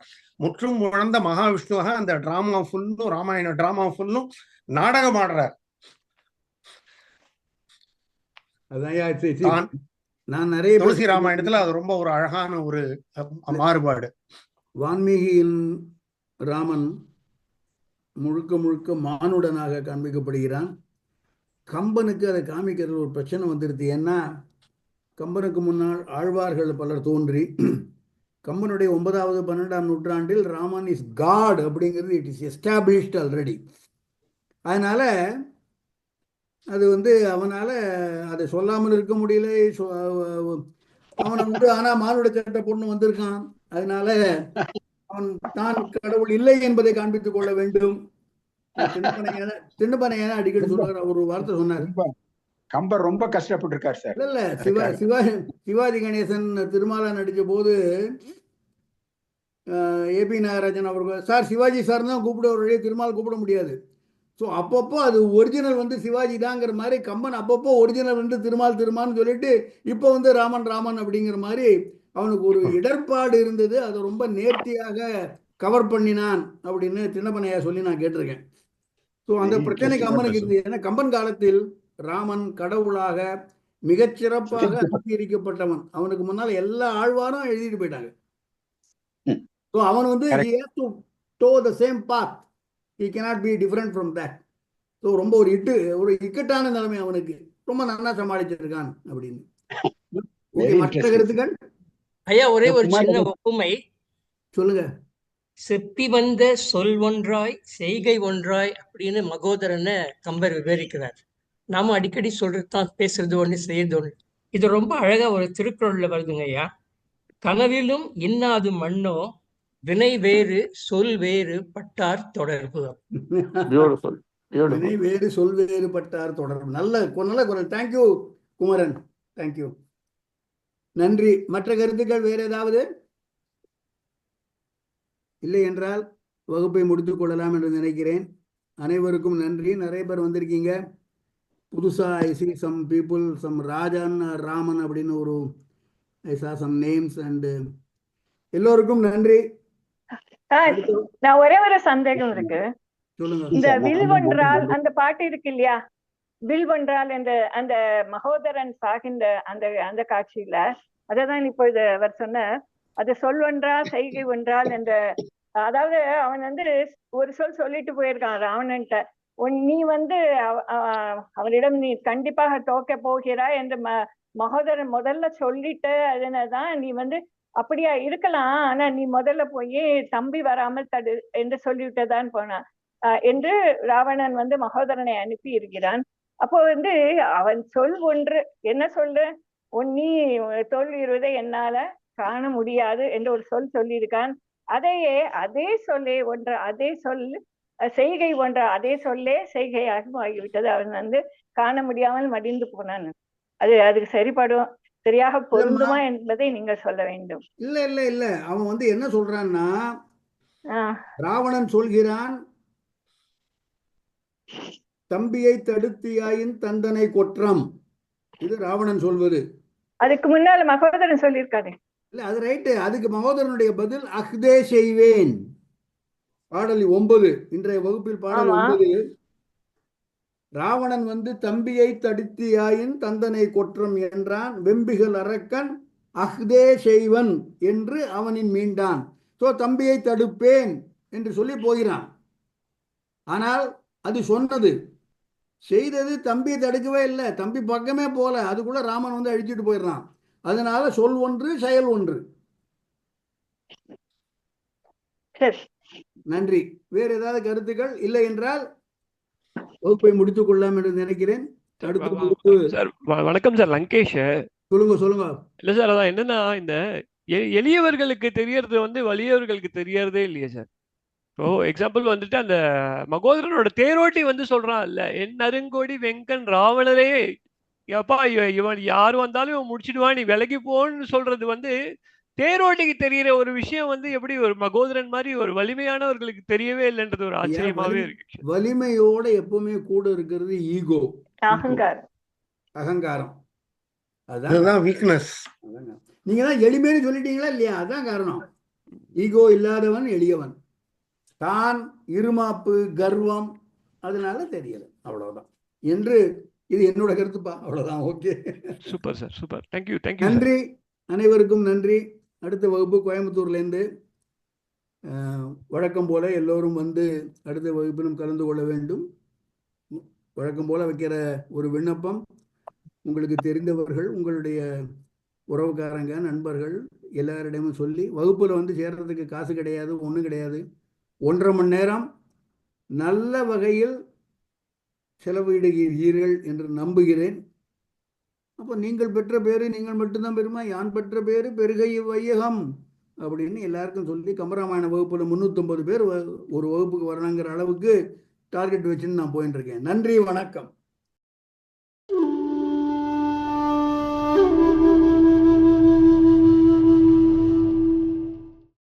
முற்றும் உணர்ந்த மகாவிஷ்ணுவாக அந்த டிராமா ஃபுல்லும், ராமாயண டிராமா ஃபுல்லும் நாடகம் ஆடுறார். நான் நிறைய துளசி ராமாயணத்துல அது ரொம்ப ஒரு அழகான ஒரு மாறுபாடு. வால்மீகியின் ராமன் முழுக்க முழுக்க மானுடனாக காண்பிக்கப்படுகிறான். கம்பனுக்கு அதை காமிக்கிறது ஒரு பிரச்சனை வந்துருது. ஏன்னா கம்பனுக்கு முன்னால் ஆழ்வார்கள் பலர் தோன்றி கம்பனுடைய 9வது 12ஆம் நூற்றாண்டில் ராமன் இஸ் காட் அப்படிங்கிறது இட் இஸ் எஸ்டாப்ளிஷ்ட் ஆல்ரெடி. அதனால அது அவனால அதை சொல்லாமல் இருக்க முடியல. அவனை ஆனா மானுட சட்டை பொண்ணு வந்திருக்கான், அதனால அவன் தான் கடவுள் இல்லை என்பதை காண்பித்துக் கொள்ள வேண்டும். திண்ணப்பனையான அடிக்கடி சொல்லுகிற ஒரு வார்த்தை சொன்னார். கம்பர் ரொம்ப கஷ்டப்பட்டு இருக்காரு சார். இல்ல சிவாஜி கணேசன் திருமாலா நடிச்ச போது ஏபி நாகராஜன் அவர்கள் சார் சிவாஜி சார் தான் கூப்பிடுவர்களே, திருமால் கூப்பிட முடியாது. ஸோ அப்பப்போ அது ஒரிஜினல் சிவாஜி தாங்கிற மாதிரி கம்பன் அப்பப்போ ஒரிஜினல் திருமால்னு சொல்லிட்டு இப்போ ராமன் ராமன் அப்படிங்கிற மாதிரி அவனுக்கு ஒரு இடர்பாடு இருந்தது. அதை ரொம்ப நேர்த்தியாக கவர் பண்ணினான் அப்படின்னு சின்னப்பனையா சொல்லி நான் கேட்டிருக்கேன். ஸோ அந்த பிரச்சனை கம்பனுக்கு இருந்தது. ஏன்னா கம்பன் காலத்தில் ராமன் கடவுளாக மிகச்சிறப்பாக அங்கீகரிக்கப்பட்டவன். அவனுக்கு முன்னால் எல்லா ஆழ்வாரும் எழுதிட்டு போயிட்டாங்க. ஸோ அவன் he has to toe the same path. He cannot be different from that. So ரொம்ப ஒரு இக்கட்டான நிலைமை அவனுக்கு. ரொம்ப நல்லா சமாளிச்சிருக்கான் அப்படின்னு. மற்ற கருத்துக்கள் ஐயா, ஒரே ஒரு சின்ன ஒப்புமை சொல்லுங்க. செப்பி வந்த சொல் ஒன்றாய் செய்கை ஒன்றாய் அப்படின்னு மகோதரனை கம்பர் விவரிக்கிறார். நாம அடிக்கடி சொல்றதுதான், பேசுறது ஒண்ணு செய்யறது ஒண்ணு. இது ரொம்ப அழகா ஒரு திருக்குறள்ல வருதுங்க ஐயா. கனவிலும் இன்னாது மண்ணோ வினை வேறு சொல் வேறு பட்டார் தொடர்பு. வினை வேறு சொல் வேறு பட்டார் தொடர்பு. நல்ல குரல். தேங்க்யூ குமரன், தேங்க்யூ, நன்றி. மற்ற கருத்துக்கள் வேற ஏதாவது இல்லை என்றால் வகுப்பை முடித்துக் கொள்ளலாம் என்று நினைக்கிறேன். அனைவருக்கும் நன்றி. நிறைய பேர் வந்திருக்கீங்க. புதுசா I see some people, some Rajan Raman அப்படின்னு ஒரு ஐ சா சம் நேம்ஸ் அண்ட் எல்லோருக்கும் நன்றி. நான் ஒரே ஒரு சந்தேகம் இருக்கு. சொல்லுங்க. இந்த வில்வொன்றால் அந்த பாட்டு இருக்கு இல்லையா, வில்வொன்றால் என்ற அந்த மகோதரன் சாகின்ற அந்த காட்சியில அததான் இப்போ அவர் சொன்ன அது சொல் ஒன்றால் செய்கை ஒன்றால் என்ற, அதாவது அவன் ஒரு சொல் சொல்லிட்டு போயிருக்கான் ராவணன்ட்ட, நீ அவனிடம் நீ கண்டிப்பாக தோக்க போகிறாய் என்று மகோதரன் முதல்ல சொல்லிட்டு, அதனாலதான் நீ அப்படியா இருக்கலாம், ஆனா நீ முதல்ல போய் தம்பி வராமல் தடு என்று சொல்லிவிட்டதான் போனான் என்று ராவணன் மகோதரனை அனுப்பி இருக்கிறான். அப்போ அவன் சொல் ஒன்று, என்ன சொல்லு, நீ தோல்வியுறுவதை என்னால காண முடியாது என்று ஒரு சொல் சொல்லியிருக்கான். அதே சொல்லே ஒன்று, அதே சொல் செய்கை ஒன்ற, அதே சொல்லே செய்கையாக ஆகிவிட்டது. அவன் காண முடியாமல் மடிந்து போனான். அதுக்கு சரிபடும், சரியாக பொருந்துமா என்பதை நீங்கள் சொல்ல வேண்டும். இல்ல இல்ல இல்ல அவன் என்ன சொல்றான்னா, ராவணன் சொல்கிறான், தம்பியை தடுத்தியாயின் தந்தனை கொற்றம். இது ராவணன் சொல்வது. அதுக்கு முன்னால மகோதரன் சொல்லியிருக்காரு. இல்ல அது ரைட்டு. அதுக்கு மகோதரனுடைய பதில் அஹ்தே செய்வேன். பாடல் 9, இன்றைய வகுப்பில் பாடல் 9. ராவணன் வந்து தம்பியை தடுத்தியாயின் தந்தனை கொற்றம் என்றான், வெம்பிகள் அரக்கன் அஃதே செய்வன் என்று அவனின் மீண்டான். ஸோ தம்பியை தடுப்பேன் என்று சொல்லி போகிறான். ஆனால் அது சொன்னது, செய்தது தம்பியை தடுக்கவே இல்லை, தம்பி பக்கமே போல, அதுக்குள்ள ராமன் வந்து அழிச்சிட்டு போயிடுறான். அதனால சொல் ஒன்று செயல் ஒன்று. நன்றி. வேறு ஏதாவது கருத்துக்கள் இல்லை என்றால் வகுப்பை முடித்துக் கொள்ளலாம் என்று நினைக்கிறேன். அடுத்த வகுப்பு. சார் வணக்கம் சார், லங்கேஷ். சொல்லுங்க. இல்ல சார், அதான் என்னன்னா, இந்த எளியவர்களுக்கு தெரியறது வந்து வலியவர்களுக்கு தெரியறதே இல்லையே சார். இப்போ எக்ஸாம்பிள் வந்துட்டு அந்த மகோதரனோட தேரோட்டி வந்து சொல்றான் இல்ல, என் அருங்கோடி வெங்கன் ராவணரே, எப்பா இவன் யார் வந்தாலும் இவன் முடிச்சிடுவான், நீ விலகி போன்னு சொல்றது வந்து தேரோட்டிக்கு தெரியற ஒரு விஷயம் வந்து எப்படி ஒரு மகோதரன் மாதிரி ஒரு வலிமையானவர்களுக்கு தெரியவே இல்லைன்றது ஒரு ஆச்சரியமாவே இருக்கு. வலிமையோட எப்பவுமே கூட இருக்கிறது ஈகோ, அகங்காரம். அதுதான் வீக்னஸ். நீங்க தான் எளிமைன்னு சொல்லிட்டீங்களா இல்லையா? அதான் காரணம். ஈகோ இல்லாதவன் எளியவன், தான் இருமாப்பு கர்வம், அதனால தெரியல, அவ்வளவுதான் என்று இது என்னோட கருத்துப்பா. அவ்வளவுதான். Okay, super sir, super. Thank you. நன்றி, அனைவருக்கும் நன்றி. அடுத்த வகுப்பு கோயம்புத்தூர்லேருந்து வழக்கம் போல எல்லோரும் வந்து அடுத்த வகுப்பிலும் கலந்து கொள்ள வேண்டும். வழக்கம் போல வைக்கிற ஒரு விண்ணப்பம், உங்களுக்கு தெரிந்தவர்கள், உங்களுடைய உறவுக்காரங்க, நண்பர்கள் எல்லாரிடமும் சொல்லி, வகுப்பில் வந்து சேர்றதுக்கு காசு கிடையாது, ஒன்றும் கிடையாது. 1.5 மணி நேரம் நல்ல வகையில் செலவிடுகிறீர்கள் என்று நம்புகிறேன். அப்போ நீங்கள் பெற்ற பேரு நீங்கள் மட்டும்தான் பெருமா, யான் பெற்ற பேரு பெருகை வையகம் அப்படின்னு எல்லாருக்கும் சொல்லி, கம்பராமாயண வகுப்பில் 350 பேர் ஒரு வகுப்புக்கு வரணுங்கிற அளவுக்கு டார்கெட் வச்சுன்னு நான் போயிட்டு இருக்கேன். நன்றி, வணக்கம்.